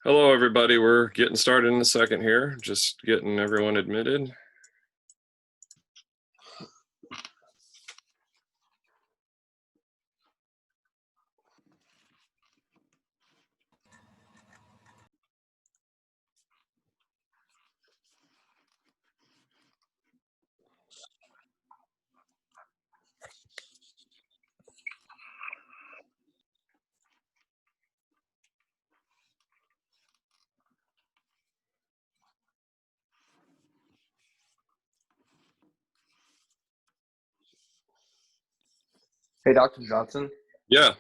Hello, everybody. We're getting started in a second here, just getting everyone admitted. Hey, Dr. Johnson. Yeah.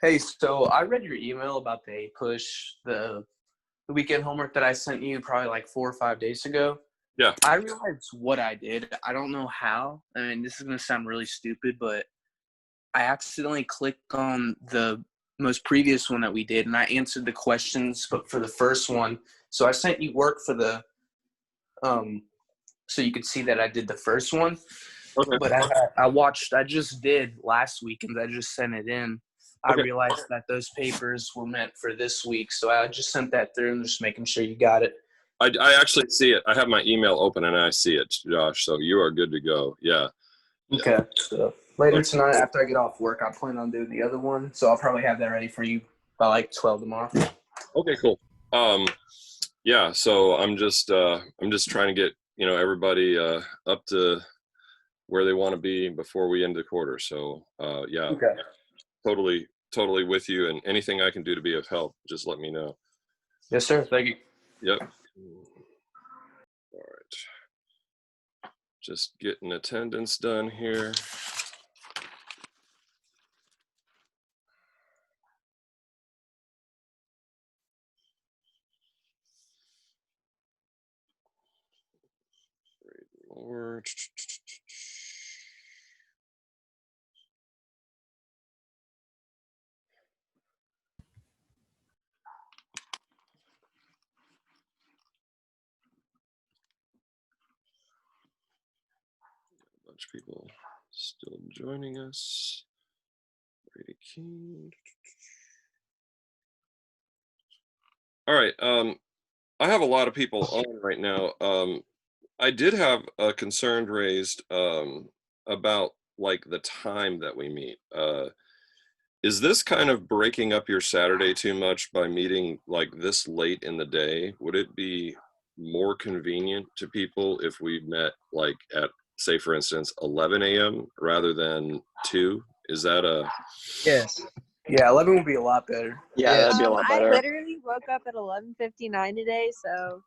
Hey, so I read your email about the APUSH, the weekend homework that I sent you probably like 4 or 5 days ago. Yeah. I realized what I did. I don't know how. I mean, this is going to sound really stupid, but I accidentally clicked on the most previous one that we did, and I answered the questions, but for the first one. So I sent you work for the so you could see that I did the first one. Okay. But I just did last week, and I just sent it in. I Okay. realized that those papers were meant for this week, so I just sent that through and just making sure you got it. I actually see it. I have my email open and I see it, Josh. So you are good to go. Yeah. Okay. So later tonight, after I get off work, I plan on doing the other one. So I'll probably have that ready for you by like 12 tomorrow. Okay, cool. Yeah, so I'm just trying to get, everybody up to where they want to be before we end the quarter. So yeah, Okay. totally with you, and anything I can do to be of help, just let me know. Yes, sir. Thank you. Yep. All right. Just getting attendance done here. More. A bunch of people still joining us. Brady King. All right. I have a lot of people on right now. I did have a concern raised about like the time that we meet. Is this kind of breaking up your Saturday too much by meeting like this late in the day? Would it be more convenient to people if we met like at, say, for instance, 11 a.m. rather than 2? Is that a... Yes. Yeah, 11 would be a lot better. Yeah, that'd be a lot better. I literally woke up at 11:59 today, so.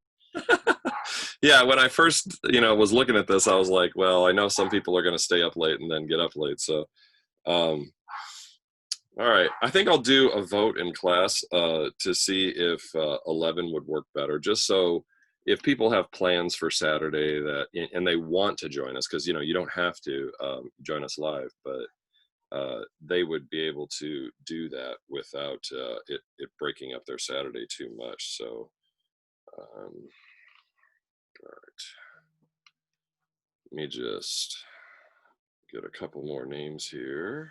Yeah, when I first, was looking at this, I was like, well, I know some people are going to stay up late and then get up late. So, all right. I think I'll do a vote in class to see if 11 would work better, just so if people have plans for Saturday and they want to join us, because, you don't have to join us live, but they would be able to do that without it breaking up their Saturday too much. So, all right. Let me just get a couple more names here.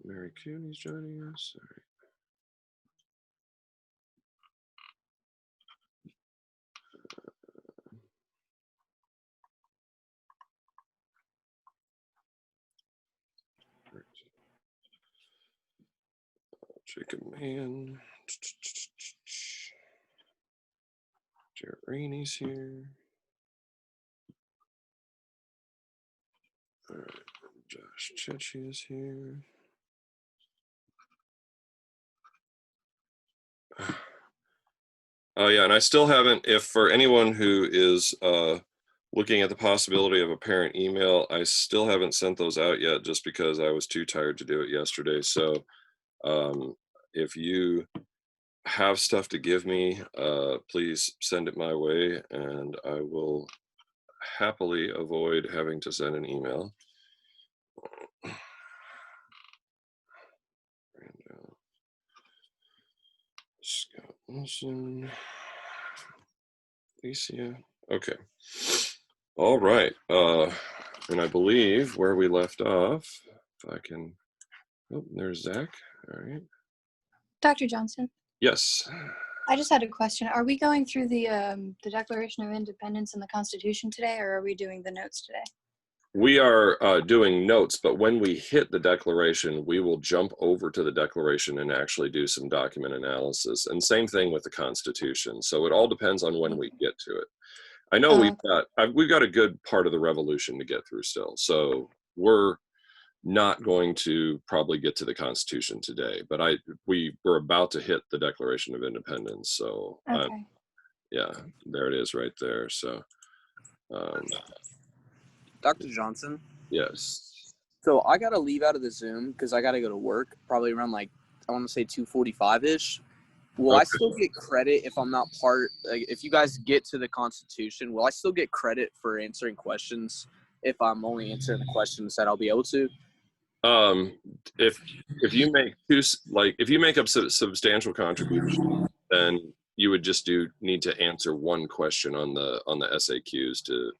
Mary Cooney's joining us. All right. Jacob Mann. Jarrett Rainey's here. All right. Josh Chechi is here. Oh yeah, and I still haven't, if for anyone who is looking at the possibility of a parent email, I still haven't sent those out yet just because I was too tired to do it yesterday. So if you have stuff to give me, please send it my way and I will happily avoid having to send an email. Scott Wilson. Alicia. Okay. All right. And I believe where we left off, if I can. Oh, there's Zach. All right. Dr. Johnson, Yes. I just had a question. Are we going through the Declaration of Independence and the Constitution today, or are we doing the notes today? We are doing notes, but when we hit the Declaration, we will jump over to the Declaration and actually do some document analysis. And same thing with the Constitution. So it all depends on when we get to it. I know we've got a good part of the Revolution to get through still. So we're not going to probably get to the Constitution today, but we're about to hit the Declaration of Independence. So Okay. yeah, there it is right there. So Dr. Johnson. yes. So I gotta leave out of the Zoom because I gotta go to work. Probably around I want to say 2:45ish. Will I still get credit if I'm not if you guys get to the Constitution? Will I still get credit for answering questions if I'm only answering the questions that I'll be able to? If you make if you make up substantial contribution, then you would just need to answer one question on the SAQs to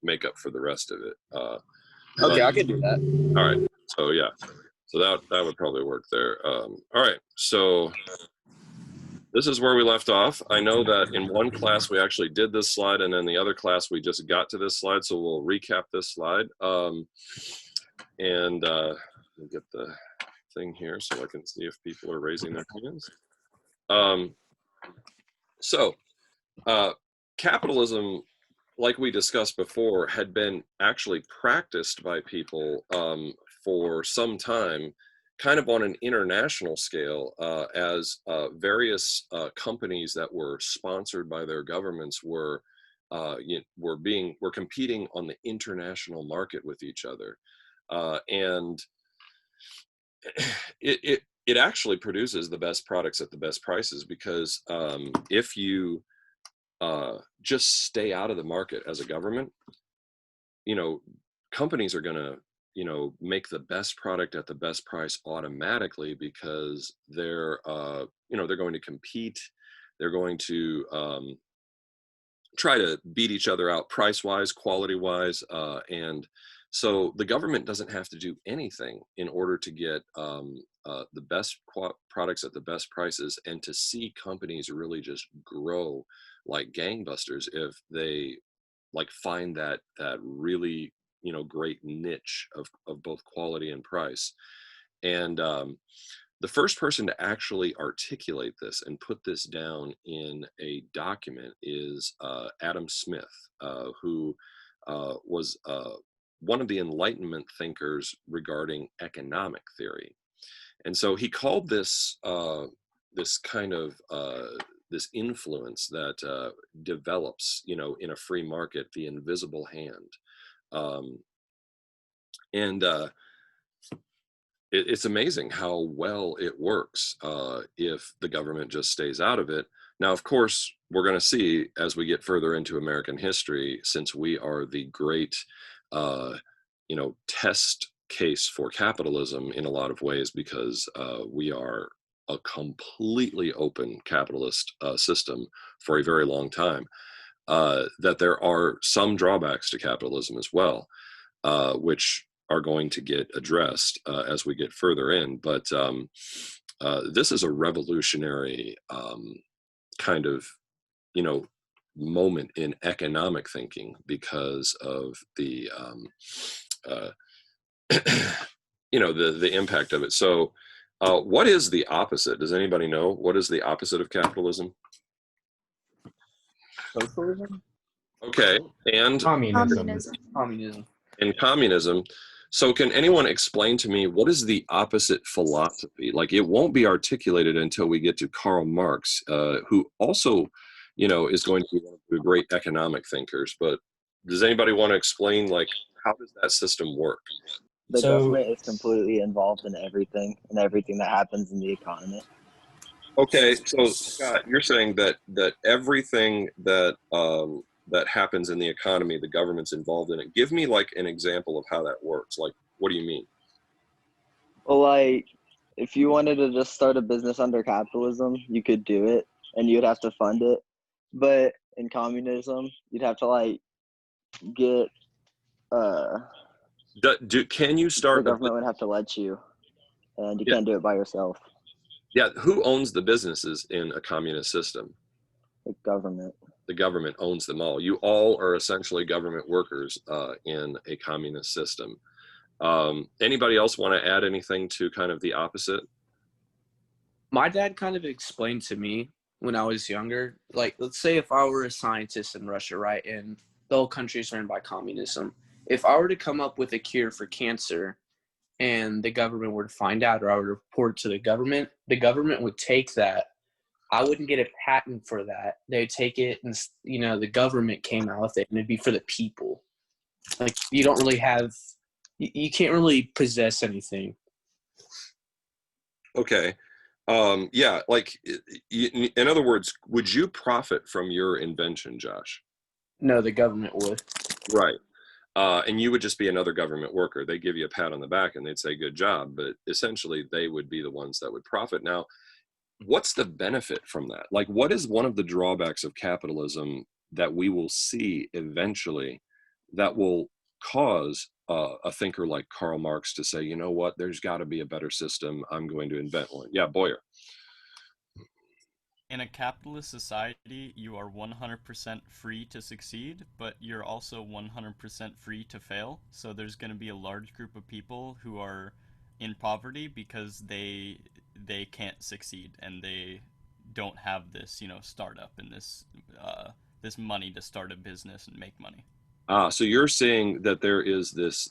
make up for the rest of it. Okay, I can do that. All right. So yeah, so that would probably work there. All right. So this is where we left off. I know that in one class we actually did this slide, and in the other class we just got to this slide. So we'll recap this slide. And let me get the thing here so I can see if people are raising their hands. Capitalism, like we discussed before, had been actually practiced by people for some time, kind of on an international scale, as various companies that were sponsored by their governments were competing on the international market with each other. And it actually produces the best products at the best prices, because if you just stay out of the market as a government, companies are going to make the best product at the best price automatically, because they're going to compete, they're going to try to beat each other out price wise, quality wise, and so the government doesn't have to do anything in order to get the best products at the best prices, and to see companies really just grow like gangbusters if they find that really great niche of both quality and price. And the first person to actually articulate this and put this down in a document is Adam Smith, who was one of the Enlightenment thinkers regarding economic theory. And so he called this this kind of this influence that develops, in a free market, the invisible hand. It's amazing how well it works if the government just stays out of it. Now, of course, we're going to see as we get further into American history, since we are the great, test case for capitalism in a lot of ways, because we are a completely open capitalist system for a very long time, that there are some drawbacks to capitalism as well, which are going to get addressed as we get further in. But this is a revolutionary kind of, moment in economic thinking, because of the, the impact of it. So what is the opposite? Does anybody know? What is the opposite of capitalism? Socialism? Okay, and Communism. And communism. So can anyone explain to me, what is the opposite philosophy? It won't be articulated until we get to Karl Marx, who also, is going to be one of the great economic thinkers. But does anybody want to explain, how does that system work? The government is completely involved in everything that happens in the economy. Okay, so Scott, you're saying that everything that that happens in the economy, the government's involved in it. Give me an example of how that works. What do you mean? Well, if you wanted to just start a business under capitalism, you could do it, and you'd have to fund it. But in communism. You'd have to like get Can you the start a government would have to let you, and you yeah, can't do it by yourself. yeah, who owns the businesses in a communist system? The government. The government owns them all. You all are essentially government workers in a communist system. Anybody else want to add anything to kind of the opposite? My dad kind of explained to me when I was younger, like, let's say if I were a scientist in Russia, right, and the whole country is run by communism, if I were to come up with a cure for cancer and the government were to find out, or I would report it to the government would take that. I wouldn't get a patent for that. They'd take it and, the government came out with it, and it'd be for the people. Like, you don't really have, you can't really possess anything. Okay. Yeah, like in other words, would you profit from your invention, Josh? No, the government would. Right. And you would just be another government worker. They give you a pat on the back and they'd say, good job. But essentially, they would be the ones that would profit. Now, what's the benefit from that? Like, what is one of the drawbacks of capitalism that we will see eventually that will cause a thinker like Karl Marx to say, you know what, there's got to be a better system. I'm going to invent one. Yeah, Boyer. In a capitalist society, you are 100% free to succeed, but you're also 100% free to fail. So there's going to be a large group of people who are in poverty because they can't succeed and they don't have this, startup and this money to start a business and make money. So you're saying that there is this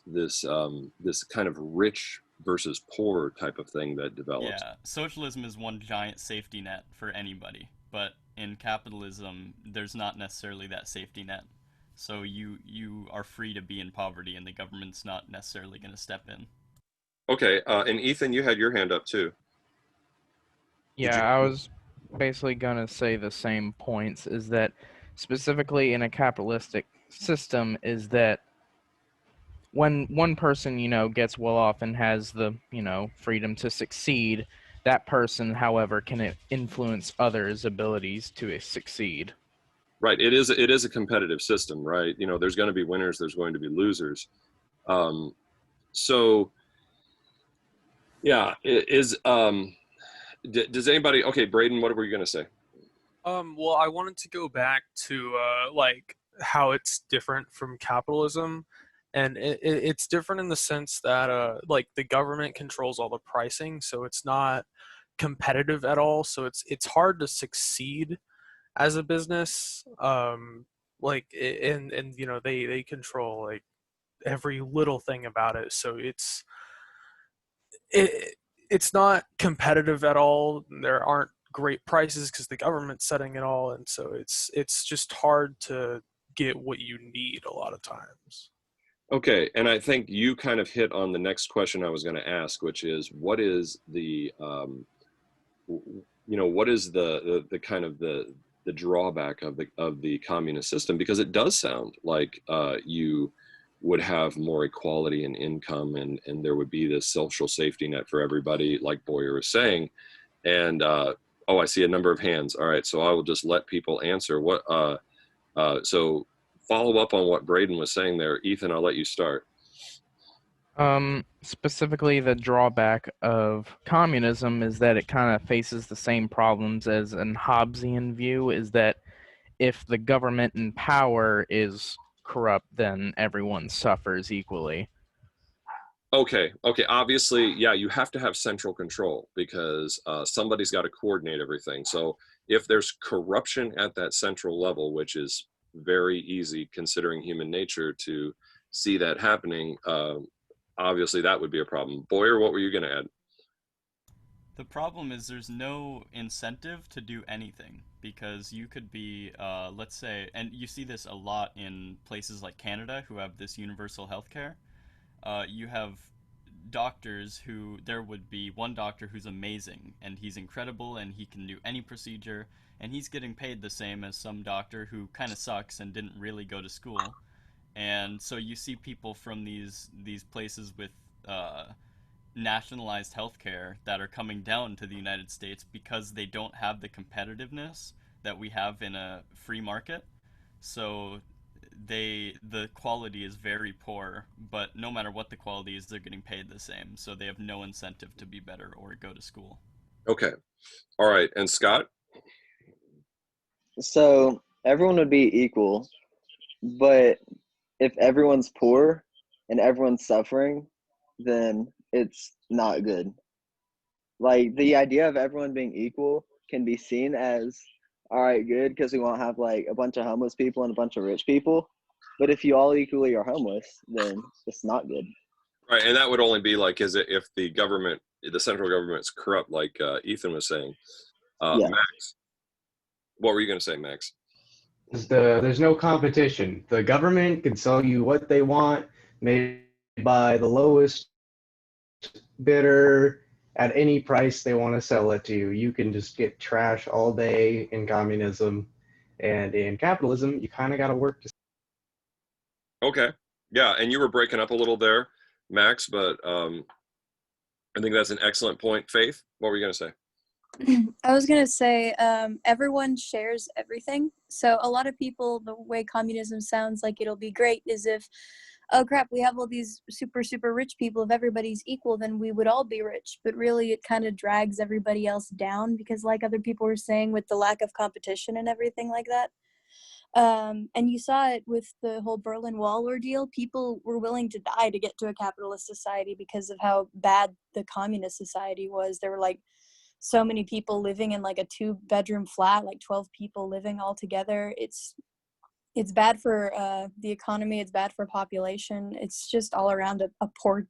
kind of rich versus poor type of thing that develops. Yeah, socialism is one giant safety net for anybody, but in capitalism, there's not necessarily that safety net. So you are free to be in poverty, and the government's not necessarily going to step in. Okay, and Ethan, you had your hand up too. Did Yeah, I was basically going to say the same points, is that specifically in a capitalistic system is that when one person, gets well off and has the, freedom to succeed, that person, however, can influence others' abilities to succeed. Right, it is a competitive system, right? There's going to be winners, there's going to be losers. So yeah, does anybody? Okay, Braden, what were you going to say? Well, I wanted to go back to like how it's different from capitalism, and it's different in the sense that like the government controls all the pricing, so it's not competitive at all. So it's hard to succeed as a business. Like and they control like every little thing about it, so it it's not competitive at all. There aren't great prices because the government's setting it all, and so it's just hard to get what you need a lot of times. Okay, and I think you kind of hit on the next question I was going to ask, which is what is what is the kind of the drawback of the communist system? Because it does sound like you would have more equality in income, and there would be this social safety net for everybody, like Boyer was saying. And oh, I see a number of hands. All right, so I will just let people answer. So follow up on what Braden was saying there. Ethan, I'll let you start. Specifically, the drawback of communism is that it kind of faces the same problems as an Hobbesian view, is that if the government in power is corrupt, then everyone suffers equally. Okay. Obviously, yeah, you have to have central control because somebody's got to coordinate everything. So if there's corruption at that central level, which is very easy considering human nature to see that happening, obviously that would be a problem. Boyer, what were you going to add? The problem is there's no incentive to do anything because you could be, let's say, and you see this a lot in places like Canada who have this universal healthcare. You have doctors who there would be one doctor who's amazing and he's incredible and he can do any procedure and he's getting paid the same as some doctor who kind of sucks and didn't really go to school. And so you see people from these places with nationalized healthcare that are coming down to the United States because they don't have the competitiveness that we have in a free market. So the quality is very poor, but no matter what the quality is, they're getting paid the same. So they have no incentive to be better or go to school. Okay. All right. And Scott? So everyone would be equal, but if everyone's poor and everyone's suffering, then it's not good. Like the idea of everyone being equal can be seen as all right, good, because we won't have like a bunch of homeless people and a bunch of rich people. But if you all equally are homeless, then it's not good. Right. And that would only be like, is it if the government, the central government's corrupt, like Ethan was saying. Yeah. Max, what were you going to say, Max? There's no competition. The government can sell you what they want, made by the lowest bidder at any price they want to sell it to you. You can just get trash all day in communism. And in capitalism, you kind of got to work to. Okay. Yeah. And you were breaking up a little there, Max, but I think that's an excellent point. Faith, what were you going to say? I was going to say everyone shares everything. So a lot of people, the way communism sounds like it'll be great is if, oh crap, we have all these super, super rich people. If everybody's equal, then we would all be rich. But really, it kind of drags everybody else down because, like other people were saying, with the lack of competition and everything like that. And you saw it with the whole Berlin Wall ordeal. People were willing to die to get to a capitalist society because of how bad the communist society was. There were like so many people living in like a 2-bedroom flat, like 12 people living all together. It's bad for the economy. It's bad for population. It's just all around a poor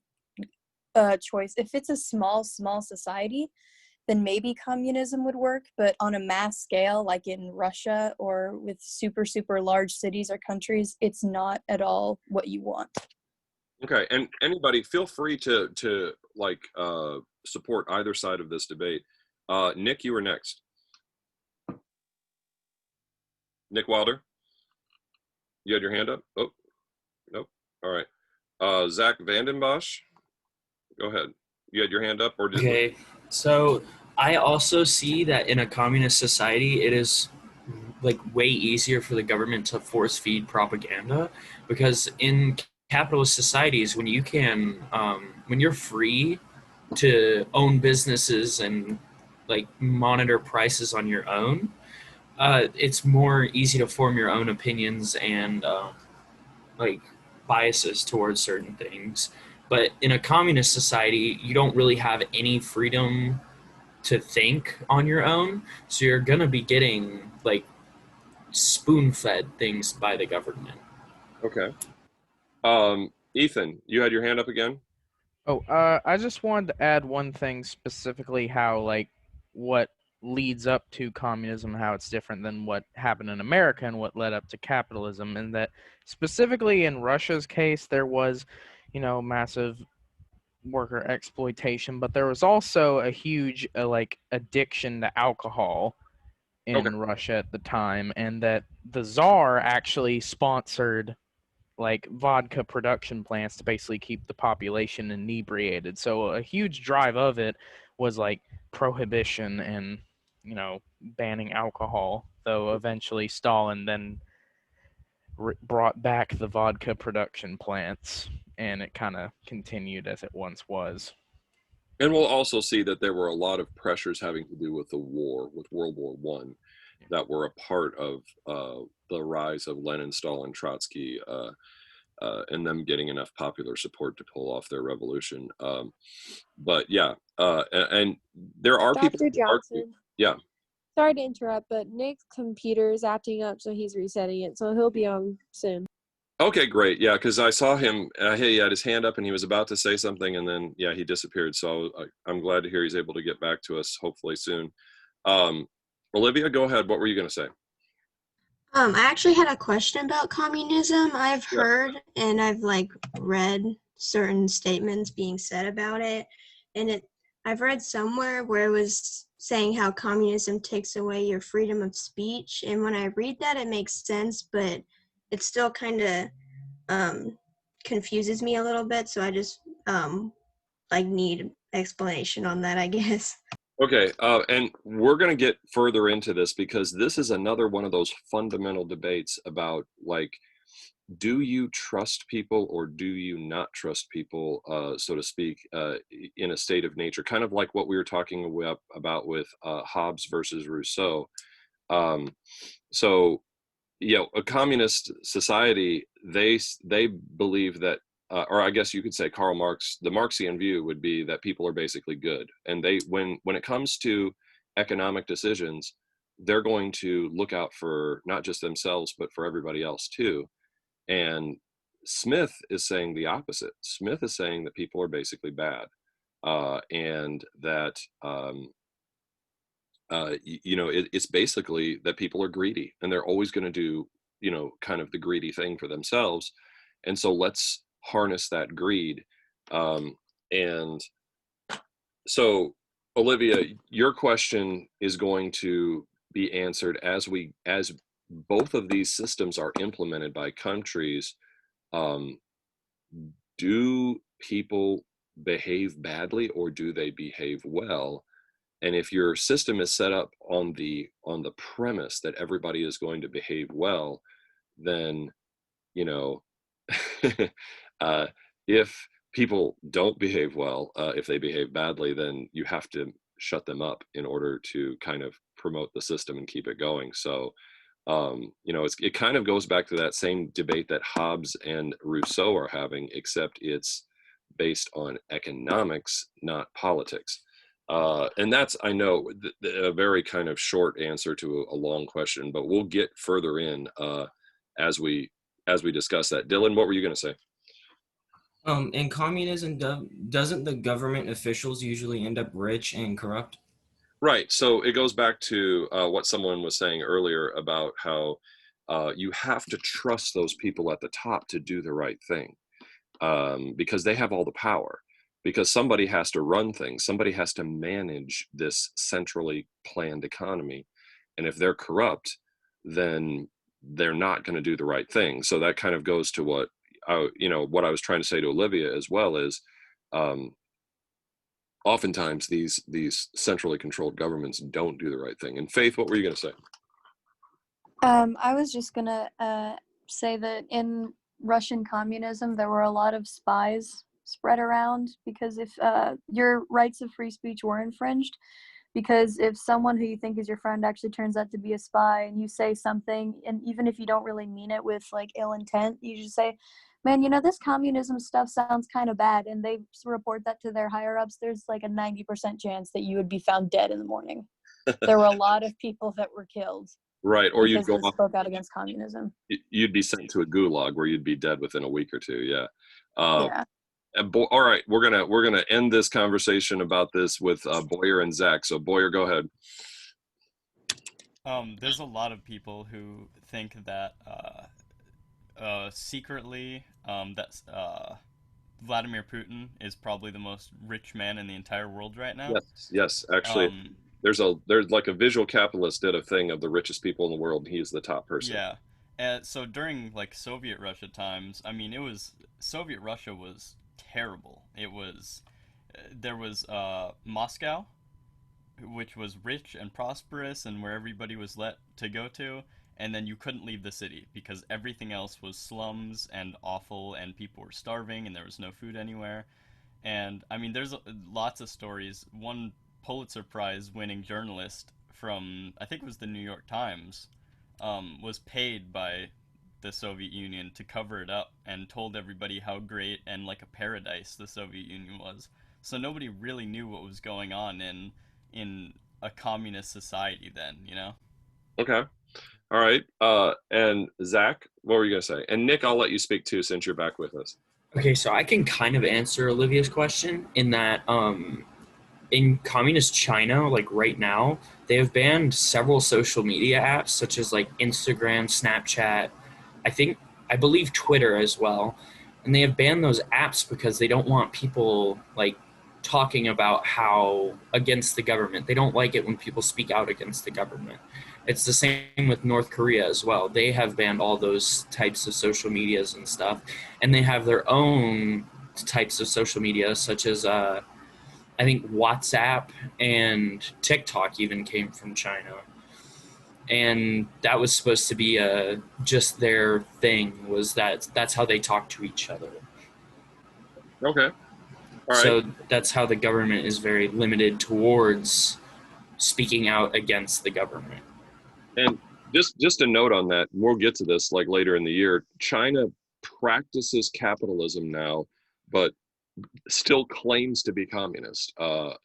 choice. If it's a small society, then maybe communism would work. But on a mass scale, like in Russia or with super, super large cities or countries, it's not at all what you want. Okay. And anybody, feel free to like support either side of this debate. Nick, you were next. Nick Wilder, you had your hand up? Oh, nope. All right. Zach Vandenbosch, go ahead. You had your hand up, or did? Okay, so I also see that in a communist society, it is like way easier for the government to force feed propaganda because in capitalist societies, when you're free to own businesses and like monitor prices on your own, it's more easy to form your own opinions and like biases towards certain things. But in a communist society, you don't really have any freedom to think on your own. So you're going to be getting like spoon fed things by the government. Okay. Ethan, you had your hand up again? Oh, I just wanted to add one thing specifically how, like, what leads up to communism, how it's different than what happened in America and what led up to capitalism. And that specifically in Russia's case, there was, massive worker exploitation, but there was also a huge, like, addiction to alcohol Okay. in Russia at the time, and that the Tsar actually sponsored like vodka production plants to basically keep the population inebriated. So a huge drive of it was like prohibition and banning alcohol. Though eventually Stalin then brought back the vodka production plants, and it kind of continued as it once was. And we'll also see that there were a lot of pressures having to do with the war, with World War One, that were a part of the rise of Lenin, Stalin, Trotsky, and them getting enough popular support to pull off their revolution. But yeah, and there are people Dr. who argue. Johnson. Yeah. Sorry to interrupt, but Nick's computer is acting up, so he's resetting it. So he'll be on soon. Okay, great. Yeah, because I saw him. He had his hand up and he was about to say something, and then he disappeared. So I'm glad to hear he's able to get back to us hopefully soon. Olivia, go ahead. What were you going to say? I actually had a question about communism. I've Yeah. heard and I've read certain statements being said about it, and I've read somewhere where it was saying how communism takes away your freedom of speech, and when I read that it makes sense, but it still kind of confuses me a little bit, so I just need explanation on that, I guess. Okay, and we're going to get further into this because this is another one of those fundamental debates about, like, do you trust people or do you not trust people, so to speak, in a state of nature? Kind of like what we were talking about with Hobbes versus Rousseau. Um, so, a communist society, they believe that, or I guess you could say Karl Marx, the Marxian view would be that people are basically good, and when it comes to economic decisions, they're going to look out for not just themselves but for everybody else too. And Smith is saying the opposite. Smith is saying that people are basically bad, and that it's basically that people are greedy and they're always going to do, kind of the greedy thing for themselves. And so let's harness that greed. And so, Olivia, your question is going to be answered as both of these systems are implemented by countries. um, do people behave badly or do they behave well? And if your system is set up on the premise that everybody is going to behave well, then, you know uh, if people don't behave well, if they behave badly, then you have to shut them up in order to kind of promote the system and keep it going. So, it kind of goes back to that same debate that Hobbes and Rousseau are having, except it's based on economics, not politics. And that's, I know, a very kind of short answer to a long question, but we'll get further in as we discuss that. Dylan, what were you going to say? In communism, doesn't the government officials usually end up rich and corrupt? Right. So it goes back to what someone was saying earlier about how you have to trust those people at the top to do the right thing, because they have all the power. Because somebody has to run things, somebody has to manage this centrally planned economy. And if they're corrupt, then they're not going to do the right thing. So that kind of goes to what what I was trying to say to Olivia as well is, um, oftentimes these centrally controlled governments don't do the right thing. And Faith, what were you going to say? I was just gonna say that in Russian communism, there were a lot of spies spread around because if your rights of free speech were infringed, because if someone who you think is your friend actually turns out to be a spy and you say something, and even if you don't really mean it with like ill intent, you just say, man, this communism stuff sounds kind of bad, and they report that to their higher ups, there's like a 90% chance that you would be found dead in the morning. There were a lot of people that were killed Right. Or you'd because go they off, spoke out against communism. you'd be sent to a gulag where you'd be dead within a week or two. Yeah. Yeah. All right, we're gonna end this conversation about this with Boyer and Zach. So Boyer, go ahead. There's a lot of people who think that secretly Vladimir Putin is probably the most rich man in the entire world right now. Yes. Actually, Um, there's like a visual capitalist did a thing of the richest people in the world, and he's the top person. yeah. And so during like Soviet Russia times, I mean, Soviet Russia was terrible. It was there was Moscow, which was rich and prosperous and where everybody was let to go to, and then you couldn't leave the city because everything else was slums and awful and people were starving and there was no food anywhere. And I mean, there's lots of stories. One Pulitzer Prize winning journalist from, I think it was the New York Times, was paid by the Soviet Union to cover it up and told everybody how great and like a paradise the Soviet Union was. So nobody really knew what was going on in a communist society then. Okay. All right. And Zach, what were you gonna say? And Nick, I'll let you speak too since you're back with us. Okay, so I can kind of answer Olivia's question in that in communist China, like right now, they have banned several social media apps such as like Instagram, Snapchat, I believe Twitter as well. And they have banned those apps because they don't want people like talking about how against the government. They don't like it when people speak out against the government. It's the same with North Korea as well. They have banned all those types of social medias and stuff, and they have their own types of social media, such as I think WhatsApp and TikTok even came from China, and that was supposed to be just their thing. Was that's how they talk to each other. Okay. All right. So that's how the government is very limited towards speaking out against the government. And just a note on that, we'll get to this like later in the year. China practices capitalism now, but still claims to be communist.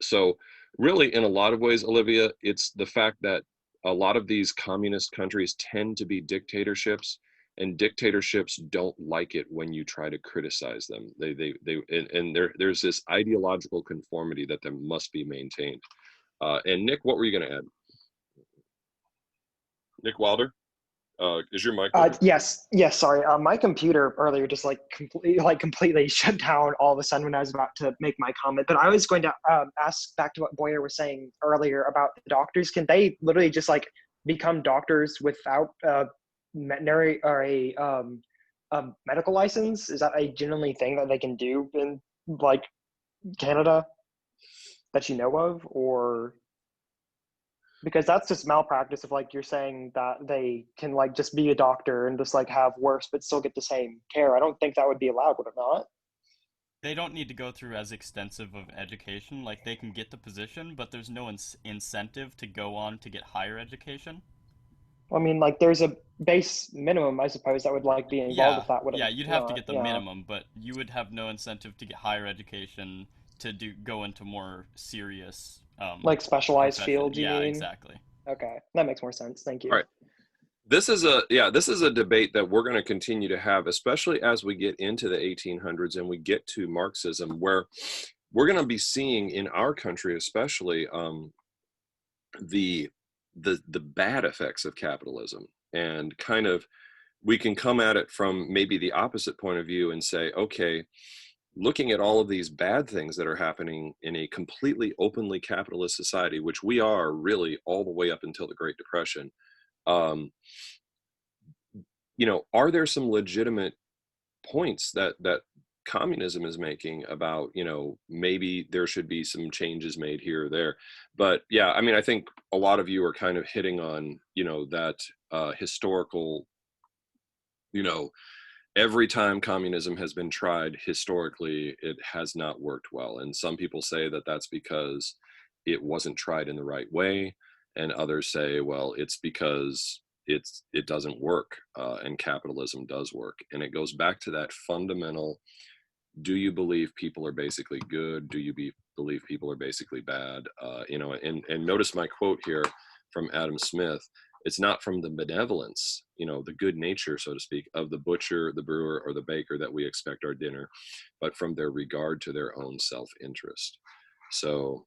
So really, in a lot of ways, Olivia, it's the fact that a lot of these communist countries tend to be dictatorships, and dictatorships don't like it when you try to criticize them. And there's this ideological conformity that there must be maintained. And Nick, what were you going to add? Nick Wilder, is your mic open? Yes, sorry. My computer earlier just completely shut down all of a sudden when I was about to make my comment. But I was going to ask back to what Boyer was saying earlier about the doctors. Can they literally just like become doctors without veterinary or a medical license? Is that a genuinely thing that they can do in like Canada that you know of, or? Because that's just malpractice if like you're saying that they can like just be a doctor and just like have worse but still get the same care. I don't think that would be allowed, would it not? They don't need to go through as extensive of education. Like, they can get the position, but there's no incentive to go on to get higher education. I mean, like there's a base minimum, I suppose, that would like be involved with that, would it Yeah, you'd have to not? get the Yeah. minimum, but you would have no incentive to get higher education to go into more serious Like specialized profession. field, you Yeah, mean? exactly. Okay, that makes more sense. Thank you. All right. This is a debate that we're going to continue to have, especially as we get into the 1800s and we get to Marxism, where we're going to be seeing in our country, especially, the bad effects of capitalism, and kind of we can come at it from maybe the opposite point of view and say, okay, looking at all of these bad things that are happening in a completely openly capitalist society, which we are really all the way up until the Great Depression. Um, are there some legitimate points that communism is making about, maybe there should be some changes made here or there? But yeah, I mean, I think a lot of you are kind of hitting on, that historical, every time communism has been tried historically, it has not worked well. And some people say that that's because it wasn't tried in the right way. And others say, well, it's because it doesn't work, and capitalism does work. And it goes back to that fundamental: do you believe people are basically good? Do you believe people are basically bad? And notice my quote here from Adam Smith. It's not from the benevolence, the good nature, so to speak, of the butcher, the brewer, or the baker that we expect our dinner, but from their regard to their own self-interest. So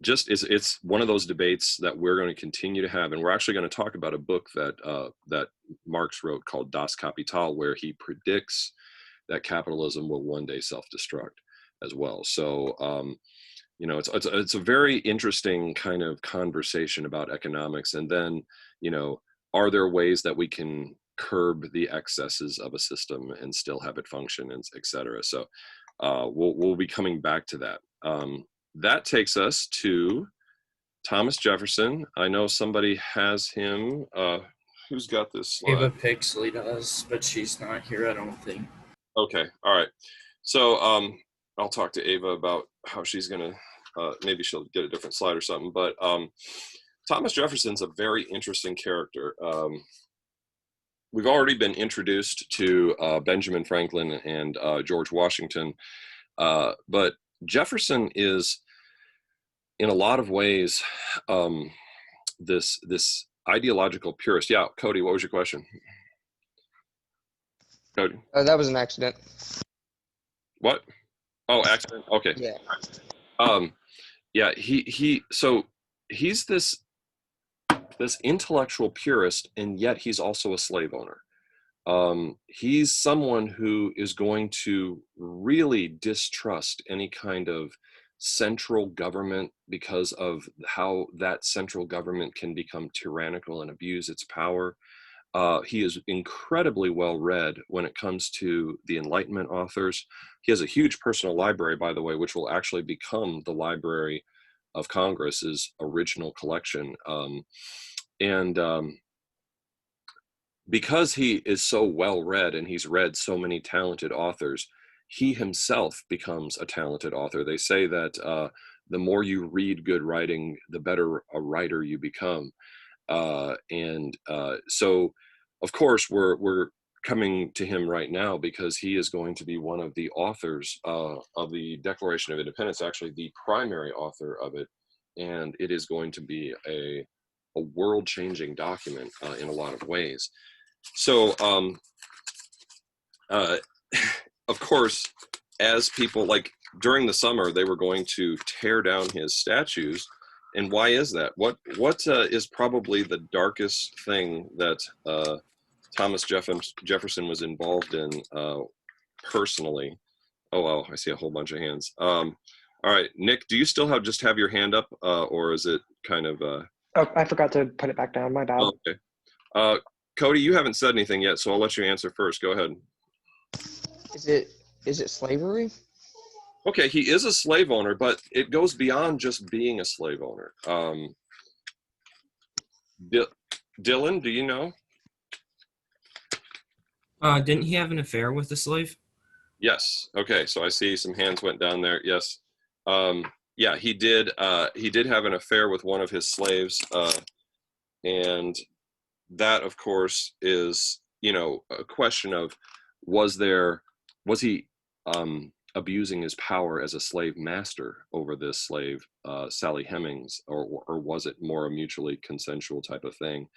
it's one of those debates that we're going to continue to have, and we're actually going to talk about a book that Marx wrote called Das Kapital, where he predicts that capitalism will one day self-destruct as well. So it's a very interesting kind of conversation about economics. And then, are there ways that we can curb the excesses of a system and still have it function, and et cetera? So we'll be coming back to that. That takes us to Thomas Jefferson. I know somebody has him. Who's got this slide? Ava Pixley does, but she's not here, I don't think. Okay, all right. So I'll talk to Ava about how she's gonna, maybe she'll get a different slide or something. But Thomas Jefferson's a very interesting character. We've already been introduced to Benjamin Franklin and George Washington, but Jefferson is, in a lot of ways, this ideological purist. Yeah, Cody, what was your question? Cody. That was an accident. What? Oh, accident. Okay. Yeah. Yeah. So he's this intellectual purist, and yet he's also a slave owner. He's someone who is going to really distrust any kind of central government because of how that central government can become tyrannical and abuse its power. he is incredibly well read when it comes to the Enlightenment authors. He has a huge personal library, by the way, which will actually become the Library of Congress's original collection. And because he is so well read and he's read so many talented authors, he himself becomes a talented author. They say that the more you read good writing, the better a writer you become. So, of course, we're coming to him right now because he is going to be one of the authors of the Declaration of Independence, actually the primary author of it, and it is going to be a world-changing document in a lot of ways. So, of course, as people, like during the summer, they were going to tear down his statues. And why is that? What is probably the darkest thing that Thomas Jefferson was involved in personally? Oh, wow, I see a whole bunch of hands. All right, Nick, do you still have your hand up, or is it kind of? Oh, I forgot to put it back down. My bad. Oh, okay. Cody, you haven't said anything yet, so I'll let you answer first. Go ahead. Is it slavery? Okay, he is a slave owner, but it goes beyond just being a slave owner. Dylan, do you know? Didn't he have an affair with a slave? Yes. Okay, so I see some hands went down there. Yes. Yeah, he did. He did have an affair with one of his slaves, and that, of course, is a question of was he abusing his power as a slave master over this slave, Sally Hemings, or was it more a mutually consensual type of thing?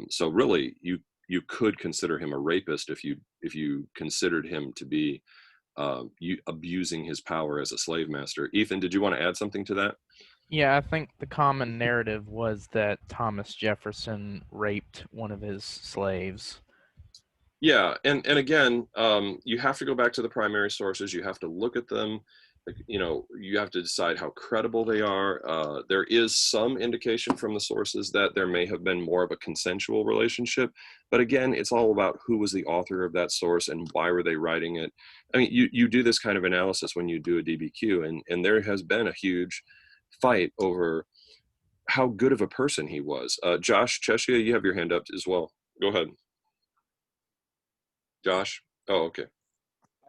So really, you could consider him a rapist if you considered him to be abusing his power as a slave master. Ethan, did you want to add something to that? Yeah, I think the common narrative was that Thomas Jefferson raped one of his slaves. Yeah, and again, you have to go back to the primary sources. You have to look at them. You have to decide how credible they are. There is some indication from the sources that there may have been more of a consensual relationship, but again, it's all about who was the author of that source and why were they writing it. I mean, you do this kind of analysis when you do a DBQ, and there has been a huge fight over how good of a person he was. Josh Cheshire, you have your hand up as well. Go ahead. Josh? Oh, okay.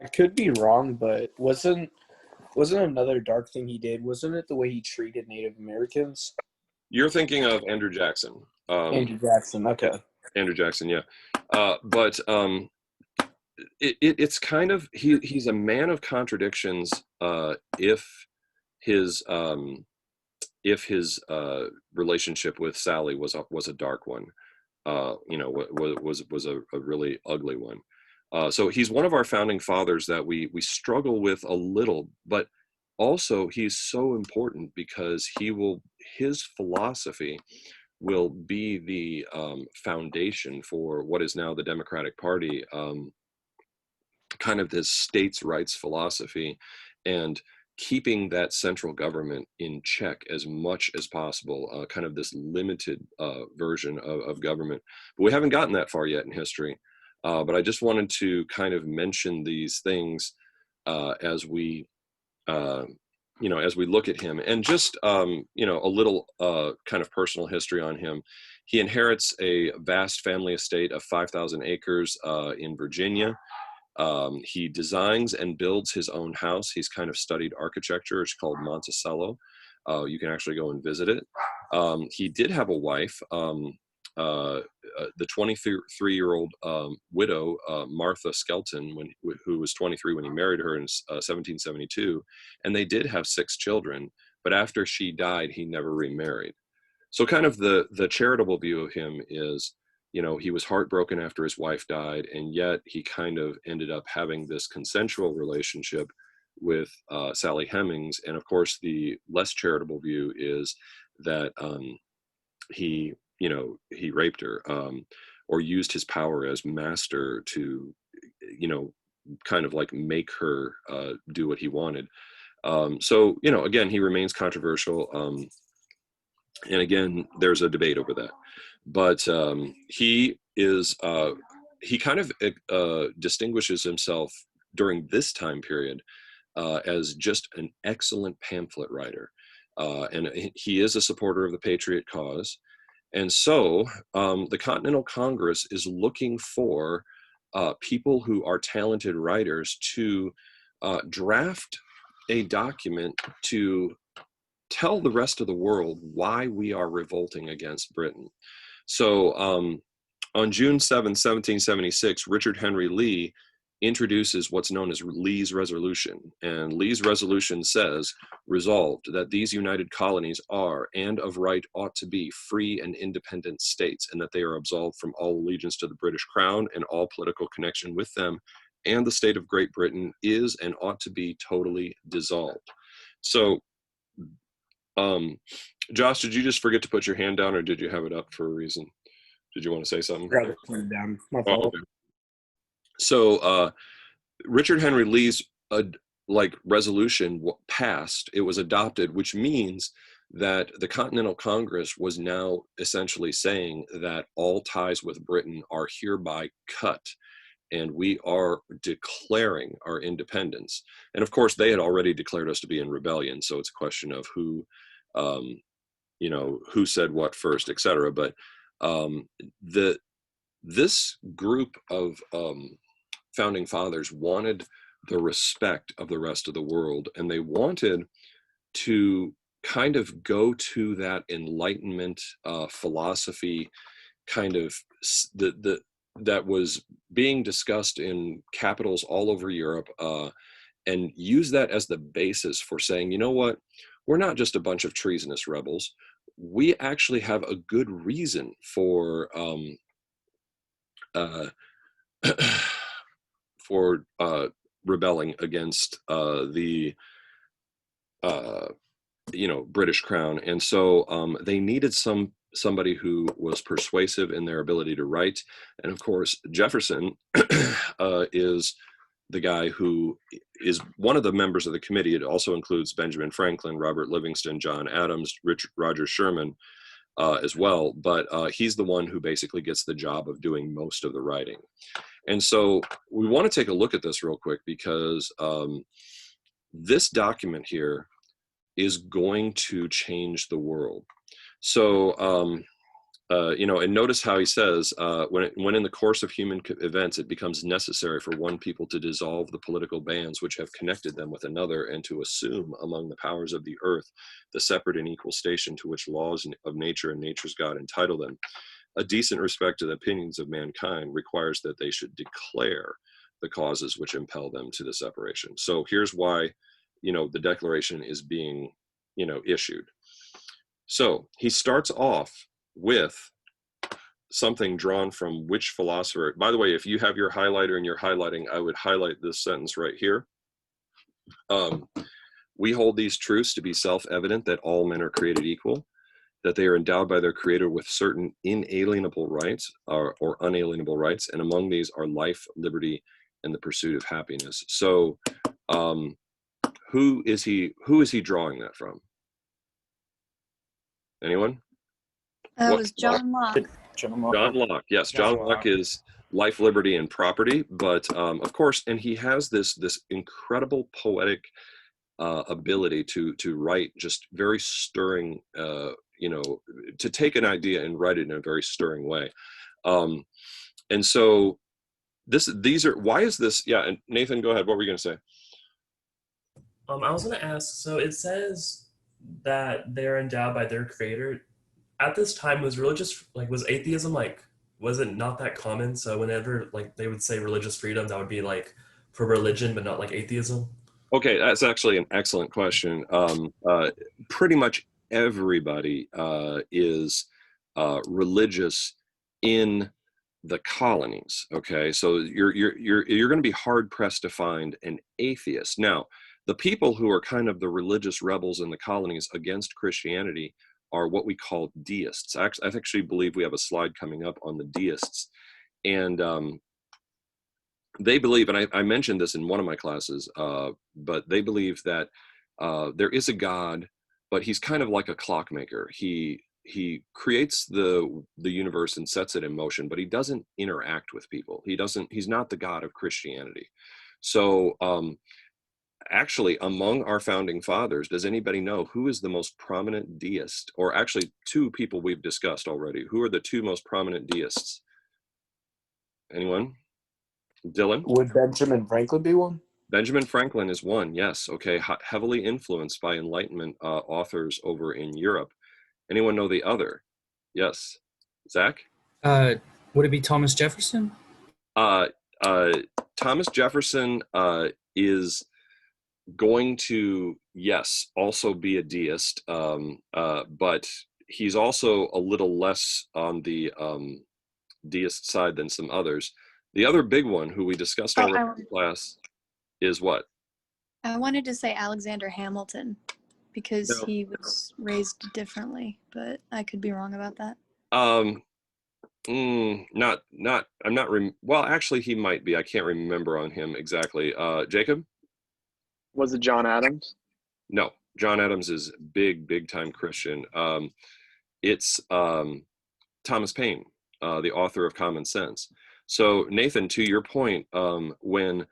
I could be wrong, but wasn't another dark thing he did? Wasn't it the way he treated Native Americans? You're thinking of Andrew Jackson. Andrew Jackson. Okay. Andrew Jackson, yeah. But it's kind of he's a man of contradictions. If his relationship with Sally was a dark one, was a really ugly one. So he's one of our founding fathers that we struggle with a little, but also he's so important because his philosophy will be the foundation for what is now the Democratic Party, kind of this states' rights philosophy, and keeping that central government in check as much as possible, kind of this limited version of government. But we haven't gotten that far yet in history. But I just wanted to kind of mention these things as we look at him, and just a little kind of personal history on him. He inherits a vast family estate of 5,000 acres in Virginia. He designs and builds his own house. He's kind of studied architecture. It's called Monticello. You can actually go and visit it. He did have a wife, the 23-year-old widow, Martha Skelton, who was 23 when he married her in 1772. And they did have 6 children. But after she died, he never remarried. So kind of the charitable view of him is, he was heartbroken after his wife died, and yet he kind of ended up having this consensual relationship with Sally Hemings. And of course, the less charitable view is that he raped her, or used his power as master to, kind of like make her do what he wanted. So, again, he remains controversial. And again, there's a debate over that. But he is he kind of distinguishes himself during this time period as just an excellent pamphlet writer. And he is a supporter of the Patriot cause. And so the Continental Congress is looking for people who are talented writers to draft a document to tell the rest of the world why we are revolting against Britain. So on June 7, 1776, Richard Henry Lee introduces what's known as Lee's Resolution. And Lee's Resolution says, resolved that these united colonies are, and of right ought to be, free and independent states, and that they are absolved from all allegiance to the British Crown and all political connection with them, and the state of Great Britain is and ought to be totally dissolved. So, Josh, did you just forget to put your hand down, or did you have it up for a reason? Did you want to say something? Grab it, put it down. My Oh, fault. okay. So Richard Henry Lee's resolution passed. It was adopted, which means that the Continental Congress was now essentially saying that all ties with Britain are hereby cut, and we are declaring our independence. And of course, they had already declared us to be in rebellion, so it's a question of who, who said what first, etc. But this group of founding fathers wanted the respect of the rest of the world, and they wanted to kind of go to that Enlightenment philosophy kind of that was being discussed in capitals all over Europe, and use that as the basis for saying, you know what, we're not just a bunch of treasonous rebels. We actually have a good reason for rebelling against the British Crown. And so they needed somebody who was persuasive in their ability to write. And of course, Jefferson is the guy who is one of the members of the committee. It also includes Benjamin Franklin, Robert Livingston, John Adams, Roger Sherman as well. But he's the one who basically gets the job of doing most of the writing. And so we want to take a look at this real quick, because this document here is going to change the world. So, and notice how he says, when in the course of human events, it becomes necessary for one people to dissolve the political bands which have connected them with another, and to assume among the powers of the earth the separate and equal station to which laws of nature and nature's God entitle them. A decent respect to the opinions of mankind requires that they should declare the causes which impel them to the separation. So here's why, the declaration is being, issued. So he starts off with something drawn from which philosopher. By the way, if you have your highlighter and you're highlighting, I would highlight this sentence right here. We hold these truths to be self-evident, that all men are created equal, that they are endowed by their creator with certain inalienable rights or unalienable rights, and among these are life, liberty, and the pursuit of happiness. So who is he drawing that from? Anyone? That was John Locke. John Locke, yes. John Locke is life, liberty, and property. But of course, and he has this incredible poetic ability to write just very stirring, to take an idea and write it in a very stirring way. And so why is this? Yeah, and Nathan, go ahead. What were you going to say? I was going to ask, so it says that they're endowed by their creator. At this time, was atheism, was it not that common? So whenever they would say religious freedom, that would be for religion, but not like atheism? Okay, that's actually an excellent question. Pretty much everybody is religious in the colonies. Okay, so you're going to be hard pressed to find an atheist. Now, the people who are kind of the religious rebels in the colonies against Christianity are what we call deists. I actually believe we have a slide coming up on the deists, and they believe, and I mentioned this in one of my classes, but they believe that there is a God, but he's kind of like a clockmaker. He he creates the universe and sets it in motion, but he doesn't interact with people. He's not the God of Christianity. So actually, among our founding fathers, does anybody know who is the most prominent deist? Or actually, two people we've discussed already. Who are the two most prominent deists? Anyone? Dylan? Would Benjamin Franklin be one? Benjamin Franklin is one, yes. Okay, heavily influenced by Enlightenment authors over in Europe. Anyone know the other? Yes. Zach? Would it be Thomas Jefferson? Thomas Jefferson is going to, yes, also be a deist, but he's also a little less on the deist side than some others. The other big one who we discussed already in class is what? I wanted to say Alexander Hamilton because No. he was raised differently, but I could be wrong about that. Well, actually he might be. I can't remember on him exactly. Jacob? Was it John Adams? No, John Adams is big time Christian. It's Thomas Paine, the author of Common Sense. So Nathan, to your point, when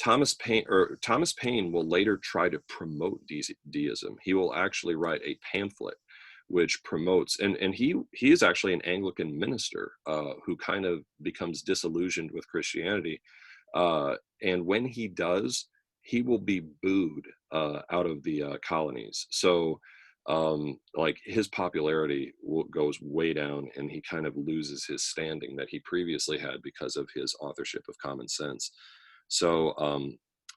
Thomas Paine will later try to promote deism. He will actually write a pamphlet which promotes, and he is actually an Anglican minister who kind of becomes disillusioned with Christianity. And when he does, he will be booed out of the colonies. So like his popularity goes way down, and he kind of loses his standing that he previously had because of his authorship of Common Sense. So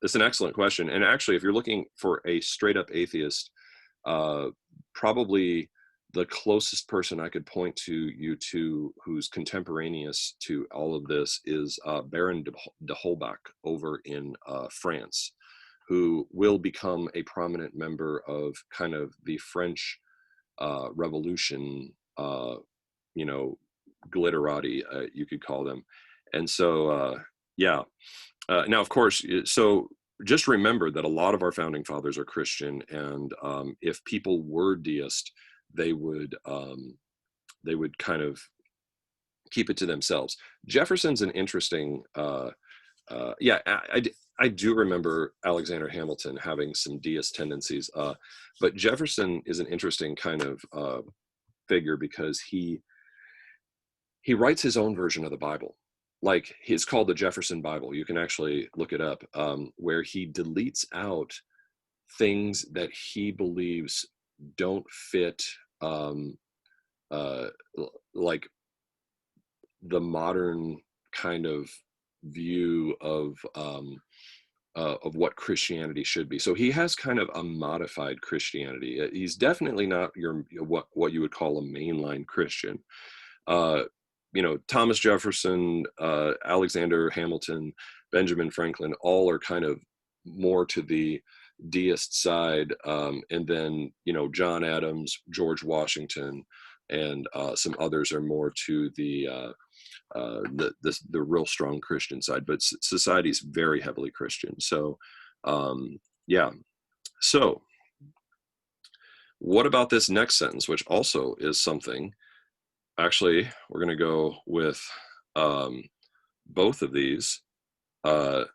it's an excellent question. And actually, if you're looking for a straight up atheist, probably the closest person I could point you to who's contemporaneous to all of this is Baron de Holbach over in France, who will become a prominent member of kind of the French Revolution, glitterati, you could call them. And so, yeah. Now, of course, so just remember that a lot of our founding fathers are Christian, and if people were deist, they would kind of keep it to themselves. Jefferson's an interesting, yeah, I do remember Alexander Hamilton having some deist tendencies, but Jefferson is an interesting kind of figure because he writes his own version of the Bible. Like, it's called the Jefferson Bible. You can actually look it up, where he deletes out things that he believes don't fit like the modern kind of view of what Christianity should be. So he has kind of a modified Christianity. He's definitely not what you would call a mainline Christian. Thomas Jefferson, Alexander Hamilton, Benjamin Franklin, all are kind of more to the deist side. And then, John Adams, George Washington, and some others are more to the real strong Christian side. But society is very heavily Christian. So, yeah. So what about this next sentence, which also is something? Actually, we're going to go with both of these, where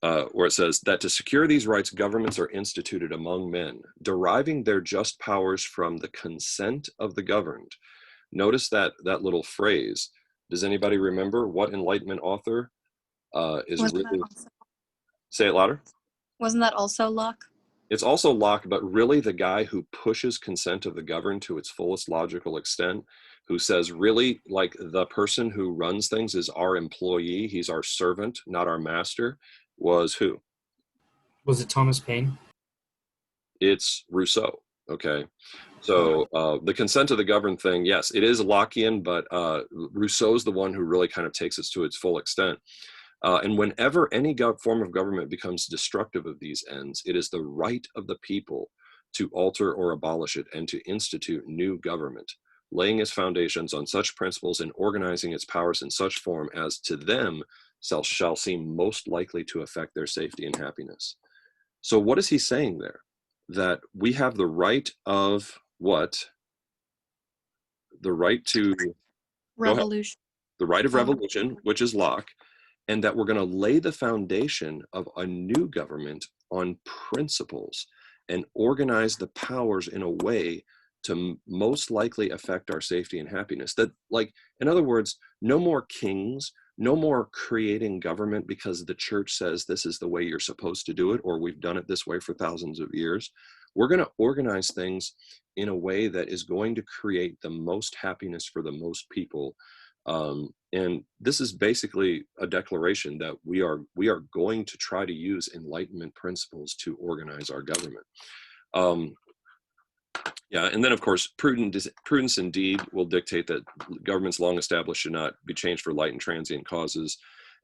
it says that to secure these rights, governments are instituted among men, deriving their just powers from the consent of the governed. Notice that little phrase. Does anybody remember what Enlightenment author is really? Say it louder. Wasn't that also Locke? It's also Locke, but really the guy who pushes consent of the governed to its fullest logical extent, who says, really, like, the person who runs things is our employee, he's our servant, not our master, was who? Was it Thomas Paine? It's Rousseau. Okay. So the consent of the governed thing, yes, it is Lockean, but Rousseau's the one who really kind of takes it to its full extent. And whenever any form of government becomes destructive of these ends, it is the right of the people to alter or abolish it and to institute new government, laying its foundations on such principles and organizing its powers in such form as to them shall seem most likely to affect their safety and happiness. So what is he saying there? That we have the right of what? the right to go ahead. Revolution. The right of Oh. revolution, which is Locke, and that we're going to lay the foundation of a new government on principles and organize the powers in a way to most likely affect our safety and happiness. That, like, in other words, no more kings, no more creating government because the church says this is the way you're supposed to do it, or we've done it this way for thousands of years. We're going to organize things in a way that is going to create the most happiness for the most people. And this is basically a declaration that we are going to try to use Enlightenment principles to organize our government. Yeah, and then of course, prudence indeed will dictate that governments long established should not be changed for light and transient causes.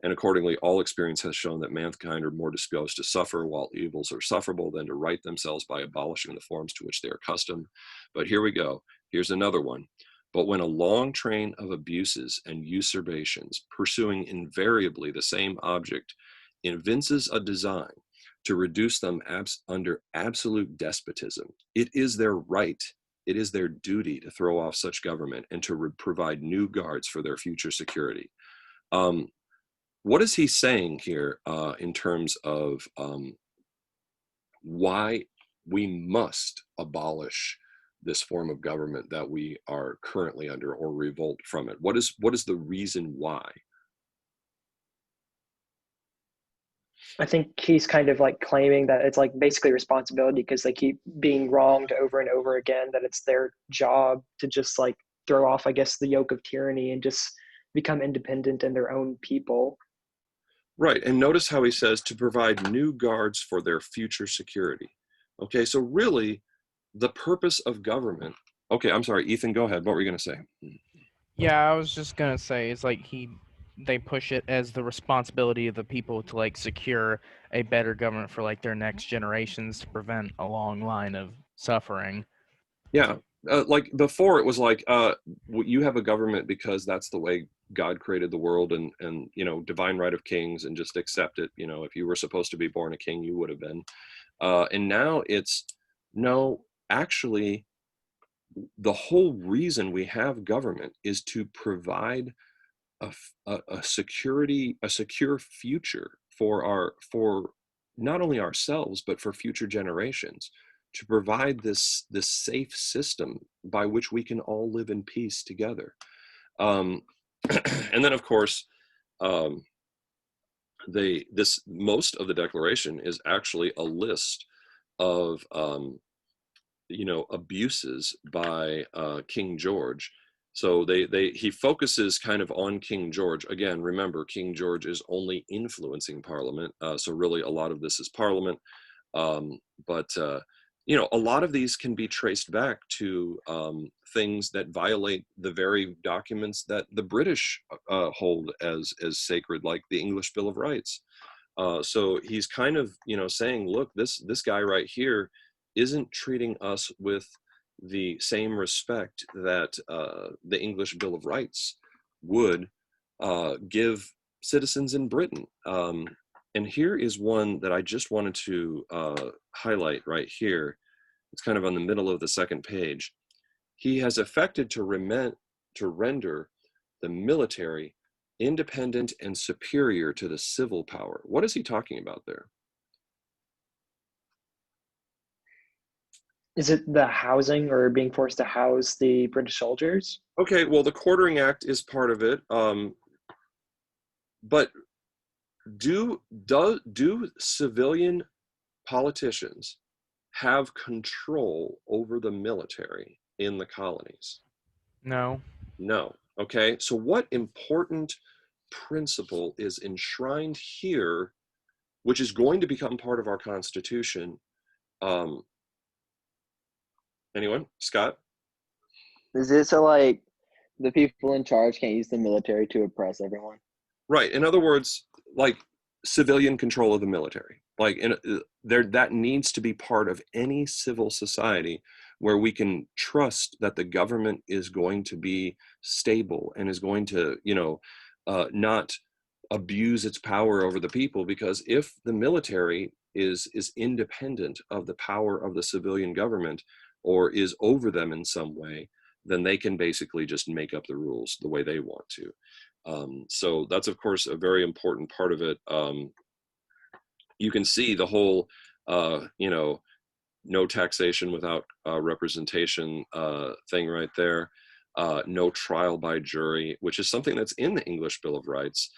And accordingly, all experience has shown that mankind are more disposed to suffer while evils are sufferable than to right themselves by abolishing the forms to which they are accustomed. But here we go. Here's another one. But when a long train of abuses and usurpations, pursuing invariably the same object, evinces a design to reduce them under absolute despotism, it is their right, it is their duty to throw off such government and to provide new guards for their future security. What is he saying here in terms of why we must abolish this form of government that we are currently under, or revolt from it? What is the reason why? I think he's kind of like claiming that it's like basically responsibility because they keep being wronged over and over again, that it's their job to just like throw off, I guess, the yoke of tyranny and just become independent in their own people. Right, and notice how he says to provide new guards for their future security. Okay, so really, the purpose of government. Okay, I'm sorry, Ethan, go ahead. What were you going to say? Yeah, I was just gonna say it's like they push it as the responsibility of the people to like secure a better government for like their next generations to prevent a long line of suffering. Yeah, like before it was like you have a government because that's the way God created the world, and divine right of kings, and just accept it. If you were supposed to be born a king, you would have been. And now it's no, actually, the whole reason we have government is to provide a secure future for not only ourselves but for future generations, to provide this safe system by which we can all live in peace together. And then of course, most of the declaration is actually a list of abuses by King George. So he focuses kind of on King George. Again, remember, King George is only influencing Parliament. So really a lot of this is Parliament. But a lot of these can be traced back to things that violate the very documents that the British hold as sacred, like the English Bill of Rights. So he's kind of, saying, look, this guy right here isn't treating us with the same respect that the English Bill of Rights would give citizens in Britain. And here is one that I just wanted to highlight right here. It's kind of on the middle of the second page. He has affected to render the military independent and superior to the civil power. What is he talking about there? Is it the housing or being forced to house the British soldiers? Okay, well, the Quartering Act is part of it. But do civilian politicians have control over the military in the colonies? No. No. Okay, so what important principle is enshrined here, which is going to become part of our Constitution? Anyone? Scott? Is it so like the people in charge can't use the military to oppress everyone? Right. In other words, like civilian control of the military. Like that needs to be part of any civil society where we can trust that the government is going to be stable and is going to, not abuse its power over the people. Because if the military is independent of the power of the civilian government, or is over them in some way, then they can basically just make up the rules the way they want to. So that's, of course, a very important part of it. You can see the whole, no taxation without representation thing right there. No trial by jury, which is something that's in the English Bill of Rights,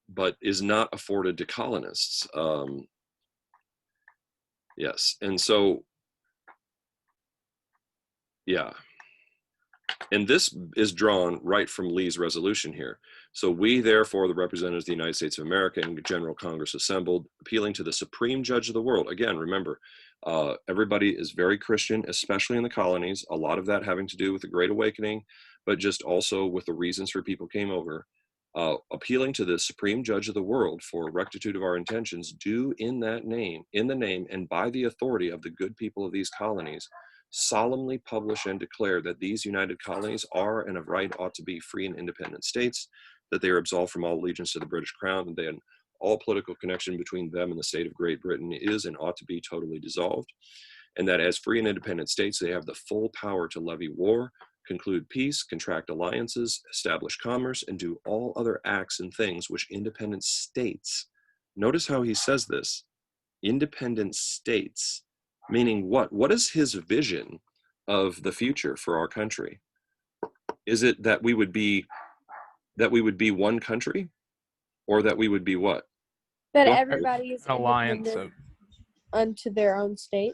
but is not afforded to colonists. Yes, and so, yeah. And this is drawn right from Lee's resolution here. So we, therefore, the representatives of the United States of America and General Congress assembled, appealing to the supreme judge of the world. Again, remember, everybody is very Christian, especially in the colonies, a lot of that having to do with the Great Awakening, but just also with the reasons for people came over. Appealing to the supreme judge of the world for rectitude of our intentions, do in the name and by the authority of the good people of these colonies, solemnly publish and declare that these united colonies are and of right ought to be free and independent states, that they are absolved from all allegiance to the British Crown, and then all political connection between them and the state of Great Britain is and ought to be totally dissolved, and that as free and independent states, they have the full power to levy war, conclude peace, contract alliances, establish commerce, and do all other acts and things which independent states, notice how he says this, independent states, meaning what? What is his vision of the future for our country? Is it that we would be one country, or that we would be what? That everybody is An alliance independent unto their own state.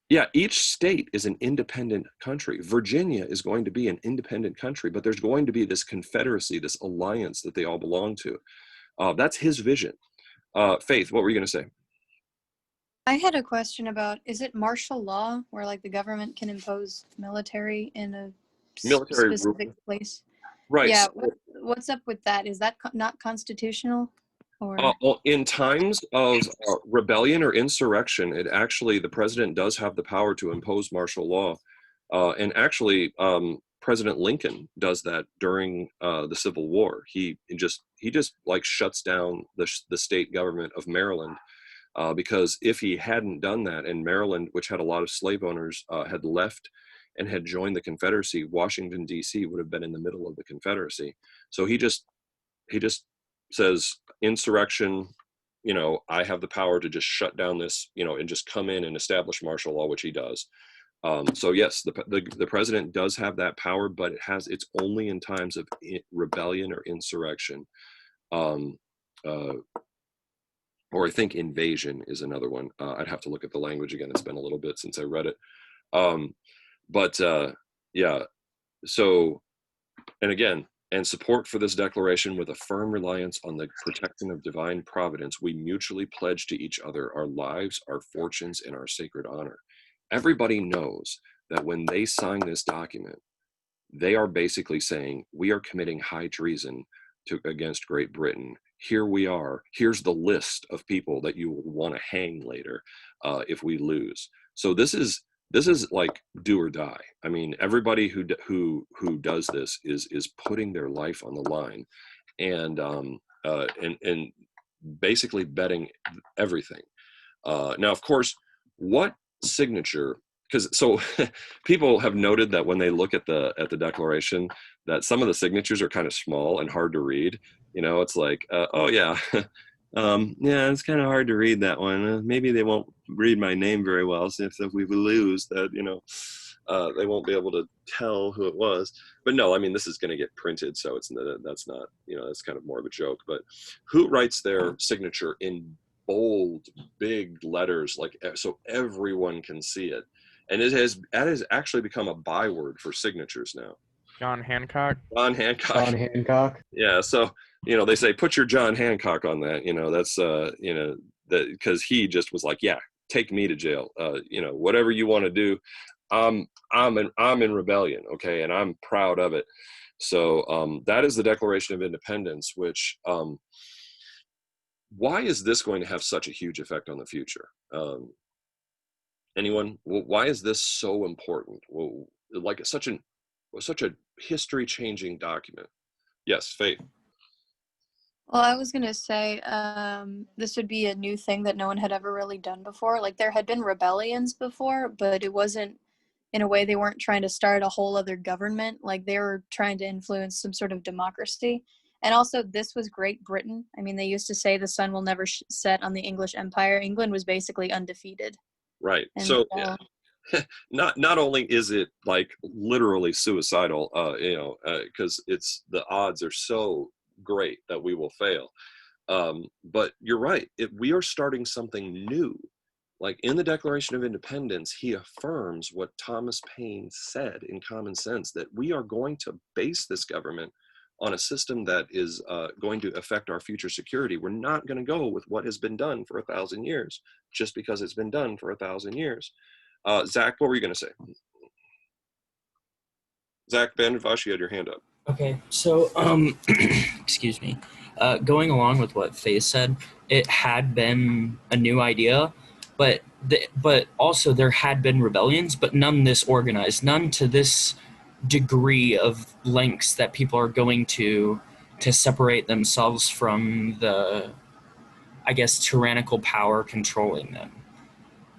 Yeah, each state is an independent country. Virginia is going to be an independent country, but there's going to be this confederacy, this alliance that they all belong to. That's his vision. Faith, what were you going to say? I had a question about, is it martial law where like the government can impose military in a specific place? Right. Yeah. So, What's up with that? Is that not constitutional? Or well, in times of rebellion or insurrection, the president does have the power to impose martial law. And actually, President Lincoln does that during the Civil War. He just like shuts down the state government of Maryland. Because if he hadn't done that, and Maryland, which had a lot of slave owners, had left and had joined the Confederacy, Washington, D.C. would have been in the middle of the Confederacy. So he just says, insurrection, I have the power to just shut down this, and just come in and establish martial law, which he does. So yes, the president does have that power, but it's only in times of rebellion or insurrection. Or I think invasion is another one. I'd have to look at the language again. It's been a little bit since I read it. Yeah, so, and again, and support for this declaration with a firm reliance on the protection of divine providence, we mutually pledge to each other our lives, our fortunes, and our sacred honor. Everybody knows that when they sign this document, they are basically saying, we are committing high treason against Great Britain. Here we are. Here's the list of people that you will want to hang later if we lose. So this is like do or die. I mean, everybody who does this is putting their life on the line, and basically betting everything. Now, of course, what signature? Because so people have noted that when they look at the declaration, that some of the signatures are kind of small and hard to read. It's like, oh yeah, yeah, it's kind of hard to read that one. Maybe they won't read my name very well. So if we lose, that they won't be able to tell who it was. But no, I mean, this is going to get printed, so that's not, it's kind of more of a joke. But who writes their signature in bold, big letters, like so everyone can see it? And that has actually become a bystandard for signatures now. John Hancock. John Hancock. John Hancock. Yeah. So, they say, put your John Hancock on that, that's, that because he just was like, yeah, take me to jail. Whatever you want to do. I'm in rebellion. Okay. And I'm proud of it. So, that is the Declaration of Independence, which, why is this going to have such a huge effect on the future? Anyone? Why is this so important? Well, like such a history-changing document. Yes, Faith. Well, I was gonna say this would be a new thing that no one had ever really done before. Like there had been rebellions before, but it in a way they weren't trying to start a whole other government. Like they were trying to influence some sort of democracy. And also, this was Great Britain. I mean, they used to say the sun will never set on the English Empire. England was basically undefeated. Right. And So yeah, not only is it like literally suicidal, because it's the odds are so great that we will fail. But you're right. If we are starting something new, like in the Declaration of Independence, he affirms what Thomas Paine said in Common Sense, that we are going to base this government on a system that is going to affect our future security. We're not going to go with what has been done for 1,000 years just because it's been done for 1,000 years. Zach, what were you going to say? Zach Vandervash, you had your hand up. Okay, so excuse me. Going along with what Faye said, it had been a new idea, but also there had been rebellions, but none this organized, none to this degree of lengths that people are going to separate themselves from the, I guess, tyrannical power controlling them.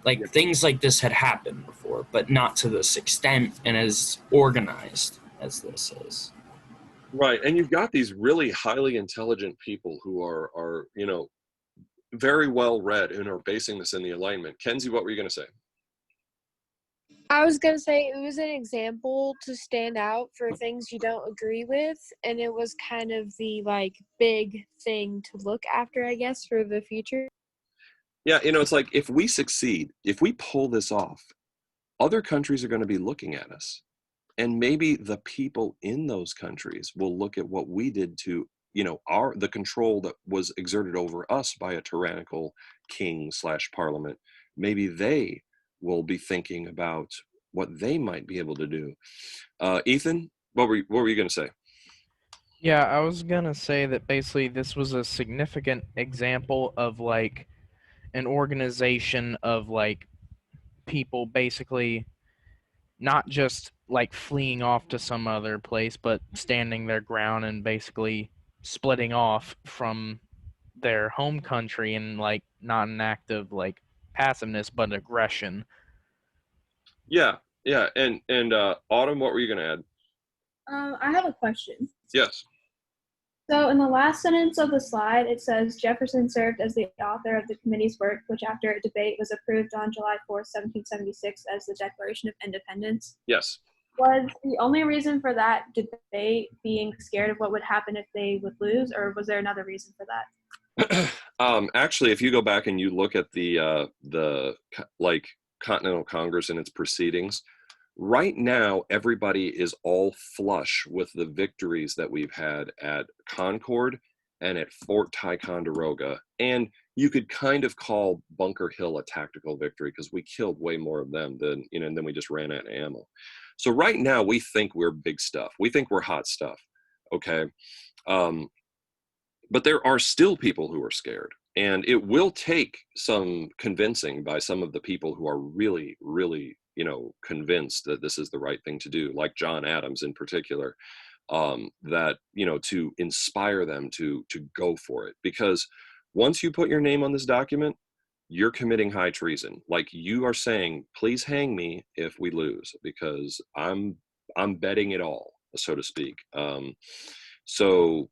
Like things like this had happened before, but not to this extent and as organized as this is. Right, and you've got these really highly intelligent people who are very well read and are basing this in the Enlightenment. Kenzie, what were you going to say? I was going to say it was an example to stand out for things you don't agree with, and it was kind of the like big thing to look after, I guess, for the future. Yeah, it's like if we succeed, if we pull this off, other countries are going to be looking at us. And maybe the people in those countries will look at what we did to, the control that was exerted over us by a tyrannical king / parliament. Maybe they will be thinking about what they might be able to do. Ethan, what were you going to say? Yeah, I was gonna say that basically this was a significant example of like an organization of like people basically not just like fleeing off to some other place, but standing their ground and basically splitting off from their home country and like not an act of like passiveness but aggression. Yeah, and Autumn, what were you going to add? I have a question. Yes. So in the last sentence of the slide, it says Jefferson served as the author of the committee's work, which after a debate was approved on July 4th, 1776 as the Declaration of Independence. Yes. Was the only reason for that debate being scared of what would happen if they would lose, or was there another reason for that? Actually, if you go back and you look at the like Continental Congress and its proceedings, right now everybody is all flush with the victories that we've had at Concord and at Fort Ticonderoga, and you could kind of call Bunker Hill a tactical victory because we killed way more of them than and then we just ran out of ammo. So right now we think we're big stuff. We think we're hot stuff. Okay. But there are still people who are scared, and it will take some convincing by some of the people who are really, really, convinced that this is the right thing to do, like John Adams in particular, that, to inspire them to go for it. Because once you put your name on this document, you're committing high treason. Like you are saying, please hang me if we lose, because I'm betting it all, so to speak. So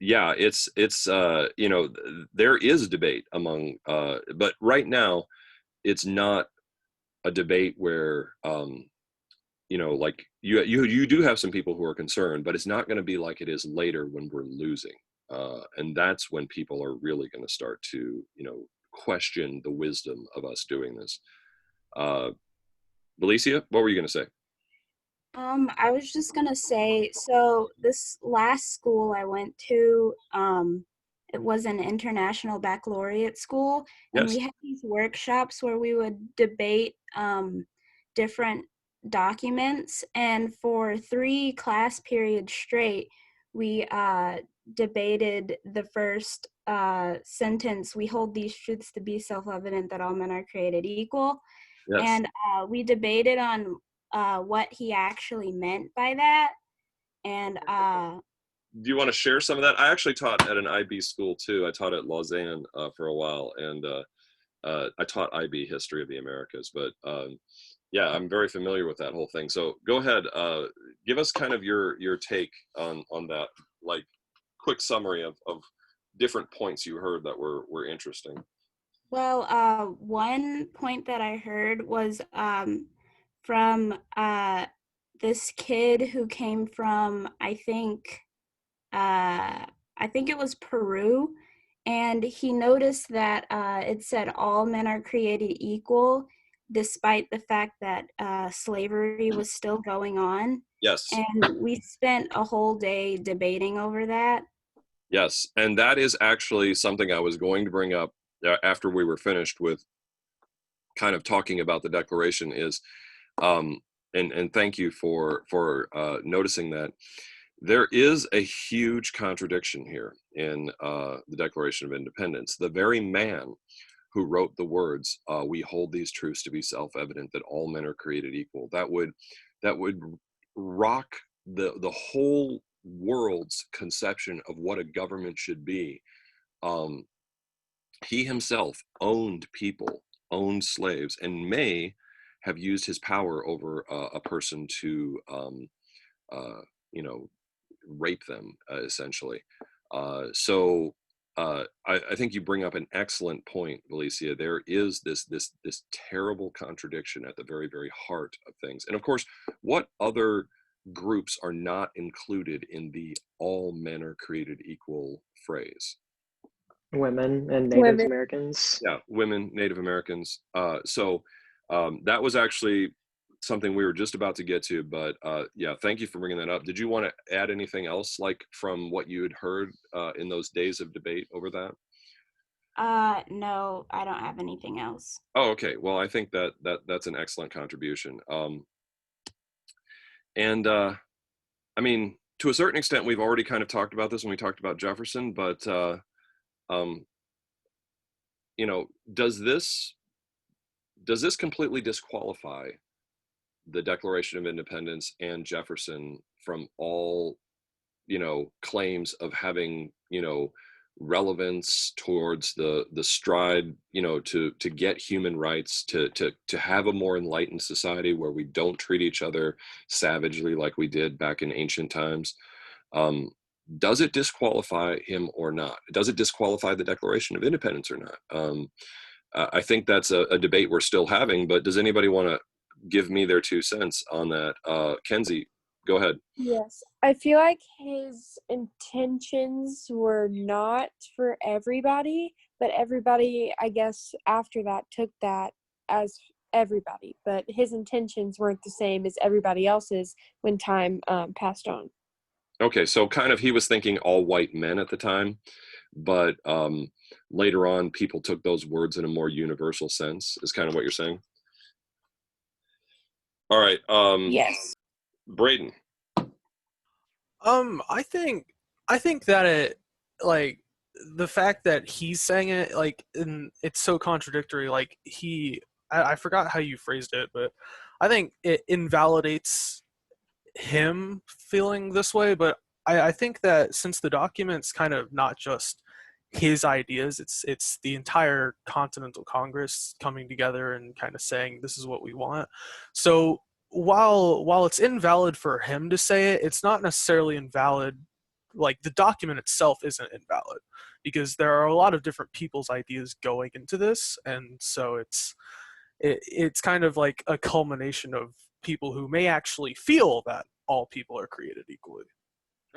yeah, it's there is debate among but right now it's not a debate where like you do have some people who are concerned, but it's not going to be like it is later when we're losing, and that's when people are really going to start to question the wisdom of us doing this. Valicia, what were you going to say? I was just gonna say, so this last school I went to, it was an international baccalaureate school, and Yes. we had these workshops where we would debate different documents, and for 3 class periods straight, we debated the first sentence, we hold these truths to be self-evident that all men are created equal. Yes. And we debated on what he actually meant by that. And Do you want to share some of that? I actually taught at an IB school too. I taught at Lausanne for a while, and I taught IB history of the Americas, but yeah, I'm very familiar with that whole thing. So go ahead, give us kind of your take on that, like quick summary of different points you heard that were interesting. Well, one point that I heard was from this kid who came from, I think it was Peru, and he noticed that it said all men are created equal, despite the fact that slavery was still going on. Yes. And we spent a whole day debating over that. Yes, and that is actually something I was going to bring up after we were finished with kind of talking about the Declaration is, and thank you for noticing that. There is a huge contradiction here in the Declaration of Independence. The very man who wrote the words, "We hold these truths to be self-evident that all men are created equal," that would rock the whole world's conception of what a government should be. Um, he himself owned people, owned slaves, and may have used his power over a person to, you know, rape them, essentially. I think you bring up an excellent point, Valicia. There is this terrible contradiction at the very, very heart of things. And of course, what other groups are not included in the all men are created equal phrase? Women and Native Americans. Yeah, women, Native Americans. That was actually something we were just about to get to, but yeah, thank you for bringing that up. Did you want to add anything else, like from what you had heard in those days of debate over that? No, I don't have anything else. Oh, okay. Well, I think that's an excellent contribution. I mean, to a certain extent, we've already kind of talked about this when we talked about Jefferson, but you know, does this completely disqualify the Declaration of Independence and Jefferson from all, you know, claims of having, you know, relevance towards the stride, you know, to get human rights, to have a more enlightened society where we don't treat each other savagely like we did back in ancient times? Does it disqualify him or not? Does it disqualify the Declaration of Independence or not? I think that's a debate we're still having, but does anybody want to give me their 2 cents on that? Kenzie, go ahead. Yes, I feel like his intentions were not for everybody, but everybody, I guess, after that took that as everybody. But his intentions weren't the same as everybody else's when time passed on. Okay, so kind of he was thinking all white men at the time, but later on people took those words in a more universal sense, is kind of what you're saying? All right, Yes. Braden. I think that it, like, the fact that he's saying it, like, and it's so contradictory, like I forgot how you phrased it, but I think it invalidates him feeling this way. But I think that since the document's kind of not just his ideas, it's the entire Continental Congress coming together and kind of saying this is what we want. So while it's invalid for him to say it, it's not necessarily invalid. Like, the document itself isn't invalid because there are a lot of different people's ideas going into this, and so it's kind of like a culmination of people who may actually feel that all people are created equally.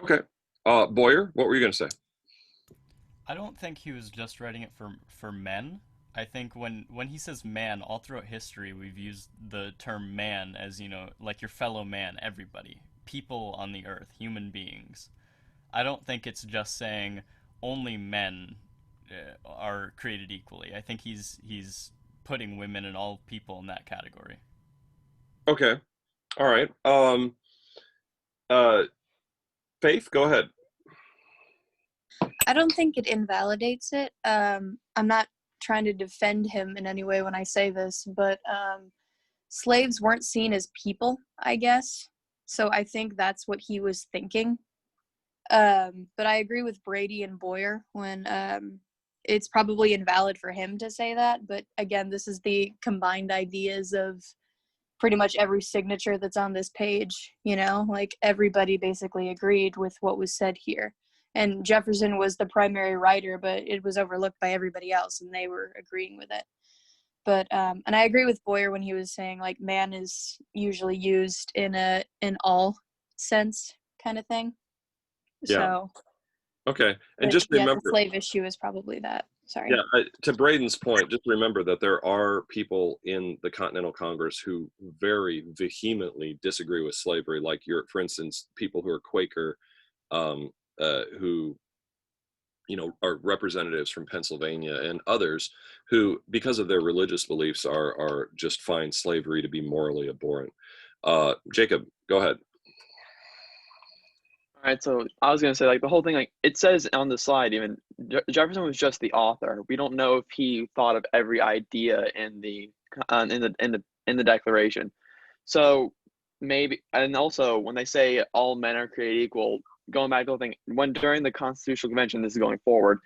Okay. Boyer, what were you going to say? I don't think he was just writing it for men. I think when he says man, all throughout history, we've used the term man as, you know, like your fellow man, everybody, people on the earth, human beings. I don't think it's just saying only men are created equally. I think he's putting women and all people in that category. Okay. All right. Faith, go ahead. I don't think it invalidates it. I'm not trying to defend him in any way when I say this, but slaves weren't seen as people, I guess. So I think that's what he was thinking. But I agree with Brady and Boyer when it's probably invalid for him to say that, but again, this is the combined ideas of pretty much every signature that's on this page, you know, like everybody basically agreed with what was said here. And Jefferson was the primary writer, but it was overlooked by everybody else and they were agreeing with it. But and I agree with Boyer when he was saying like man is usually used in an all sense kind of thing. Yeah. So Okay. And but just yeah, the remember, slave issue is probably that. Sorry. yeah, to Braden's point, just remember that there are people in the Continental Congress who very vehemently disagree with slavery, like for instance, people who are Quaker, who are representatives from Pennsylvania and others who, because of their religious beliefs, are just find slavery to be morally abhorrent. Jacob, go ahead. All right, so I was gonna say, like, the whole thing, like it says on the slide, even Jefferson was just the author. We don't know if he thought of every idea in the Declaration. So maybe, and also when they say all men are created equal, going back to the whole thing, when during the Constitutional Convention, this is going forward,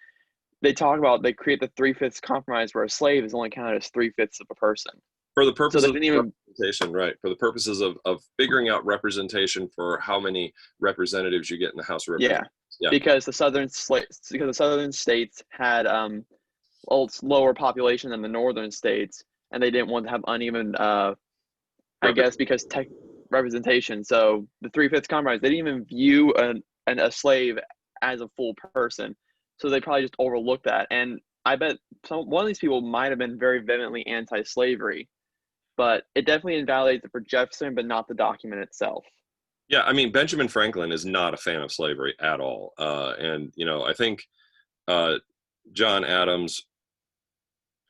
they create the 3/5 compromise where a slave is only counted as 3/5 of a person. For the So purposes they of didn't even representation, right? For the purposes of figuring out representation for how many representatives you get in the House of Representatives. Yeah. Because the southern states had lower population than the northern states, and they didn't want to have uneven, I guess, because representation. So the 3/5 compromise, they didn't even view a slave as a full person, so they probably just overlooked that. And I bet one of these people might have been very vehemently anti-slavery, but it definitely invalidates it for Jefferson, but not the document itself. Yeah, I mean, Benjamin Franklin is not a fan of slavery at all. And, I think John Adams,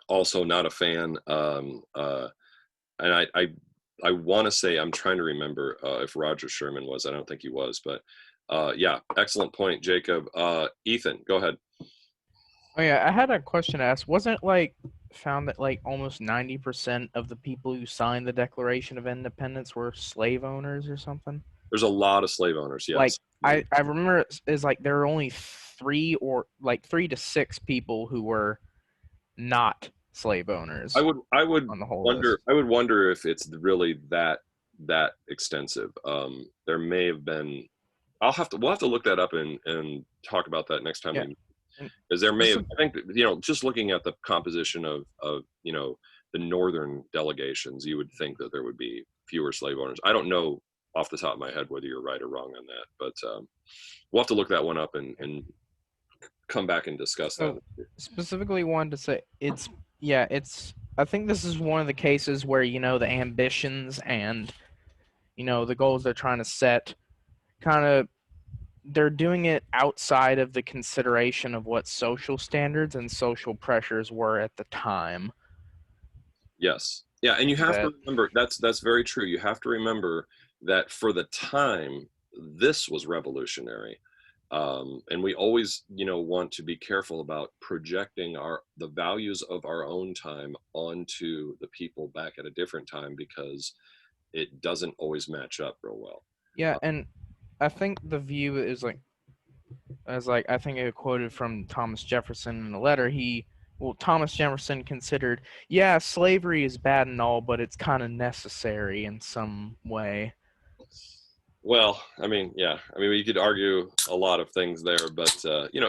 also not a fan. And I want to say, I'm trying to remember if Roger Sherman was. I don't think he was. But yeah, excellent point, Jacob. Ethan, go ahead. Oh yeah, I had a question to ask. Wasn't it found that almost 90% of the people who signed the Declaration of Independence were slave owners or something? There's a lot of slave owners, yes. I remember is there were only 3 to 6 people who were not slave owners. I would on the whole wonder. list. I would wonder if it's really that extensive. There may have been. We'll have to look that up and talk about that next time. Yeah. Because there may have, I think, just looking at the composition of the northern delegations, you would think that there would be fewer slave owners. I don't know off the top of my head whether you're right or wrong on that, but we'll have to look that one up and come back and discuss that. Specifically wanted to say I think this is one of the cases where the ambitions and the goals they're trying to set they're doing it outside of the consideration of what social standards and social pressures were at the time. Yes. Yeah, and you have to remember that's very true. You have to remember that for the time, this was revolutionary. And we always, want to be careful about projecting the values of our own time onto the people back at a different time, because it doesn't always match up real well. Yeah, and I think the view is I think it quoted from Thomas Jefferson in a letter. Thomas Jefferson considered, slavery is bad and all, but it's kind of necessary in some way. Well, I mean, we could argue a lot of things there, but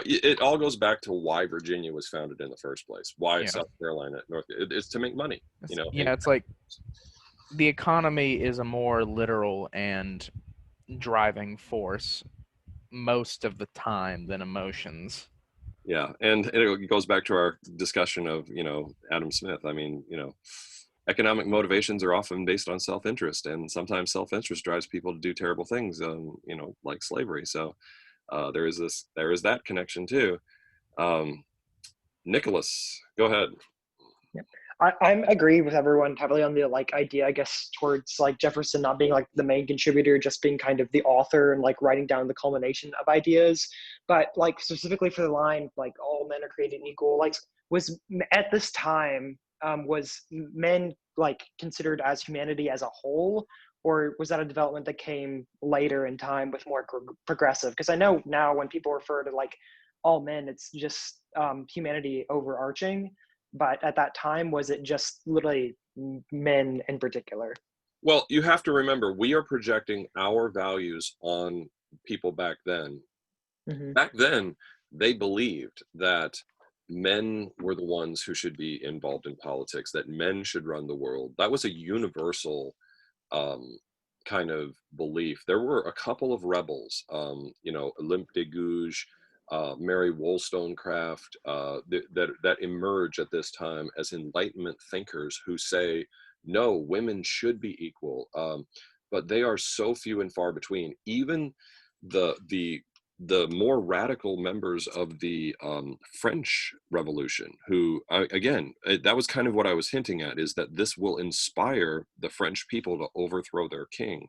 it all goes back to why Virginia was founded in the first place. Why South Carolina, it's to make money. It's like the economy is a more literal and driving force most of the time than emotions. Yeah, and it goes back to our discussion of Adam Smith. I mean, economic motivations are often based on self-interest, and sometimes self-interest drives people to do terrible things, like slavery. So there is that connection too. Nicholas, go ahead. I agree with everyone heavily on the idea, I guess, towards Jefferson not being the main contributor, just being kind of the author and writing down the culmination of ideas. But specifically for the line all men are created equal, was at this time was men considered as humanity as a whole, or was that a development that came later in time with more progressive? Because I know now when people refer to all men, it's just humanity overarching. But at that time, was it just literally men in particular? Well, you have to remember, we are projecting our values on people back then. Mm-hmm. Back then, they believed that men were the ones who should be involved in politics, that men should run the world. That was a universal kind of belief. There were a couple of rebels, Olympe de Gouges, Mary Wollstonecraft, that emerge at this time as Enlightenment thinkers who say, no, women should be equal. But they are so few and far between. Even the more radical members of the French Revolution, who, again, that was kind of what I was hinting at, is that this will inspire the French people to overthrow their king.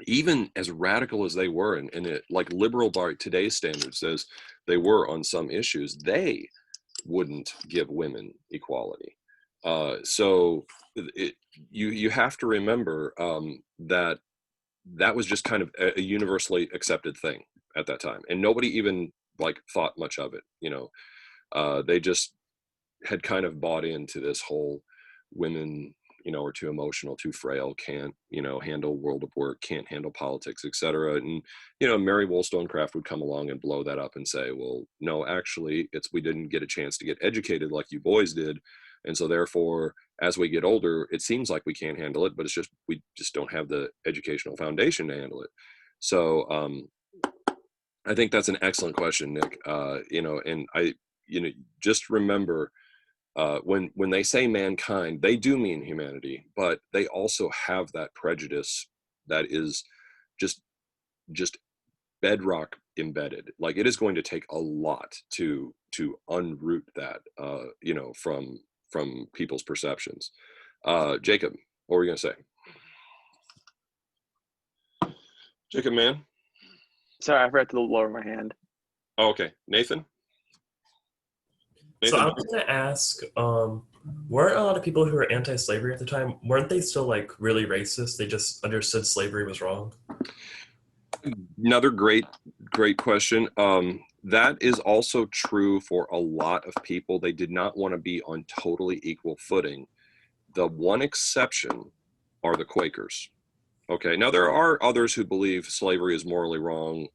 Even as radical as they were, and it, like liberal by today's standards, as they were on some issues, they wouldn't give women equality. So you have to remember that that was just kind of a universally accepted thing at that time, and nobody even like thought much of it. They just had kind of bought into this whole women, are too emotional, too frail, can't, handle world of work, can't handle politics, etc. And Mary Wollstonecraft would come along and blow that up and say, well, no, actually, we didn't get a chance to get educated like you boys did, and so therefore, as we get older, it seems like we can't handle it, but it's just we just don't have the educational foundation to handle it. So I think that's an excellent question, Nick. And I, just remember, when they say mankind, they do mean humanity, but they also have that prejudice that is just bedrock embedded. Like, it is going to take a lot to unroot that, from people's perceptions. Jacob, what were you gonna say? Jacob, man. Sorry, I forgot to lower my hand. Oh, okay. Nathan? So I was going to ask, weren't a lot of people who were anti-slavery at the time, weren't they still like really racist? They just understood slavery was wrong? Another great question. That is also true for a lot of people. They did not want to be on totally equal footing. The one exception are the Quakers. Okay, now there are others who believe slavery is morally wrong,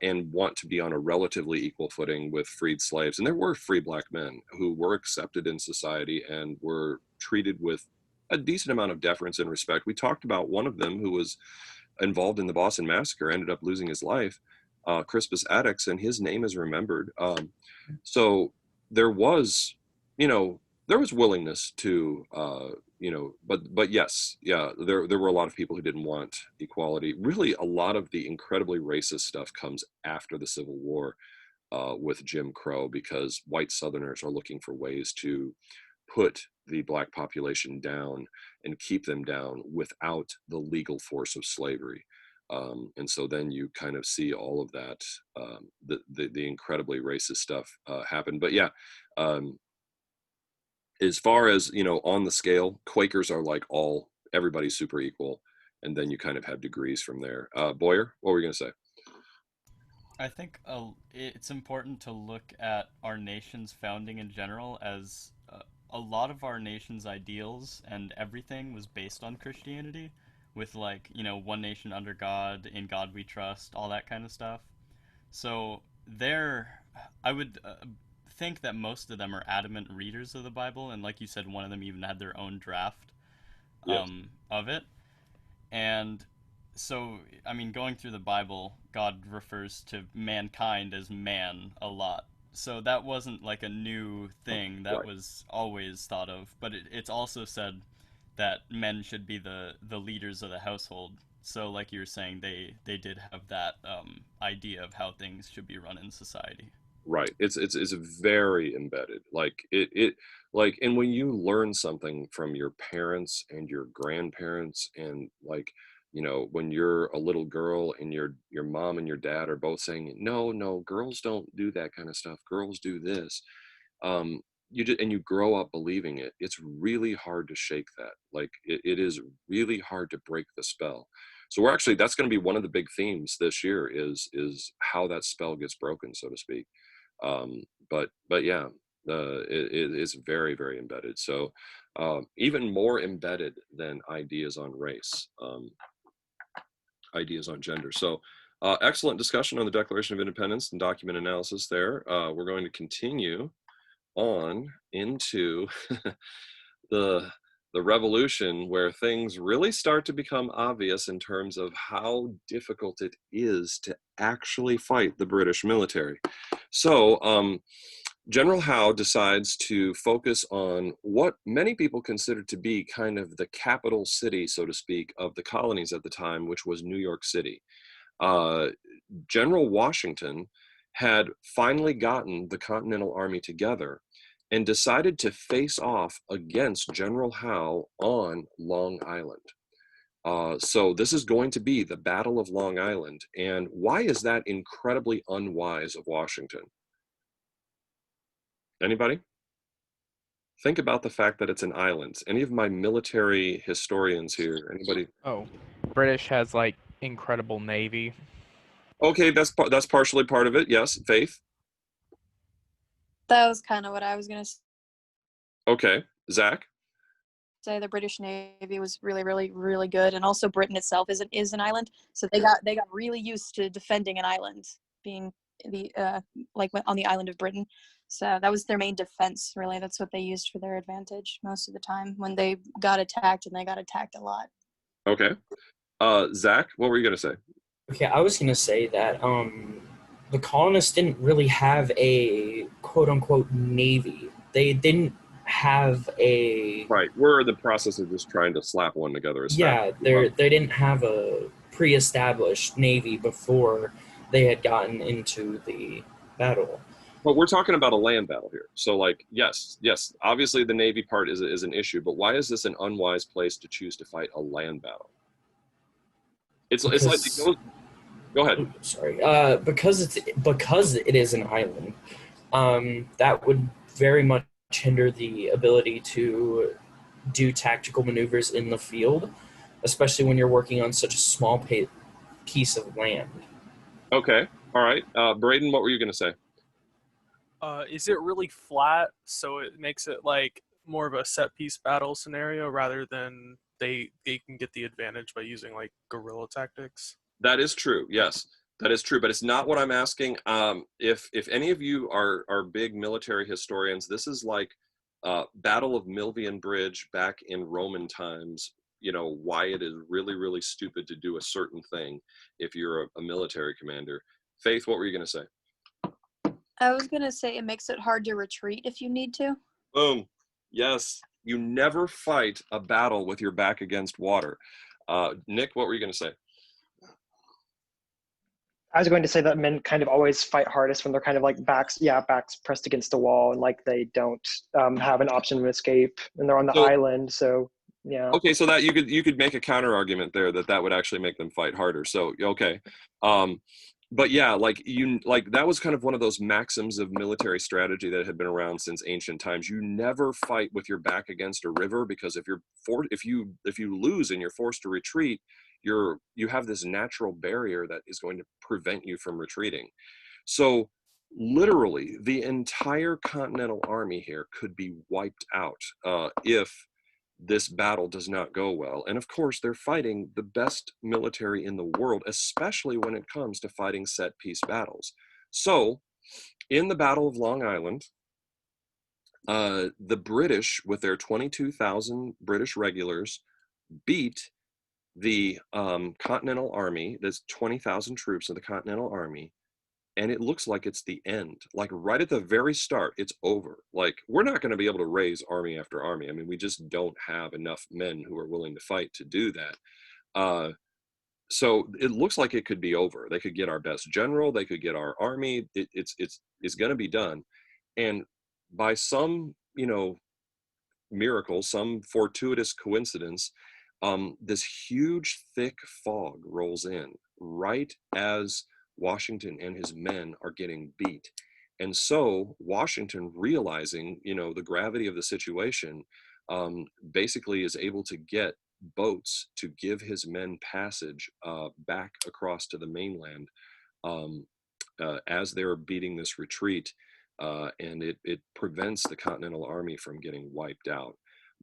and want to be on a relatively equal footing with freed slaves. And there were free black men who were accepted in society and were treated with a decent amount of deference and respect. We talked about one of them who was involved in the Boston Massacre, ended up losing his life, Crispus Attucks, and his name is remembered. So there was, there was willingness to, but yes, yeah, there were a lot of people who didn't want equality. Really, a lot of the incredibly racist stuff comes after the Civil War, with Jim Crow, because white Southerners are looking for ways to put the black population down and keep them down without the legal force of slavery. And so then you kind of see all of that, the incredibly racist stuff happen. But yeah, as far as, on the scale, Quakers are like everybody's super equal. And then you kind of have degrees from there. Boyer, what were you going to say? I think it's important to look at our nation's founding in general, as a lot of our nation's ideals and everything was based on Christianity, with like, one nation under God, in God we trust, all that kind of stuff. So I would think that most of them are adamant readers of the Bible, and like you said, one of them even had their own draft Yes. of it. And so, I mean, going through the Bible, God refers to mankind as man a lot. So that wasn't like a new thing. That Right. was always thought of. But it's also said that men should be the leaders of the household. So, like you were saying, they did have that idea of how things should be run in society. Right. It's very embedded. Like like, and when you learn something from your parents and your grandparents, and like, when you're a little girl and your mom and your dad are both saying, no, no, girls don't do that kind of stuff. Girls do this. And you grow up believing it. It's really hard to shake that. Like, it is really hard to break the spell. So we're actually, that's going to be one of the big themes this year is how that spell gets broken, so to speak. But yeah, it is very, very embedded. So even more embedded than ideas on race, ideas on gender. So excellent discussion on the Declaration of Independence and document analysis there. We're going to continue on into the revolution, where things really start to become obvious in terms of how difficult it is to actually fight the British military. So General Howe decides to focus on what many people consider to be kind of the capital city, so to speak, of the colonies at the time, which was New York City. General Washington had finally gotten the Continental Army together and decided to face off against General Howe on Long Island. So this is going to be the Battle of Long Island. And why is that incredibly unwise of Washington? Anybody? Think about the fact that it's an island. Any of my military historians here? Anybody? Oh, British has like incredible navy. Okay, that's partially part of it. Yes, Faith. That was kind of what I was gonna Okay, Zach. say. The British Navy was really, really, really good, and also Britain itself is an island, so they got really used to defending an island, being the like on the island of Britain. So that was their main defense. Really, that's what they used for their advantage most of the time when they got attacked, and they got attacked a lot. Okay. Zach, what were you gonna say? Okay, I was gonna say that the colonists didn't really have a quote unquote navy. They didn't have a Right. We're in the process of just trying to slap one together as yeah. fast as They didn't have a pre-established navy before they had gotten into the battle. But we're talking about a land battle here. So, like, yes, obviously the Navy part is an issue, but why is this an unwise place to choose to fight a land battle? It's like go ahead. Sorry, because it is an island, that would very much hinder the ability to do tactical maneuvers in the field, especially when you're working on such a small piece of land. Okay. All right. Braden, what were you going to say? Is it really flat, so it makes it like more of a set piece battle scenario rather than they can get the advantage by using like guerrilla tactics? That is true. Yes, that is true. But it's not what I'm asking. If any of you are big military historians, this is like Battle of Milvian Bridge back in Roman times. You know why it is really, really stupid to do a certain thing if you're a military commander. Faith, what were you going to say? I was gonna say it makes it hard to retreat if you need to. Boom. Yes. You never fight a battle with your back against water. Nick, what were you going to say? I was going to say that men kind of always fight hardest when they're kind of like backs pressed against the wall, and like they don't have an option to escape, and they're on the island. So yeah. Okay, so that you could make a counter argument there that would actually make them fight harder. So okay, but yeah, like that was kind of one of those maxims of military strategy that had been around since ancient times. You never fight with your back against a river, because if you lose and you're forced to retreat, you have this natural barrier that is going to prevent you from retreating. So literally the entire Continental Army here could be wiped out if this battle does not go well. And of course, they're fighting the best military in the world, especially when it comes to fighting set piece battles. So in the Battle of Long Island, the British, with their 22,000 British regulars, beat the Continental Army. There's 20,000 troops of the Continental Army, and it looks like it's the end. Like right at the very start, it's over. Like we're not going to be able to raise army after army. I mean, we just don't have enough men who are willing to fight to do that. So it looks like it could be over. They could get our best general. They could get our army. It's going to be done. And by some, miracle, some fortuitous coincidence, this huge thick fog rolls in right as Washington and his men are getting beat. And so Washington, realizing, the gravity of the situation, basically is able to get boats to give his men passage back across to the mainland um, as they're beating this retreat, and it prevents the Continental Army from getting wiped out.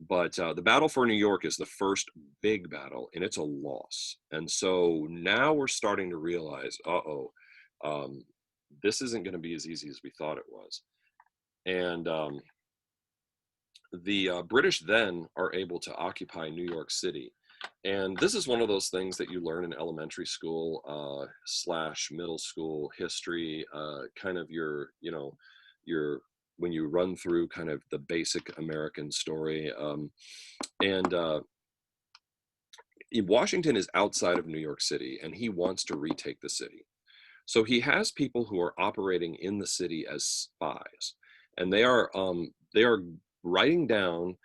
But the battle for New York is the first big battle, and it's a loss. And so now we're starting to realize, this isn't going to be as easy as we thought it was. And the British then are able to occupy New York City. And this is one of those things that you learn in elementary school / middle school history, kind of your when you run through kind of the basic American story. And Washington is outside of New York City, and he wants to retake the city. So he has people who are operating in the city as spies, and they are writing down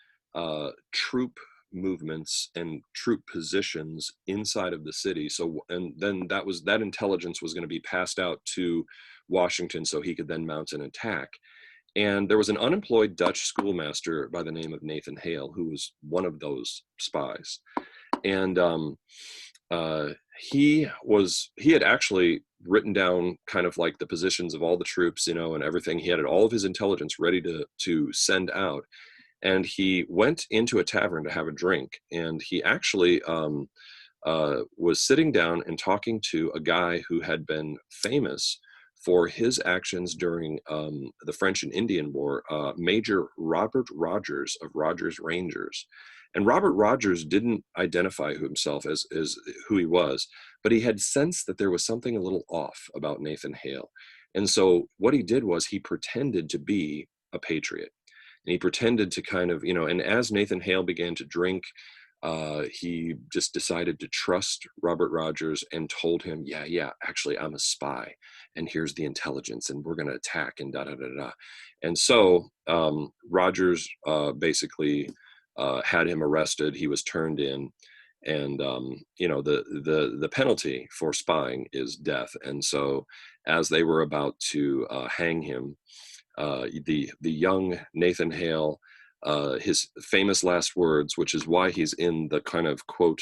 troop movements and troop positions inside of the city. So, and then that intelligence was going to be passed out to Washington so he could then mount an attack. And there was an unemployed Dutch schoolmaster by the name of Nathan Hale, who was one of those spies. And he had actually written down kind of like the positions of all the troops, and everything. He had all of his intelligence ready to send out. And he went into a tavern to have a drink. And he actually was sitting down and talking to a guy who had been famous for his actions during the French and Indian War, Major Robert Rogers of Rogers Rangers. And Robert Rogers didn't identify himself as who he was, but he had sensed that there was something a little off about Nathan Hale. And so what he did was he pretended to be a patriot. And he pretended to kind of, and as Nathan Hale began to drink, he just decided to trust Robert Rogers and told him, yeah, actually, I'm a spy, and here's the intelligence, and we're going to attack, and da-da-da-da. And so Rogers basically had him arrested. He was turned in, and the penalty for spying is death. And so as they were about to hang him, the young Nathan Hale, his famous last words, which is why he's in the kind of quote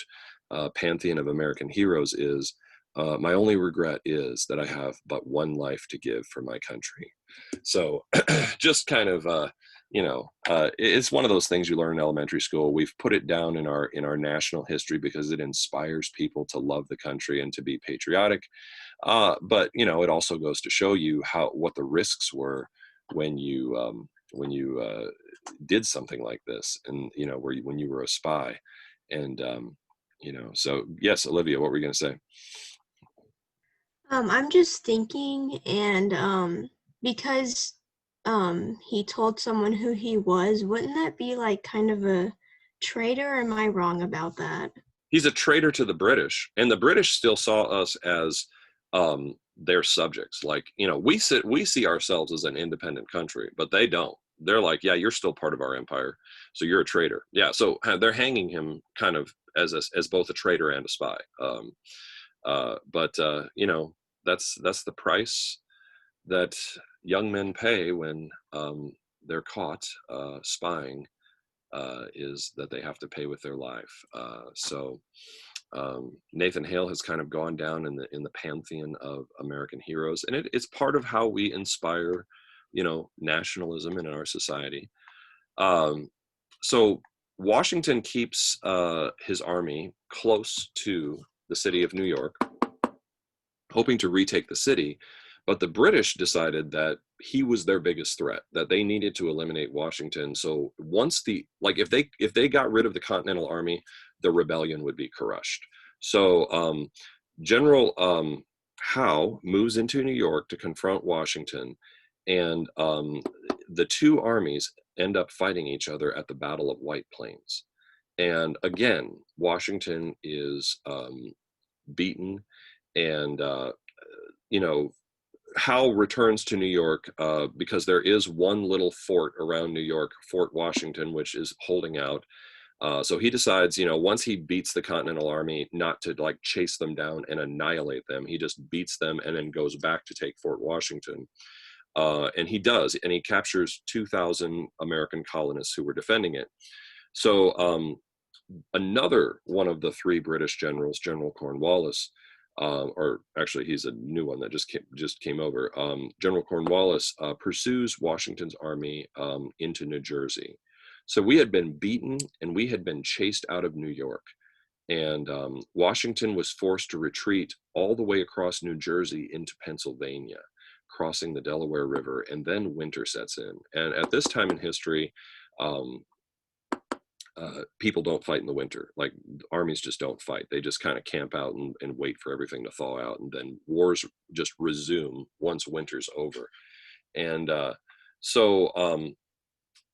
pantheon of American heroes, is, my only regret is that I have but one life to give for my country. So just kind of it's one of those things you learn in elementary school. We've put it down in our national history because it inspires people to love the country and to be patriotic. But it also goes to show you what the risks were when you did something like this, and when you were a spy. And so yes, Olivia, what were you going to say? I'm just thinking, and because he told someone who he was, wouldn't that be like kind of a traitor? Or am I wrong about that? He's a traitor to the British, and the British still saw us as their subjects. Like, we see ourselves as an independent country, but they don't. They're like, yeah, you're still part of our empire, so you're a traitor. Yeah, so they're hanging him kind of as both a traitor and a spy. But that's the price that young men pay when they're caught spying, is that they have to pay with their life. So Nathan Hale has kind of gone down in the pantheon of American heroes, and it's part of how we inspire, nationalism in our society. So Washington keeps his army close to the city of New York, hoping to retake the city. But the British decided that he was their biggest threat, that they needed to eliminate Washington. So once if they got rid of the Continental Army, the rebellion would be crushed. So General Howe moves into New York to confront Washington, and the two armies end up fighting each other at the Battle of White Plains. And again, Washington is beaten, and Howe returns to New York because there is one little fort around New York, Fort Washington, which is holding out. So he decides, once he beats the Continental Army, not to like chase them down and annihilate them. He just beats them and then goes back to take Fort Washington. And he does, and he captures 2,000 American colonists who were defending it. So another one of the three British generals, General Cornwallis, or actually he's a new one that just came over. General Cornwallis pursues Washington's army into New Jersey. So we had been beaten and we had been chased out of New York. And Washington was forced to retreat all the way across New Jersey into Pennsylvania, crossing the Delaware River, and then winter sets in. And at this time in history, people don't fight in the winter. Like armies just don't fight. They just kind of camp out and wait for everything to thaw out. And then wars just resume once winter's over. And so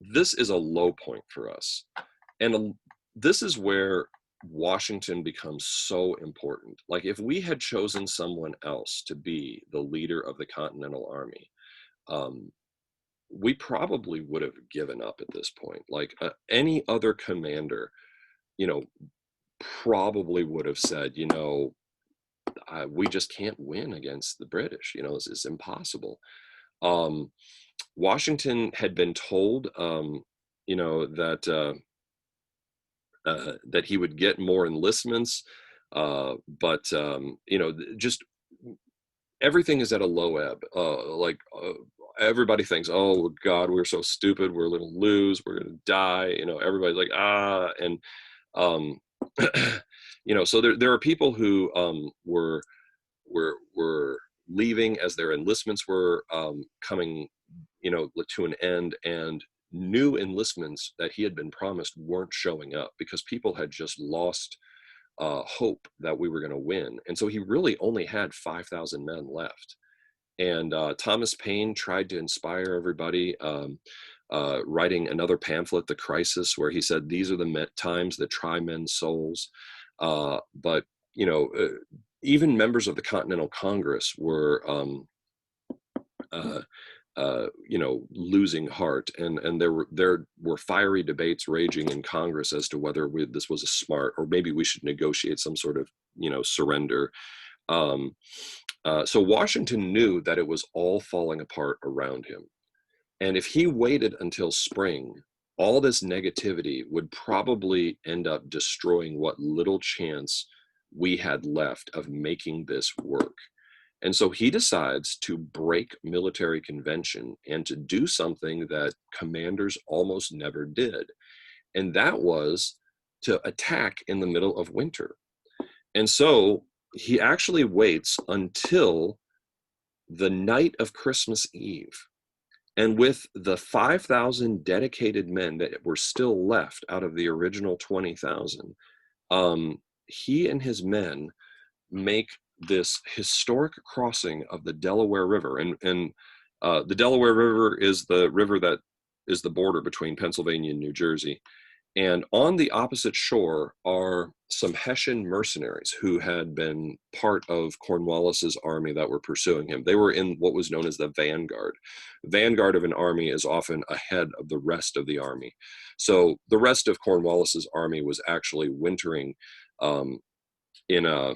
this is a low point for us. And this is where Washington becomes so important. Like if we had chosen someone else to be the leader of the Continental Army, we probably would have given up at this point. Like any other commander, you know, probably would have said, you know, we just can't win against the British. You know, it's impossible. Washington had been told, you know, that he would get more enlistments, but you know, just everything is at a low ebb. Everybody thinks, oh God, we're so stupid, we're going to lose, we're going to die. You know, everybody's like, and you know, so there are people who were leaving as their enlistments were coming, you know, to an end, and new enlistments that he had been promised weren't showing up because people had just lost hope that we were going to win. And so he really only had 5,000 men left. And Thomas Paine tried to inspire everybody, writing another pamphlet, The Crisis, where he said, these are the times that try men's souls. But, you know, even members of the Continental Congress were, you know, losing heart, and there were fiery debates raging in Congress as to whether this was a smart, or maybe we should negotiate some sort of, you know, surrender. So Washington knew that it was all falling apart around him, and if he waited until spring, all this negativity would probably end up destroying what little chance we had left of making this work. And so he decides to break military convention and to do something that commanders almost never did. And that was to attack in the middle of winter. And so he actually waits until the night of Christmas Eve. And with the 5,000 dedicated men that were still left out of the original 20,000, he and his men make this historic crossing of the Delaware River. And the Delaware River is the river that is the border between Pennsylvania and New Jersey. And on the opposite shore are some Hessian mercenaries who had been part of Cornwallis's army that were pursuing him. They were in what was known as the vanguard. Vanguard of an army is often ahead of the rest of the army. So the rest of Cornwallis's army was actually wintering in a,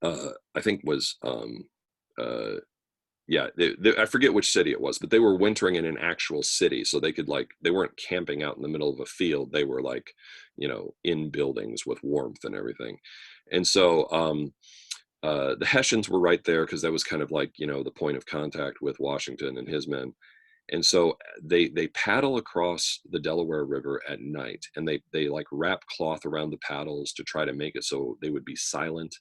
I think was, I forget which city it was, but they were wintering in an actual city. So they could they weren't camping out in the middle of a field. They were you know, in buildings with warmth and everything. And so the Hessians were right there because that was kind of you know, the point of contact with Washington and his men. And so they paddle across the Delaware River at night, and they wrap cloth around the paddles to try to make it so they would be silent.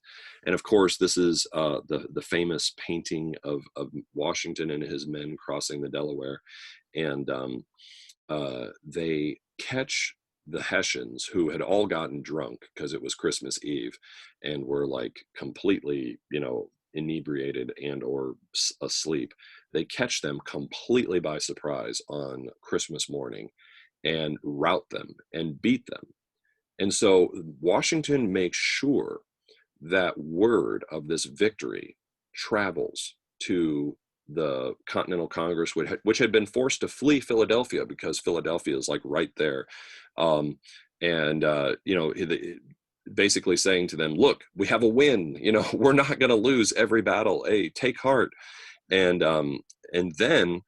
And of course, this is the famous painting of Washington and his men crossing the Delaware. And they catch the Hessians, who had all gotten drunk because it was Christmas Eve and were completely, you know, inebriated and or asleep. They catch them completely by surprise on Christmas morning and rout them and beat them. And so Washington makes sure that word of this victory travels to the Continental Congress, which had been forced to flee Philadelphia because Philadelphia is right there. You know, basically saying to them, look, we have a win, you know, we're not going to lose every battle. Hey, take heart. And then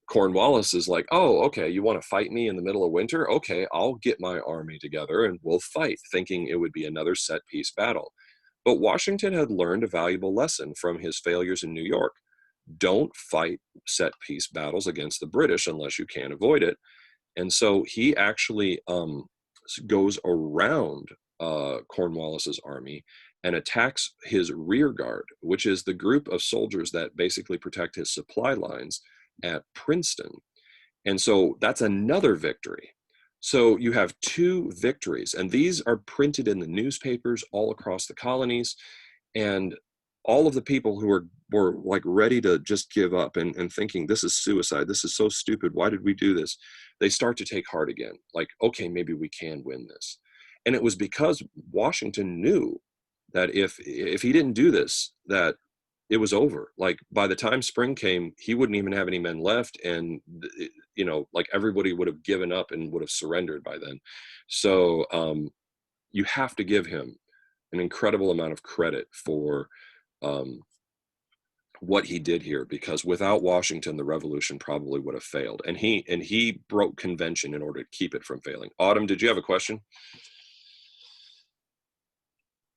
Cornwallis is like, oh, okay, you want to fight me in the middle of winter? Okay, I'll get my army together and we'll fight, thinking it would be another set piece battle. But Washington had learned a valuable lesson from his failures in New York. Don't fight set piece battles against the British unless you can avoid it. And so he actually goes around Cornwallis's army and attacks his rear guard, which is the group of soldiers that basically protect his supply lines at Princeton. And so that's another victory. So you have two victories, and these are printed in the newspapers all across the colonies. And all of the people who were like ready to just give up and thinking, this is suicide, this is so stupid, why did we do this? They start to take heart again, like, okay, maybe we can win this. And it was because Washington knew that if he didn't do this, that it was over. Like by the time spring came, he wouldn't even have any men left, and you know, like everybody would have given up and would have surrendered by then. So you have to give him an incredible amount of credit for what he did here, because without Washington, the revolution probably would have failed. And he broke convention in order to keep it from failing. Autumn, did you have a question?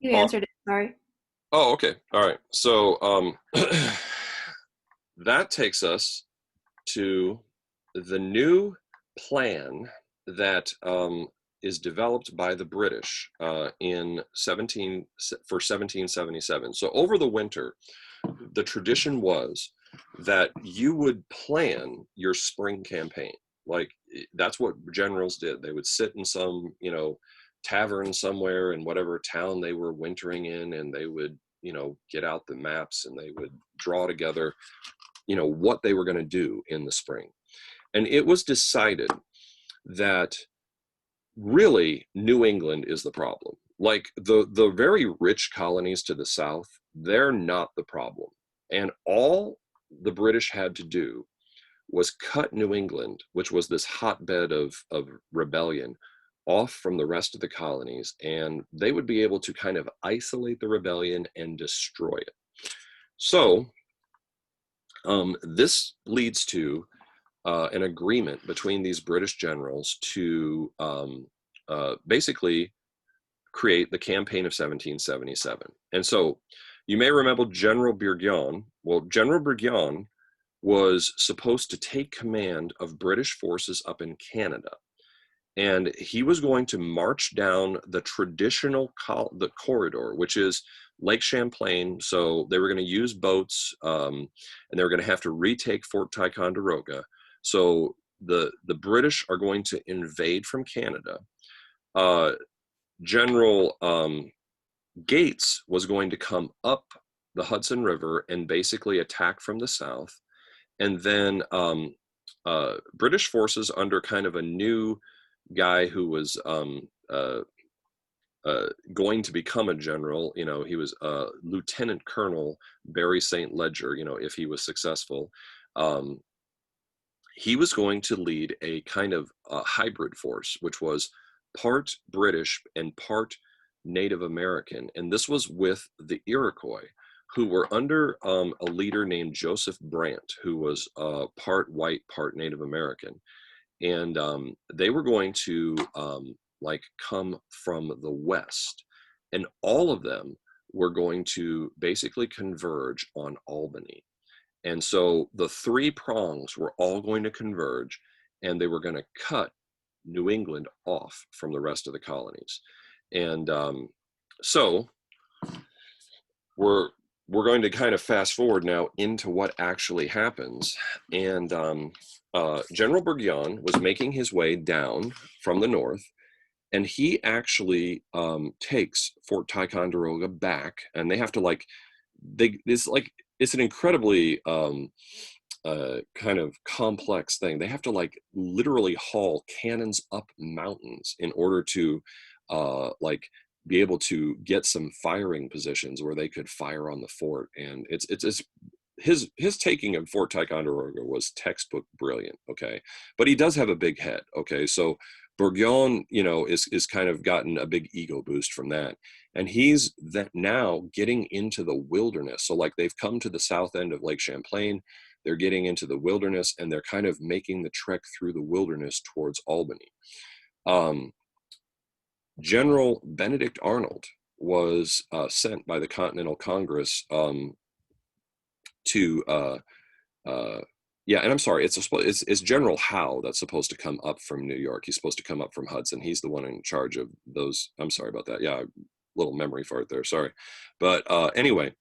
You answered it. Sorry. Oh, okay. All right. So that takes us to the new plan that is developed by the British for 1777. So over the winter, the tradition was that you would plan your spring campaign. Like that's what generals did. They would sit in some, you know, tavern somewhere in whatever town they were wintering in, and they would, you know, get out the maps and they would draw together, you know, what they were going to do in the spring. And it was decided that really New England is the problem. Like the very rich colonies to the south, they're not the problem. And all the British had to do was cut New England, which was this hotbed of rebellion, off from the rest of the colonies, and they would be able to kind of isolate the rebellion and destroy it. So this leads to an agreement between these British generals to basically create the campaign of 1777. And so you may remember General Burgoyne. Well, General Burgoyne was supposed to take command of British forces up in Canada. And he was going to march down the traditional the corridor, which is Lake Champlain. So they were going to use boats, and they were going to have to retake Fort Ticonderoga. So the British are going to invade from Canada. General Gates was going to come up the Hudson River and basically attack from the south. And then British forces under kind of a new guy who was going to become a general, you know, he was Lieutenant Colonel Barry St. Ledger, you know, if he was successful. He was going to lead a kind of hybrid force, which was part British and part Native American. And this was with the Iroquois, who were under a leader named Joseph Brant, who was part white, part Native American. And they were going to like come from the west, and all of them were going to basically converge on Albany. And so the three prongs were all going to converge, and they were going to cut New England off from the rest of the colonies. And so we're going to kind of fast forward now into what actually happens. And General Burgoyne was making his way down from the north, and he actually takes Fort Ticonderoga back, and they have to it's an incredibly kind of complex thing. They have to like literally haul cannons up mountains in order to like be able to get some firing positions where they could fire on the fort. And it's his taking of Fort Ticonderoga was textbook brilliant. Okay, but he does have a big head. Okay, so Burgoyne, you know, is kind of gotten a big ego boost from that, and he's that now getting into the wilderness. So like they've come to the south end of Lake Champlain, They're getting into the wilderness, and they're kind of making the trek through the wilderness towards Albany. General Benedict Arnold was sent by the Continental Congress to yeah, and I'm sorry, it's General Howe that's supposed to come up from New York. He's supposed to come up from Hudson. He's the one in charge of those. I'm sorry about that. Yeah, little memory fart there. Sorry, but anyway,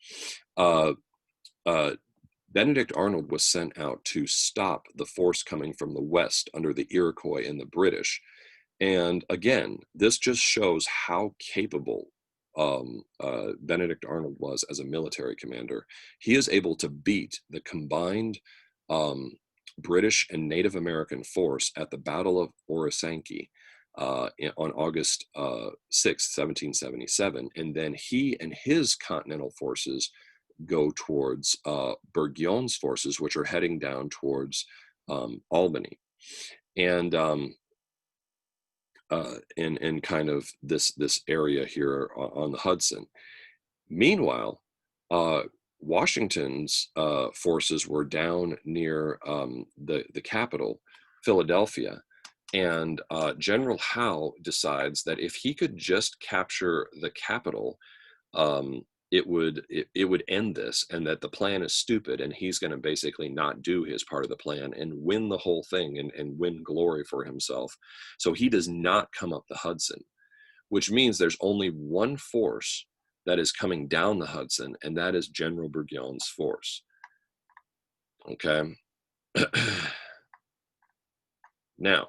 Benedict Arnold was sent out to stop the force coming from the west under the Iroquois and the British. And again, this just shows how capable Benedict Arnold was as a military commander. He is able to beat the combined British and Native American force at the Battle of Orisanki on August 6, 1777. And then he and his continental forces go towards Burgoyne's forces, which are heading down towards Albany. And in kind of this area here on the Hudson. Meanwhile, Washington's forces were down near the capital, Philadelphia, and General Howe decides that if he could just capture the capital, it would end this, and that the plan is stupid, and he's going to basically not do his part of the plan and win the whole thing and win glory for himself. So he does not come up the Hudson, which means there's only one force that is coming down the Hudson, and that is General Burgoyne's force. Okay. Now,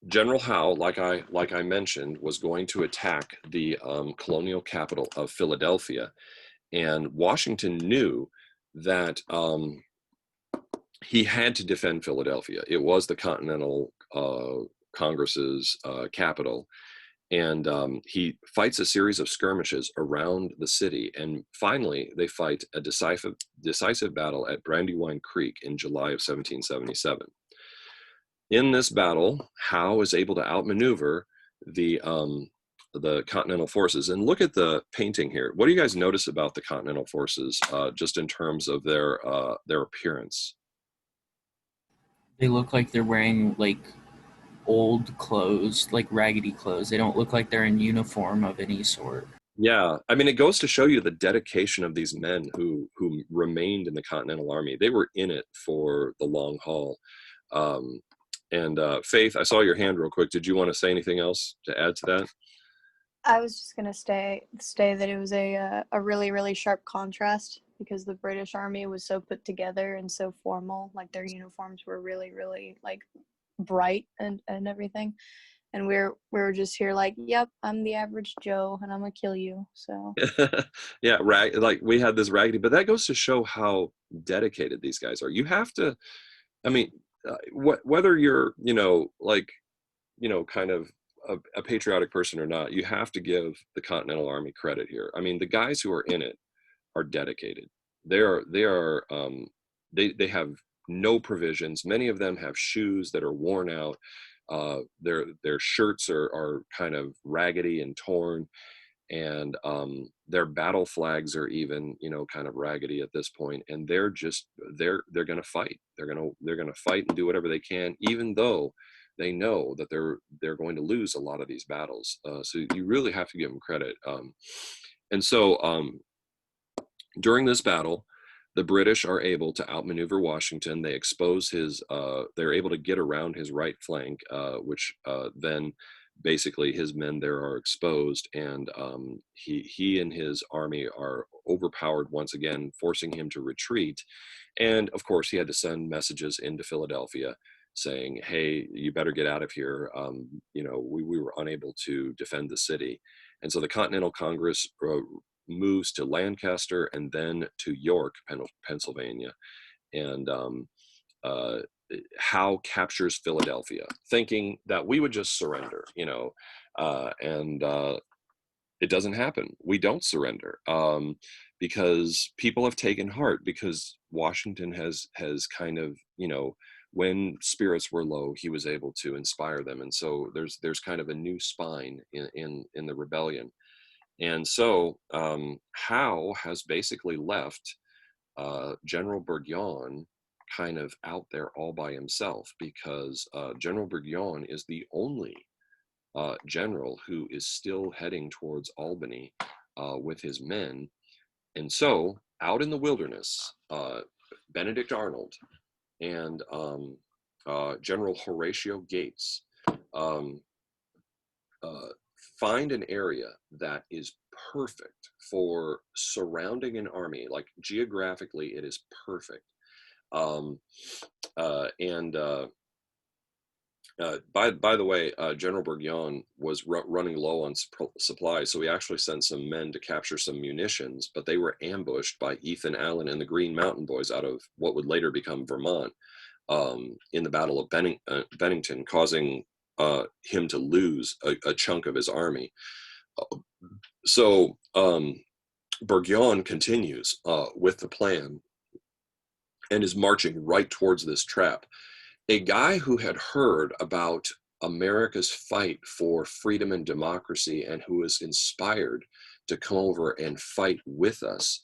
General Howe, like I mentioned, was going to attack the colonial capital of Philadelphia, and Washington knew that he had to defend Philadelphia. It was the Continental Congress's capital, and he fights a series of skirmishes around the city, and finally they fight a decisive battle at Brandywine Creek in July of 1777. In this battle, Howe is able to outmaneuver the Continental forces. And look at the painting here. What do you guys notice about the Continental forces, just in terms of their appearance? They look like they're wearing like old clothes, like raggedy clothes. They don't look like they're in uniform of any sort. Yeah, I mean, it goes to show you the dedication of these men who remained in the Continental Army. They were in it for the long haul. And Faith, I saw your hand real quick. Did you want to say anything else to add to that? I was just gonna say that it was a really really sharp contrast, because the British Army was so put together and so formal. Like their uniforms were really really like bright and everything, and we're just here like, yep, I'm the average Joe and I'm gonna kill you. So Yeah, like we had this raggedy, but that goes to show how dedicated these guys are. You have to, I mean, whether you're, kind of a patriotic person or not, you have to give the Continental Army credit here. I mean, the guys who are in it are dedicated. They have no provisions. Many of them have shoes that are worn out. Their shirts are kind of raggedy and torn, and their battle flags are even kind of raggedy at this point, and they're going to fight. They're going to fight and do whatever they can, even though they know that they're going to lose a lot of these battles. So you really have to give them credit. And so during this battle, the British are able to outmaneuver Washington. They expose they're able to get around his right flank, which then basically his men there are exposed, and he and his army are overpowered once again, forcing him to retreat. And of course, he had to send messages into Philadelphia saying, hey, you better get out of here. We were unable to defend the city. And so the Continental Congress moves to Lancaster and then to York, Pennsylvania. And Howe captures Philadelphia, thinking that we would just surrender, and it doesn't happen. We don't surrender, because people have taken heart, because Washington has kind of, when spirits were low, he was able to inspire them. And so there's kind of a new spine in the rebellion. And so Howe has basically left General Bourguignon kind of out there all by himself, because General Bourguignon is the only general who is still heading towards Albany with his men. And so out in the wilderness, Benedict Arnold and General Horatio Gates um, find an area that is perfect for surrounding an army. Like geographically, it is perfect. And by the way, General Bourguignon was running low on supplies, so he actually sent some men to capture some munitions, but they were ambushed by Ethan Allen and the Green Mountain Boys out of what would later become Vermont in the Battle of Bennington, causing him to lose a chunk of his army. So Bourguignon continues with the plan and is marching right towards this trap. A guy who had heard about America's fight for freedom and democracy and who was inspired to come over and fight with us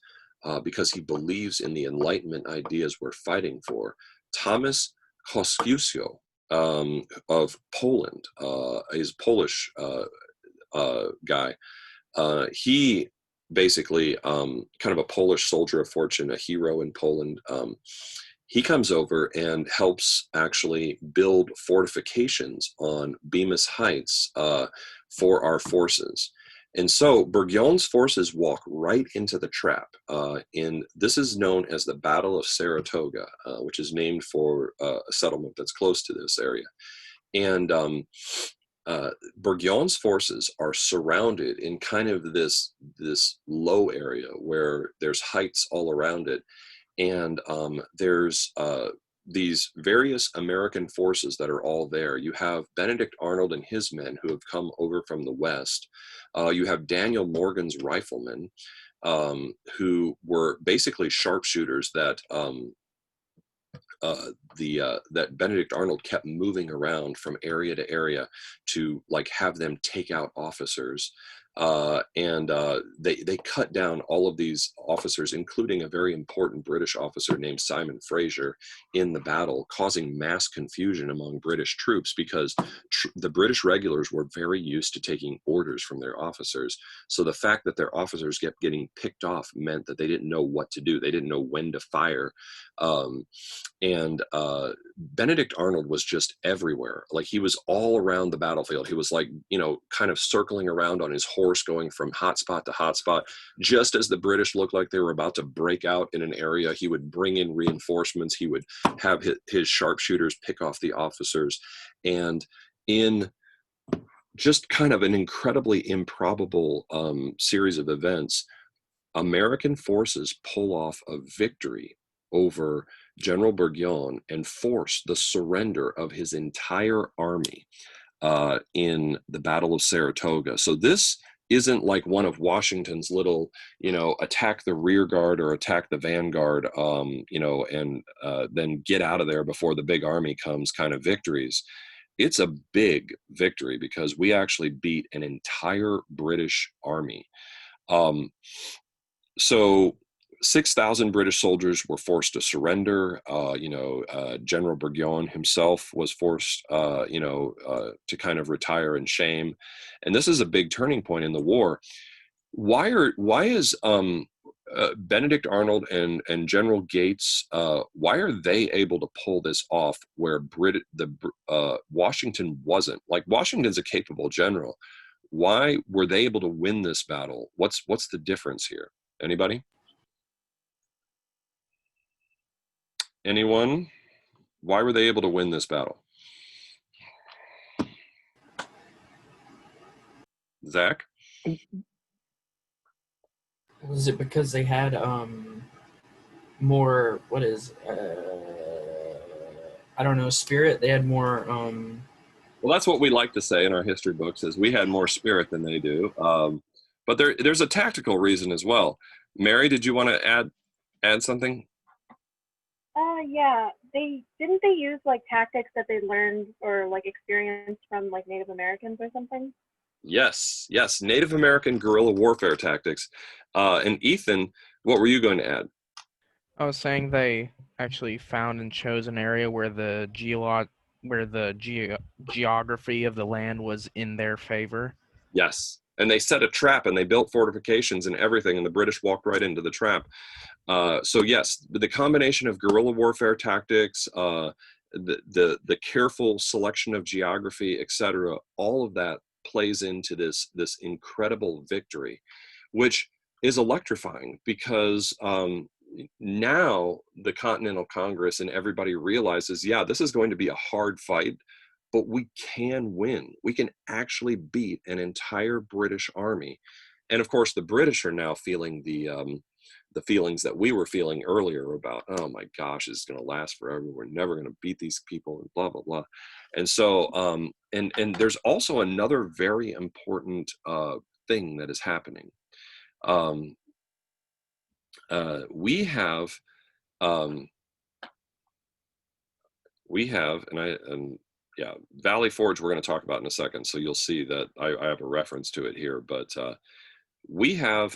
because he believes in the Enlightenment ideas we're fighting for. Thomas Kosciuszko of Poland, is a Polish guy. He basically kind of a Polish soldier of fortune, a hero in Poland. He comes over and helps actually build fortifications on Bemis Heights for our forces. And so Bourguignon's forces walk right into the trap. And this is known as the Battle of Saratoga, which is named for a settlement that's close to this area. And Bourguignon's forces are surrounded in kind of this low area where there's heights all around it. And there's these various American forces that are all there. You have Benedict Arnold and his men who have come over from the west. You have Daniel Morgan's riflemen, who were basically sharpshooters that that Benedict Arnold kept moving around from area to area to like have them take out officers. They cut down all of these officers, including a very important British officer named Simon Fraser, in the battle, causing mass confusion among British troops because the British regulars were very used to taking orders from their officers. So the fact that their officers kept getting picked off meant that they didn't know what to do. They didn't know when to fire. Benedict Arnold was just everywhere. Like he was all around the battlefield. He was like, kind of circling around on his horse, going from hot spot to hot spot. Just as the British looked like they were about to break out in an area, he would bring in reinforcements. He would have his sharpshooters pick off the officers. And in just kind of an incredibly improbable series of events, American forces pull off a victory over General Bourguignon and force the surrender of his entire army in the Battle of Saratoga. So this isn't like one of Washington's little, attack the rear guard or attack the vanguard, and then get out of there before the big army comes kind of victories. It's a big victory because we actually beat an entire British army. So 6,000 British soldiers were forced to surrender. General Bourguignon himself was forced, to kind of retire in shame. And this is a big turning point in the war. Why is Benedict Arnold and General Gates, why are they able to pull this off where Washington wasn't? Like Washington's a capable general. Why were they able to win this battle? What's the difference here? Anybody? Anyone? Why were they able to win this battle? Zach? Was it because they had more, I don't know, spirit? They had more Well, that's what we like to say in our history books, is we had more spirit than they do. But there's a tactical reason as well. Mary, did you want to add something? Yeah, didn't they use like tactics that they learned or like experienced from like Native Americans or something? Yes, Native American guerrilla warfare tactics. And Ethan, what were you going to add? I was saying they actually found and chose an area where the geography of the land was in their favor. Yes. And they set a trap and they built fortifications and everything, and the British walked right into the trap. So yes, the combination of guerrilla warfare tactics, the careful selection of geography, etc., all of that plays into this incredible victory, which is electrifying because now the Continental Congress and everybody realizes, yeah, this is going to be a hard fight, but we can win. We can actually beat an entire British army. And of course, the British are now feeling the feelings that we were feeling earlier about, oh my gosh, it's going to last forever. We're never going to beat these people, and blah blah blah. And so, and there's also another very important thing that is happening. Um, we have, um, and yeah, Valley Forge we're going to talk about in a second, so you'll see that I have a reference to it here. But we have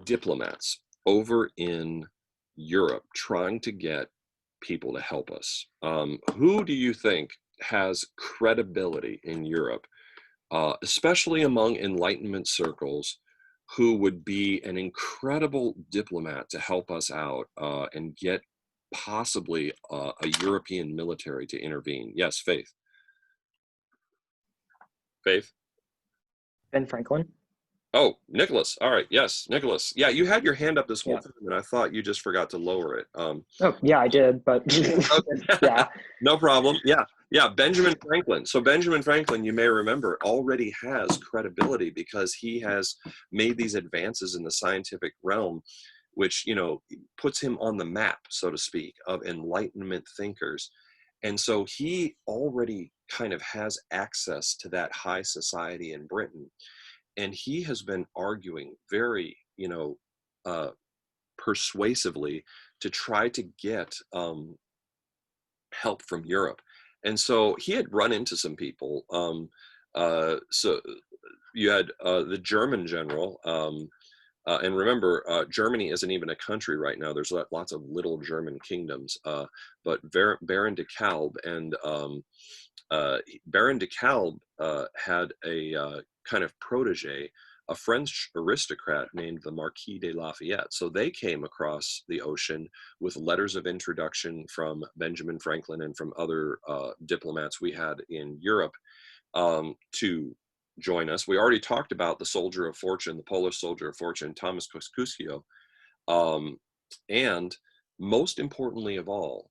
diplomats over in Europe trying to get people to help us. Who do you think has credibility in Europe, especially among Enlightenment circles, who would be an incredible diplomat to help us out and get possibly a European military to intervene? Yes, Faith. Faith? Ben Franklin. Oh, Nicholas. All right. Yes, Nicholas. Yeah, you had your hand up this whole time, and I thought you just forgot to lower it. Oh, yeah, I did, but yeah. No problem. Yeah, Benjamin Franklin. So Benjamin Franklin, you may remember, already has credibility because he has made these advances in the scientific realm, which, puts him on the map, so to speak, of Enlightenment thinkers. And so he already kind of has access to that high society in Britain. And he has been arguing very, persuasively to try to get help from Europe. And so he had run into some people. So you had the German general. And remember, Germany isn't even a country right now. There's lots of little German kingdoms. But Baron de Kalb and Baron de Kalb had a kind of protege, a French aristocrat named the Marquis de Lafayette. So they came across the ocean with letters of introduction from Benjamin Franklin and from other diplomats we had in Europe to join us. We already talked about the soldier of fortune, the Polish soldier of fortune, Thomas Kosciuszko. And most importantly of all,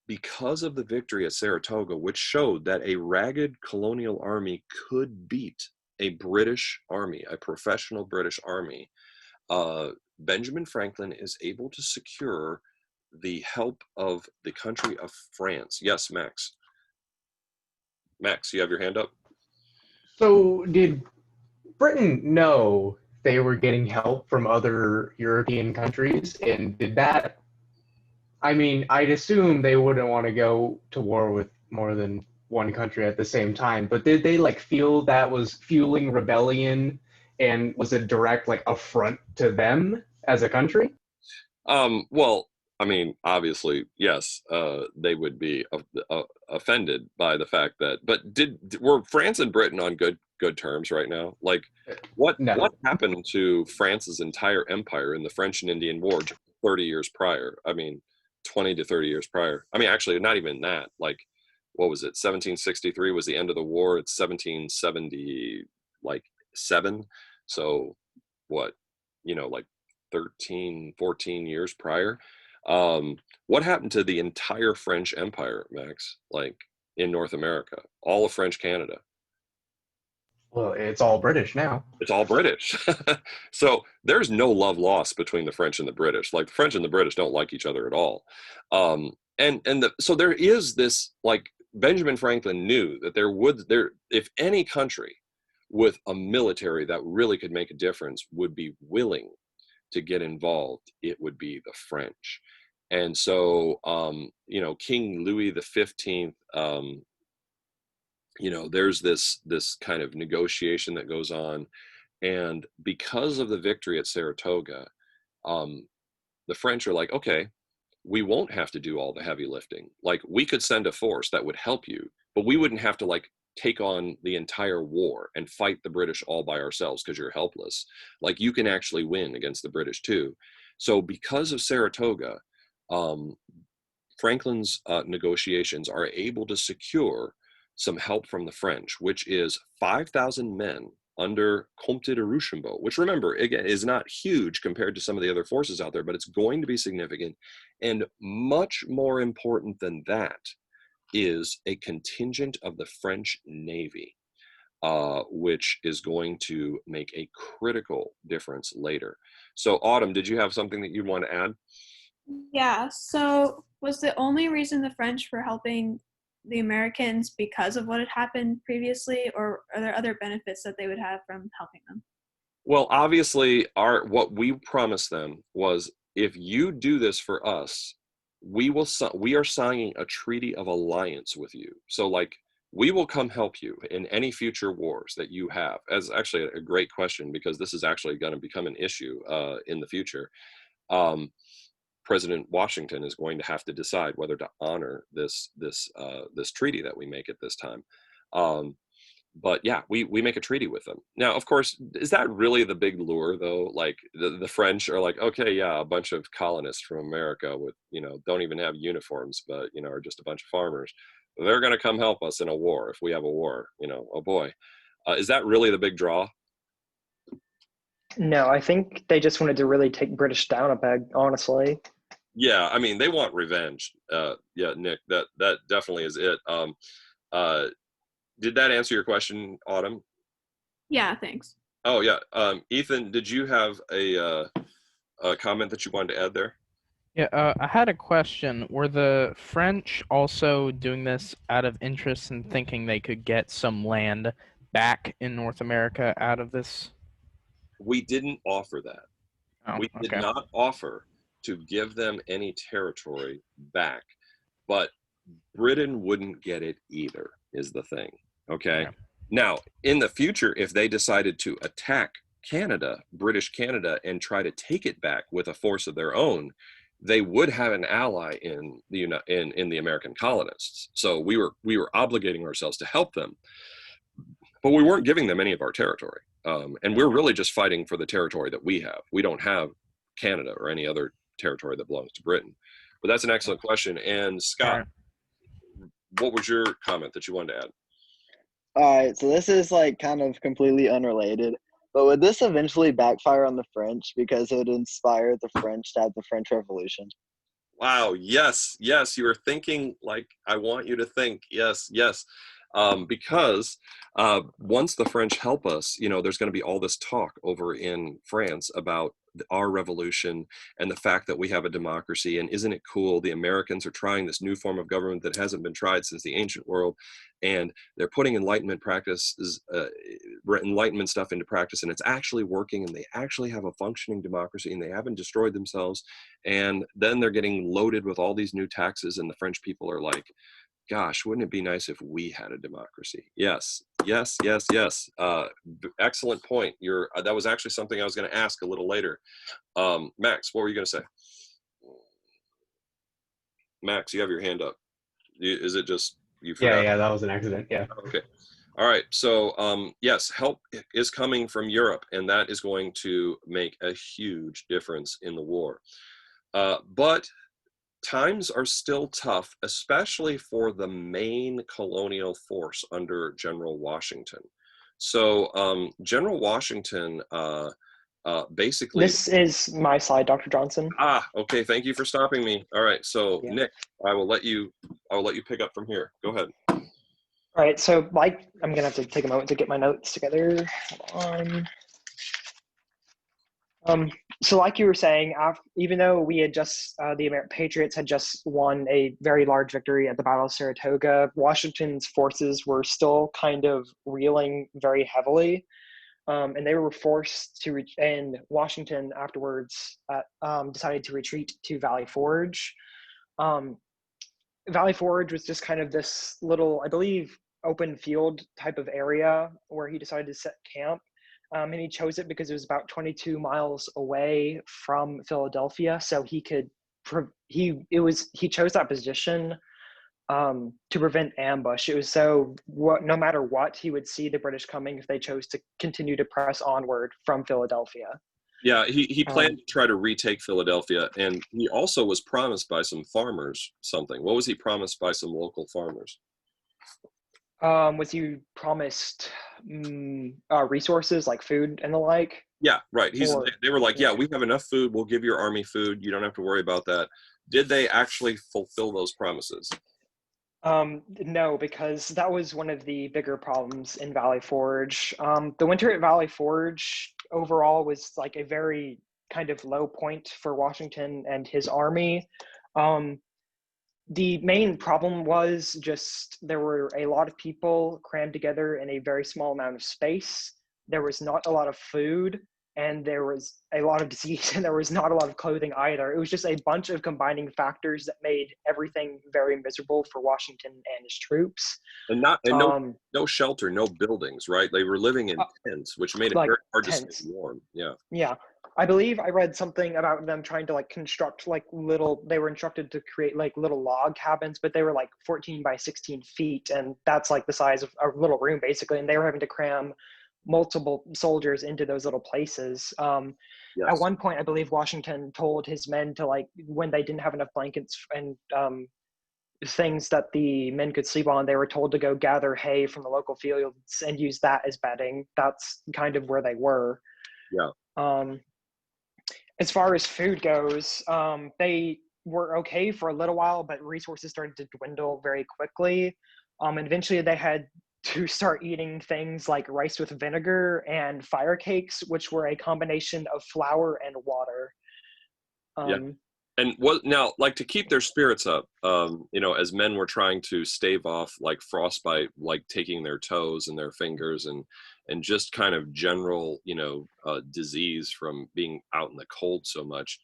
because of the victory at Saratoga, which showed that a ragged colonial army could beat a British army, a professional British army, Benjamin Franklin is able to secure the help of the country of France. Yes, Max. Max, you have your hand up? So did Britain know they were getting help from other European countries? And did that, I mean, I'd assume they wouldn't want to go to war with more than one country at the same time, but did they feel that was fueling rebellion and was a direct affront to them as a country? Well, I mean, obviously, yes, they would be offended by the fact that. But were France and Britain on good terms right now? What happened to France's entire empire in the French and Indian War 30 years prior? I mean, 20 to 30 years prior. I mean, actually, not even that. What was it? 1763 was the end of the war. It's 1777. So what? 13, 14 years prior. What happened to the entire French Empire, Max, in North America? All of French Canada? Well, it's all British now. It's all British. So there's no love lost between the French and the British. The French and the British don't like each other at all. So there is this, Benjamin Franklin knew that if any country with a military that really could make a difference would be willing to get involved, it would be the French. And so, King Louis XV, there's this kind of negotiation that goes on. And because of the victory at Saratoga, the French are like, okay, we won't have to do all the heavy lifting. Like, we could send a force that would help you, but we wouldn't have to like take on the entire war and fight the British all by ourselves because you're helpless. Like, you can actually win against the British too. So because of Saratoga, um, Franklin's negotiations are able to secure some help from the French, which is 5,000 men under Comte de Rochambeau, which, remember, again, is not huge compared to some of the other forces out there, but it's going to be significant. And much more important than that is a contingent of the French Navy, which is going to make a critical difference later. So, Autumn, did you have something that you'd want to add? Yeah, so was the only reason the French were helping the Americans because of what had happened previously, or are there other benefits that they would have from helping them? Well, obviously, what we promised them was, if you do this for us, we are signing a treaty of alliance with you. So, like, we will come help you in any future wars that you have. As actually a great question, because this is actually going to become an issue in the future. President Washington is going to have to decide whether to honor this treaty that we make at this time. But yeah, we make a treaty with them. Now, of course, is that really the big lure though? Like, the French are like, okay, yeah, a bunch of colonists from America with, don't even have uniforms, but, are just a bunch of farmers. They're going to come help us in a war if we have a war, oh boy. Is that really the big draw? No, I think they just wanted to really take British down a peg, honestly. Yeah, I mean, they want revenge. Yeah, Nick, that definitely is it. Did that answer your question, Autumn? Yeah, thanks. Oh yeah. Ethan, did you have a comment that you wanted to add there? Yeah, I had a question. Were the French also doing this out of interest in thinking they could get some land back in North America out of this? We didn't offer that. Oh, We did okay. not offer to give them any territory back, but Britain wouldn't get it either, is the thing. Okay. Now, in the future, if they decided to attack Canada, British Canada, and try to take it back with a force of their own, they would have an ally in the American colonists. So we were obligating ourselves to help them, but we weren't giving them any of our territory. And we're really just fighting for the territory that we have. We don't have Canada or any other territory that belongs to Britain. But that's an excellent question. And Scott, what was your comment that you wanted to add? All right, so this is like kind of completely unrelated, but would this eventually backfire on the French because it would inspire the French to have the French Revolution? Wow, yes, you were thinking like I want you to think. Yes. Because once the French help us, there's going to be all this talk over in France about our revolution and the fact that we have a democracy. And isn't it cool? The Americans are trying this new form of government that hasn't been tried since the ancient world. And they're putting Enlightenment stuff into practice. And it's actually working. And they actually have a functioning democracy. And they haven't destroyed themselves. And then they're getting loaded with all these new taxes. And the French people are like, gosh, wouldn't it be nice if we had a democracy? Yes. Excellent point. That was actually something I was going to ask a little later. Max, what were you going to say? Max, you have your hand up. Is it just you forgot? Yeah, that was an accident. Yeah. Okay. All right. So, yes, help is coming from Europe, and that is going to make a huge difference in the war. But times are still tough, especially for the main colonial force under General Washington. So General Washington basically... This is my slide, Dr. Johnson. Okay. Thank you for stopping me. All right. So Yeah. Nick, I will let you pick up from here. Go ahead. All right. So I'm going to have to take a moment to get my notes together. Hold on. So like you were saying, even though we had the Patriots had just won a very large victory at the Battle of Saratoga, Washington's forces were still kind of reeling very heavily. And they were forced to and Washington afterwards decided to retreat to Valley Forge. Valley Forge was just kind of this little, I believe, open field type of area where he decided to set camp. And he chose it because it was about 22 miles away from Philadelphia, so he could he chose that position to prevent ambush. It was so no matter what, he would see the British coming if they chose to continue to press onward from Philadelphia. Yeah, he planned Um, to try to retake Philadelphia, and he also was promised by some farmers something. What was he promised by some local farmers? was he promised resources like food and the like? Yeah, right. Or They were like, yeah, yeah. we have enough food. We'll give your army food. You don't have to worry about that. Did they actually fulfill those promises? No, because that was one of the bigger problems in Valley Forge. The winter at Valley Forge overall was like a very kind of low point for Washington and his army. Um, the main problem was just there were a lot of people crammed together in a very small amount of space. There was not a lot of food, and there was a lot of disease, and there was not a lot of clothing either. It was just a bunch of combining factors that made everything very miserable for Washington and his troops. And no shelter, no buildings, right? They were living in tents, which made it Like very hard to tents. stay warm. Yeah. Yeah. I believe I read something about them trying to like construct like they were instructed to create like little log cabins, but they were like 14 by 16 feet. And that's like the size of a little room basically. And they were having to cram multiple soldiers into those little places. At one point, I believe Washington told his men to like, when they didn't have enough blankets and things that the men could sleep on, they were told to go gather hay from the local fields and use that as bedding. That's kind of where they were. Yeah. As far as food goes, they were okay for a little while, but resources started to dwindle very quickly. And eventually they had to start eating things like rice with vinegar and fire cakes, which were a combination of flour and water. Yeah. And what now, like to keep their spirits up, as men were trying to stave off like frostbite, like taking their toes and their fingers and just kind of general, disease from being out in the cold so much.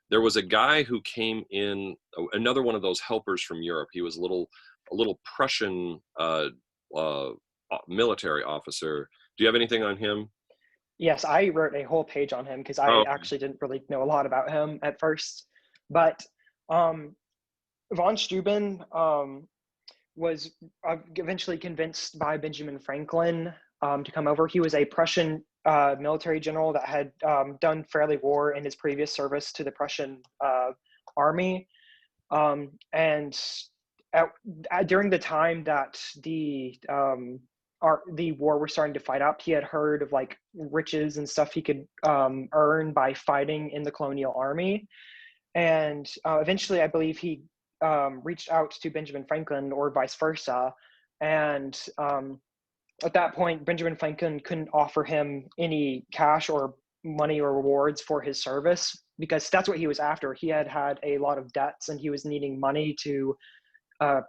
There was a guy who came in, another one of those helpers from Europe. He was a little Prussian military officer. Do you have anything on him? Yes, I wrote a whole page on him because I actually didn't really know a lot about him at first. But von Steuben was eventually convinced by Benjamin Franklin to come over. He was a Prussian military general that had done fairly war in his previous service to the Prussian army. And during the time that the war was starting to fight up, he had heard of like riches and stuff he could earn by fighting in the colonial army. And eventually, I believe he reached out to Benjamin Franklin or vice versa. And at that point, Benjamin Franklin couldn't offer him any cash or money or rewards for his service because that's what he was after. He had had a lot of debts and he was needing money to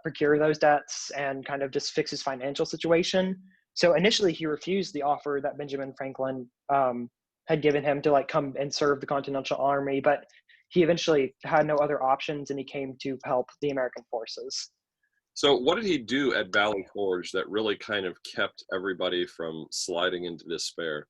procure those debts and kind of just fix his financial situation. So initially, he refused the offer that Benjamin Franklin had given him to like come and serve the Continental Army, but he eventually had no other options and he came to help the American forces. So what did he do at Valley Forge that really kind of kept everybody from sliding into despair?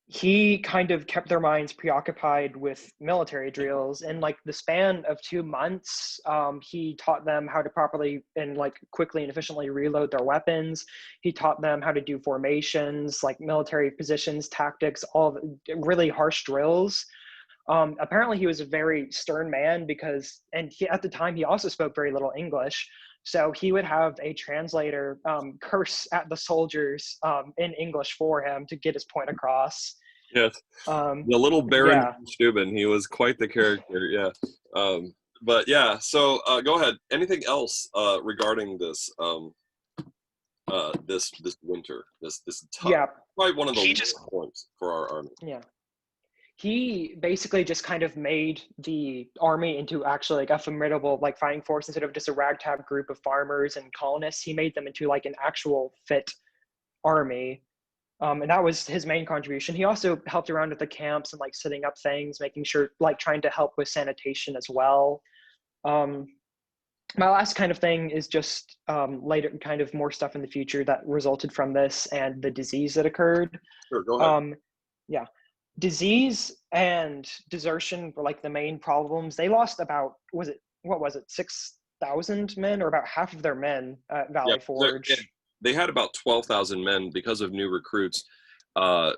He kind of kept their minds preoccupied with military drills. In like the span of 2 months, he taught them how to properly and like quickly and efficiently reload their weapons. He taught them how to do formations, like military positions, tactics, all really harsh drills. Apparently he was a very stern man because, and at the time he also spoke very little English. So he would have a translator curse at the soldiers in English for him to get his point across. Yes, the little Baron yeah. Steuben, he was quite the character. Yeah, but yeah. So go ahead. Anything else regarding this this winter? This tough. Yeah. Probably one of the lowest points for our army. Yeah. He basically just kind of made the army into actually like a formidable like fighting force instead of just a ragtag group of farmers and colonists. He made them into like an actual fit army. And that was his main contribution. He also helped around with the camps and like setting up things, making sure like trying to help with sanitation as well. my last kind of thing is just later kind of more stuff in the future that resulted from this and the disease that occurred. Sure, go ahead. Yeah, disease and desertion were like the main problems. They lost about, what was it, 6,000 men, or about half of their men at Valley Forge. They had about 12,000 men because of new recruits uh,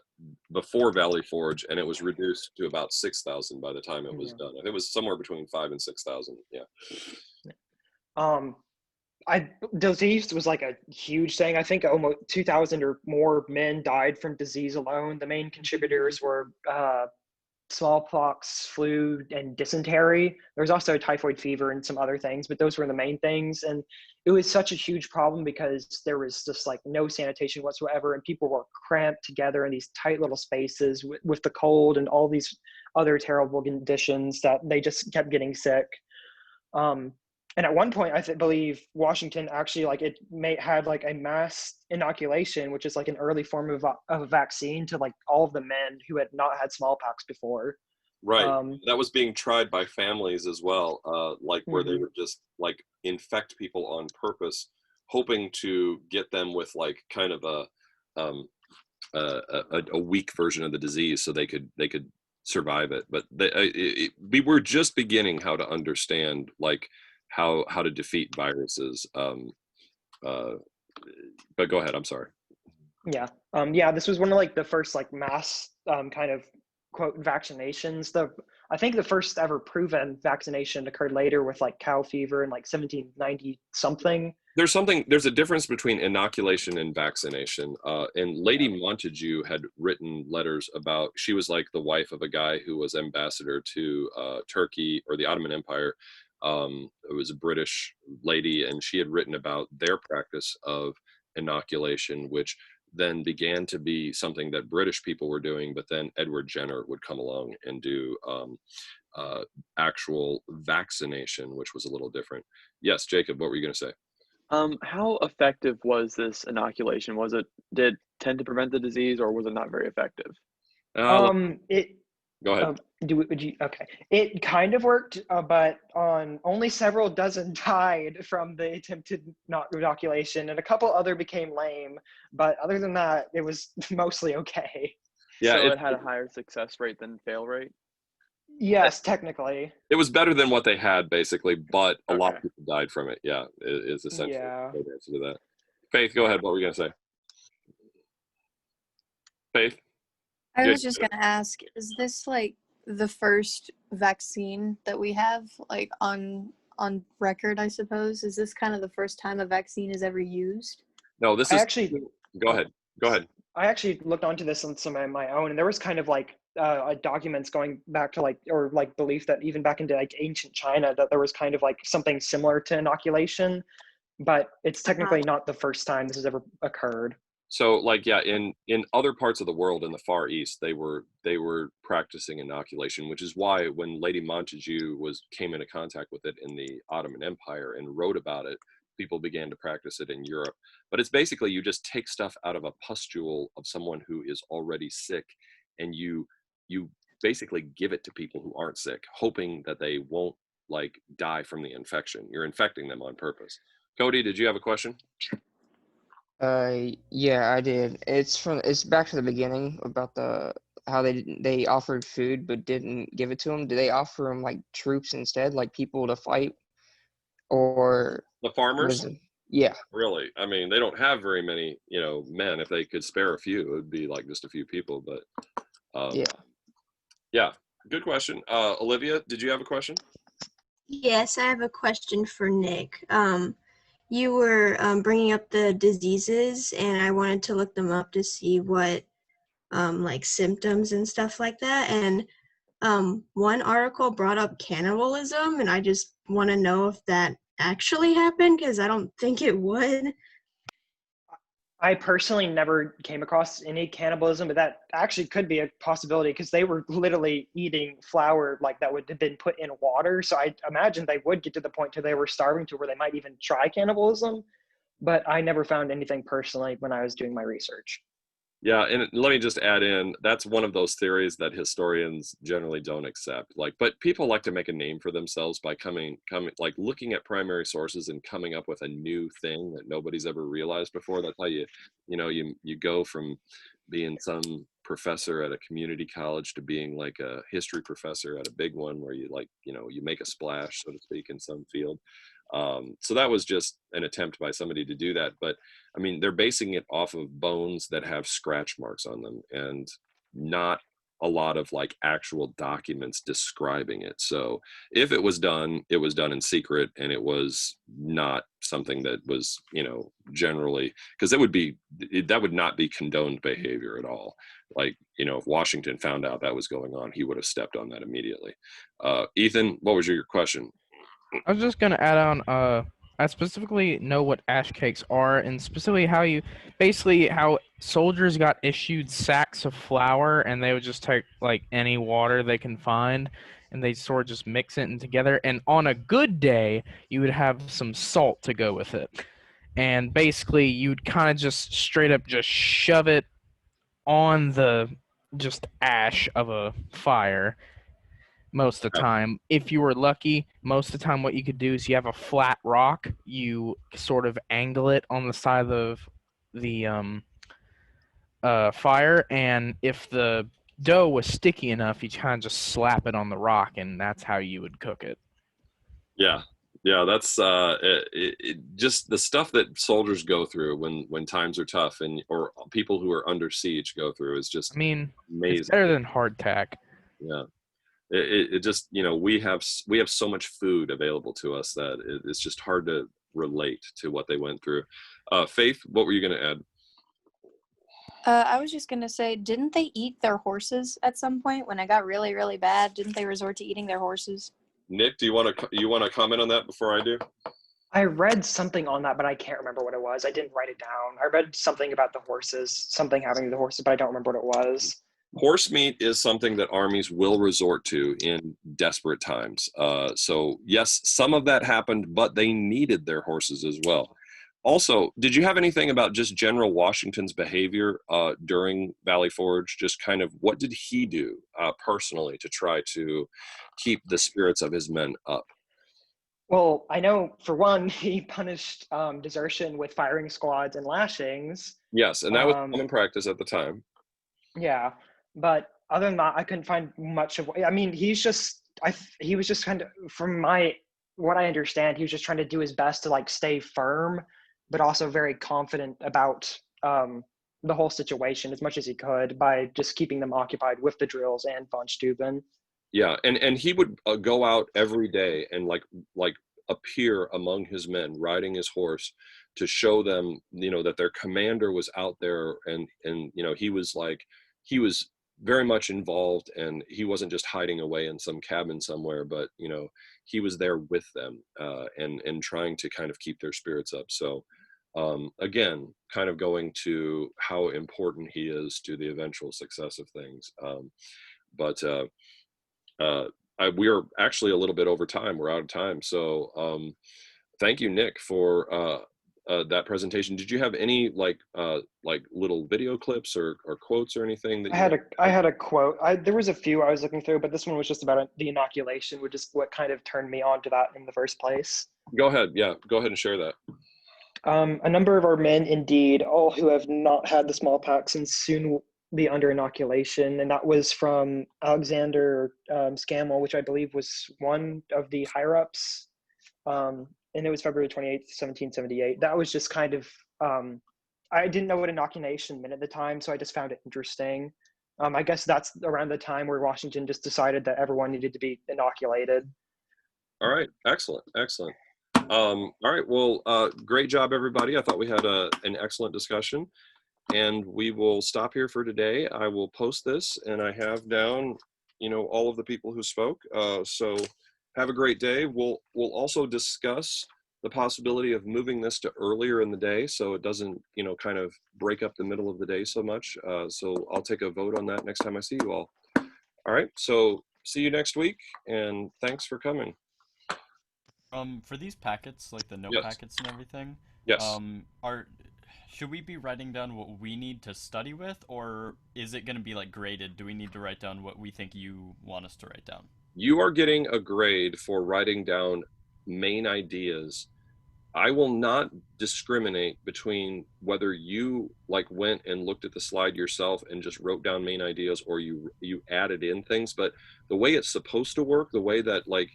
before Valley Forge, and it was reduced to about 6,000 by the time it was done. It was somewhere between 5,000 and 6,000. Yeah. Disease was like a huge thing. I think almost 2,000 or more men died from disease alone. The main contributors were smallpox, flu, and dysentery. There was also typhoid fever and some other things, but those were the main things. And it was such a huge problem because there was just like no sanitation whatsoever, and people were cramped together in these tight little spaces with the cold and all these other terrible conditions that they just kept getting sick. And at one point, believe Washington actually had like a mass inoculation, which is like an early form of a vaccine to like all of the men who had not had smallpox before. Right. That was being tried by families as well, like where they Mhm. would just like infect people on purpose, hoping to get them with like kind of a weak version of the disease so they could survive it. But we were just beginning how to understand like how to defeat viruses. But go ahead. I'm sorry. Yeah. This was one of like the first like mass kind of quote vaccinations. I think the first ever proven vaccination occurred later with like cow fever in like 1790 something. There's a difference between inoculation and vaccination. And Lady Montagu had written letters about, she was like the wife of a guy who was ambassador to Turkey or the Ottoman Empire. It was a British lady, and she had written about their practice of inoculation, which then began to be something that British people were doing, but then Edward Jenner would come along and do actual vaccination, which was a little different. Yes, Jacob, what were you going to say? How effective was this inoculation? Did it tend to prevent the disease, or was it not very effective? Go ahead. Okay. It kind of worked, but on only several dozen died from the attempted inoculation, and a couple other became lame. But other than that, it was mostly okay. Yeah, so it had a higher success rate than fail rate. Yes, technically. It was better than what they had, basically, but a lot of people died from it. Yeah, is essentially the answer to that. Faith, go ahead. What were you going to say? Faith? I was just going to ask, is this like the first vaccine that we have like on record, I suppose? Is this kind of the first time a vaccine is ever used? No, this is go ahead. I actually looked onto this on some of my own, and there was kind of like documents going back to like, or like belief that even back into like ancient China, that there was kind of like something similar to inoculation, but it's technically not the first time this has ever occurred. So like, yeah, in other parts of the world in the Far East, they were practicing inoculation, which is why when Lady Montagu came into contact with it in the Ottoman Empire and wrote about it, people began to practice it in Europe. But it's basically, you just take stuff out of a pustule of someone who is already sick, and you basically give it to people who aren't sick, hoping that they won't like die from the infection. You're infecting them on purpose. Cody, did you have a question? Yeah, I did. It's back to the beginning about how they offered food but didn't give it to them. Did they offer them like troops instead, like people to fight, or the farmers? Yeah. Really? I mean, they don't have very many, men. If they could spare a few, it would be like just a few people. But yeah, good question. Olivia, did you have a question? Yes, I have a question for Nick. You were bringing up the diseases, and I wanted to look them up to see what like symptoms and stuff like that. And one article brought up cannibalism, and I just want to know if that actually happened, because I don't think it would. I personally never came across any cannibalism, but that actually could be a possibility, because they were literally eating flour like that would have been put in water. So I imagine they would get to the point where they were starving to where they might even try cannibalism. But I never found anything personally when I was doing my research. Yeah, and let me just add in, that's one of those theories that historians generally don't accept. Like, but people like to make a name for themselves by coming like looking at primary sources and coming up with a new thing that nobody's ever realized before. That's how you go from being some professor at a community college to being like a history professor at a big one where you make a splash, so to speak, in some field. So that was just an attempt by somebody to do that. But I mean, they're basing it off of bones that have scratch marks on them and not a lot of like actual documents describing it. So if it was done, it was done in secret, and it was not something that was, generally, because that would not be condoned behavior at all. Like, if Washington found out that was going on, he would have stepped on that immediately. Ethan, what was your question? I was just gonna add on. I specifically know what ash cakes are, and specifically how soldiers got issued sacks of flour, and they would just take like any water they can find, and they sort of just mix it in together. And on a good day, you would have some salt to go with it, and basically you'd kind of just straight up just shove it on the just ash of a fire most of the time. If you were lucky, most of the time what you could do is you have a flat rock, you sort of angle it on the side of the fire, and if the dough was sticky enough, you kind of just slap it on the rock, and that's how you would cook it. Yeah, that's just the stuff that soldiers go through when times are tough, or people who are under siege go through, is just I mean, amazing. it's better than hardtack. Yeah. It just, we have so much food available to us that it's just hard to relate to what they went through. Faith, what were you going to add? I was just gonna say, didn't they eat their horses at some point when it got really, really bad? Didn't they resort to eating their horses? Nick, do you want to comment on that before I do? I read something on that, but I can't remember what it was. I didn't write it down. I read something about the horses, something happening to the horses, but I don't remember what it was. Horse meat is something that armies will resort to in desperate times. So yes, some of that happened, but they needed their horses as well. Also, did you have anything about just General Washington's behavior during Valley Forge? Just kind of what did he do personally to try to keep the spirits of his men up? Well, I know for one, he punished desertion with firing squads and lashings. Yes, and that was common practice at the time. Yeah, but other than that, I couldn't find much of. I mean, he was just kind of, from what I understand, he was just trying to do his best to like stay firm, but also very confident about the whole situation as much as he could by just keeping them occupied with the drills and von Steuben. Yeah, and he would go out every day and like appear among his men riding his horse to show them, that their commander was out there, and he was very much involved, and he wasn't just hiding away in some cabin somewhere, but he was there with them, and trying to kind of keep their spirits up. So again, kind of going to how important he is to the eventual success of things. But we are actually a little bit over time. We're out of time. So thank you, Nick, for that presentation. Did you have any like little video clips or quotes or anything that I had a quote. There was a few I was looking through, but this one was just about the inoculation, which is what kind of turned me on to that in the first place. Go ahead. Yeah, go ahead and share that. A number of our men, indeed, all who have not had the smallpox and soon be under inoculation, and that was from Alexander Scammell, which I believe was one of the higher ups, and it was February 28th, 1778. That was just kind of, I didn't know what inoculation meant at the time, so I just found it interesting. I guess that's around the time where Washington just decided that everyone needed to be inoculated. All right, excellent. All right, well, great job, everybody. I thought we had an excellent discussion, and we will stop here for today. I will post this, and I have down, all of the people who spoke. So have a great day. We'll also discuss the possibility of moving this to earlier in the day, so it doesn't, kind of break up the middle of the day so much. So I'll take a vote on that next time I see you all. All right, so see you next week, and thanks for coming. For these packets, like the note Yes. packets and everything, Yes. should we be writing down what we need to study with, or is it going to be like graded? Do we need to write down what we think you want us to write down? You are getting a grade for writing down main ideas. I will not discriminate between whether you like went and looked at the slide yourself and just wrote down main ideas, or you added in things. But the way it's supposed to work, the way that like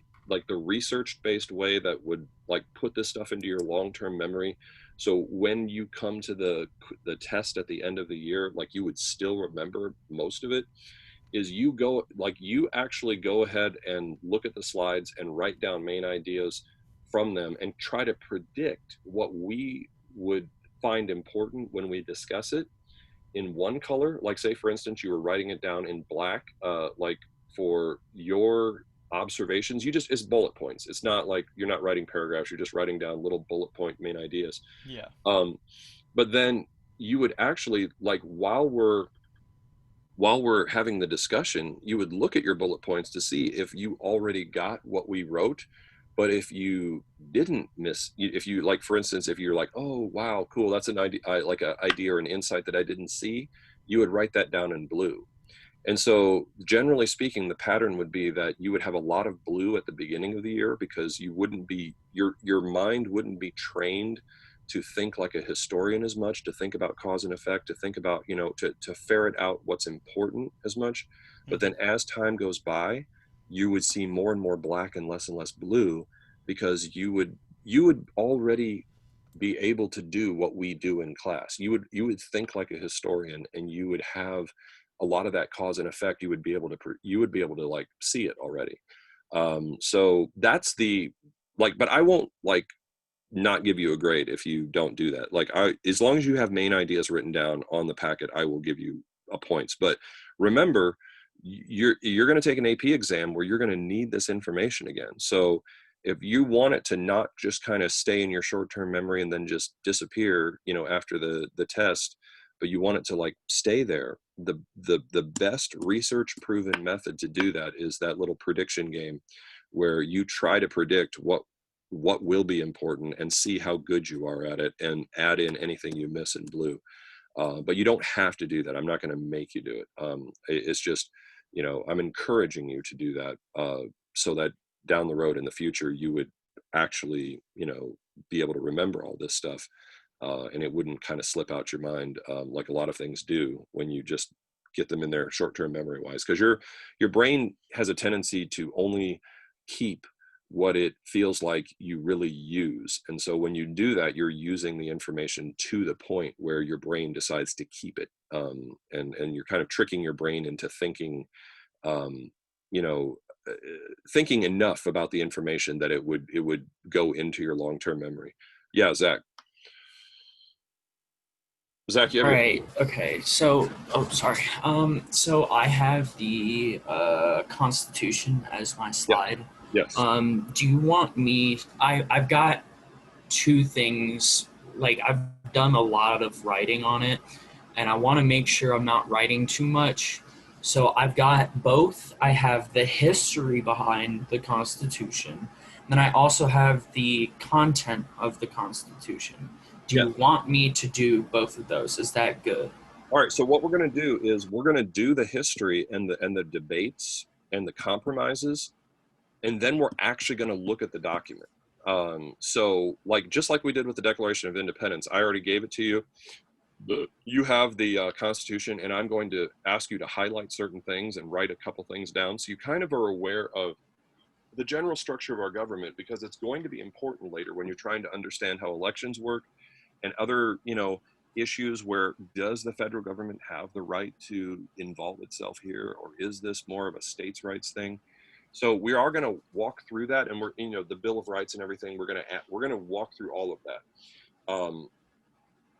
the research based way that would like put this stuff into your long-term memory, so when you come to the test at the end of the year, like you would still remember most of it, is you actually go ahead and look at the slides and write down main ideas from them and try to predict what we would find important when we discuss it in one color. Like, say for instance, you were writing it down in black, like for your observations, it's bullet points. It's not like you're not writing paragraphs, you're just writing down little bullet point main ideas. Yeah. But then you would actually, like, while we're having the discussion, you would look at your bullet points to see if you already got what we wrote. But if you didn't if you, like, for instance, if you're like, oh, wow, cool, that's an idea, like an idea or an insight that I didn't see, you would write that down in blue. And so generally speaking, the pattern would be that you would have a lot of blue at the beginning of the year, because you wouldn't be, your mind wouldn't be trained to think like a historian as much, to think about cause and effect, to think about, to ferret out what's important as much. But then as time goes by, you would see more and more black and less blue, because you would already be able to do what we do in class. You would think like a historian, and you would have a lot of that cause and effect. You would be able to like see it already. So that's the, like, but I won't like not give you a grade if you don't do that. Like, as long as you have main ideas written down on the packet, I will give you a points. But remember, you're going to take an AP exam where you're going to need this information again. So if you want it to not just kind of stay in your short-term memory and then just disappear, after the test, but you want it to like stay there, the best research proven method to do that is that little prediction game, where you try to predict what will be important and see how good you are at it, and add in anything you miss in blue. But you don't have to do that. I'm not going to make you do it. It's just, I'm encouraging you to do that, so that down the road in the future, you would actually, be able to remember all this stuff, and it wouldn't kind of slip out your mind, like a lot of things do when you just get them in there short-term memory wise, because your brain has a tendency to only keep what it feels like you really use. And so when you do that, you're using the information to the point where your brain decides to keep it. And you're kind of tricking your brain into thinking, you know, thinking enough about the information that it would go into your long-term memory. Yeah, Zach. Zach, you have All right. Okay. So, sorry. So I have the Constitution as my slide. Yes. Do you want me? I've got two things. Like, I've done a lot of writing on it, and I want to make sure I'm not writing too much. So I've got both. I have the history behind the Constitution, then I also have the content of the Constitution. Do you want me to do both of those? Is that good? All right. So what we're going to do is we're going to do the history and the debates and the compromises, and then we're actually going to look at the document. So like, just like we did with the Declaration of Independence, I already gave it to you. You have the Constitution, and I'm going to ask you to highlight certain things and write a couple things down, so you kind of are aware of the general structure of our government, because it's going to be important later when you're trying to understand how elections work and other, issues where does the federal government have the right to involve itself here, or is this more of a states' rights thing? So we are going to walk through that, and we're, the Bill of Rights and everything. We're going to walk through all of that.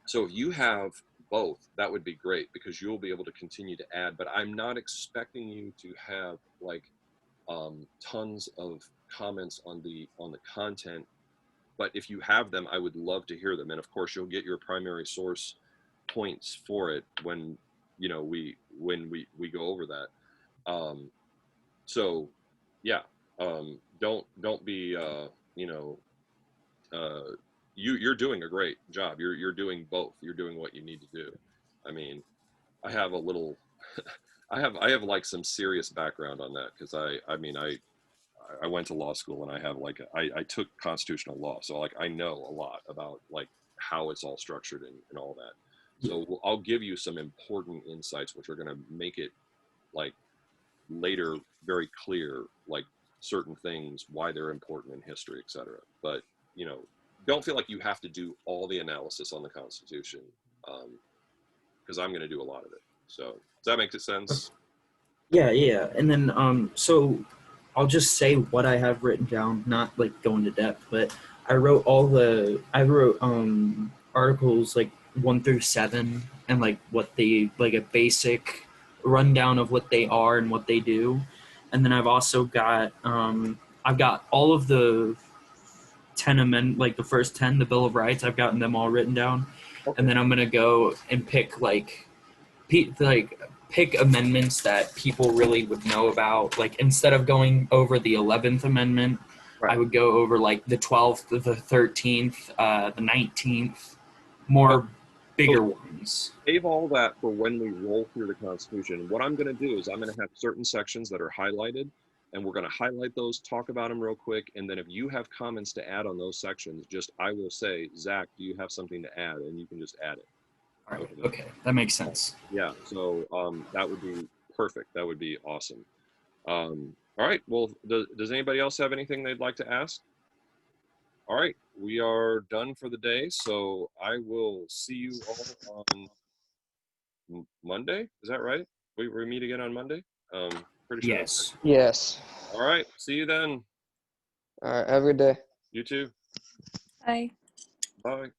So if you have both, that would be great, because you'll be able to continue to add. But I'm not expecting you to have like tons of comments on the content. But if you have them, I would love to hear them. And of course, you'll get your primary source points for it when we go over that. So yeah, don't be you're doing a great job. You're doing both. You're doing what you need to do. I mean, I have a little, I have like some serious background on that because I went to law school and I have like I took constitutional law, so like I know a lot about like how it's all structured and all that. So I'll give you some important insights which are going to make it like later very clear, like certain things, why they're important in history, etc. But you know, don't feel like you have to do all the analysis on the Constitution, because I'm going to do a lot of it. So does that make sense? Yeah, yeah. And then so I'll just say what I have written down, not like go into depth, but I wrote articles like 1 through 7 and like what they like a basic rundown of what they are and what they do. And then I've also got I've got all of the 10 like the first 10, the Bill of Rights, I've gotten them all written down. And then I'm gonna go and pick pick amendments that people really would know about. Like instead of going over the 11th Amendment, I would go over like the 12th, the 13th, the 19th, more bigger ones. Save all that for when we roll through the Constitution. What I'm going to do is I'm going to have certain sections that are highlighted, and we're going to highlight those, talk about them real quick, and then if you have comments to add on those sections, I will say, Zach, do you have something to add? And you can just add it. All right. Okay, that makes sense. Yeah, so that would be perfect. That would be awesome. All right, well, does anybody else have anything they'd like to ask? All right, we are done for the day, so I will see you all on Monday. Is that right? We meet again on Monday? Pretty sure. Yes. Yes. All right, see you then. All right. Have a good day. You too. Bye. Bye.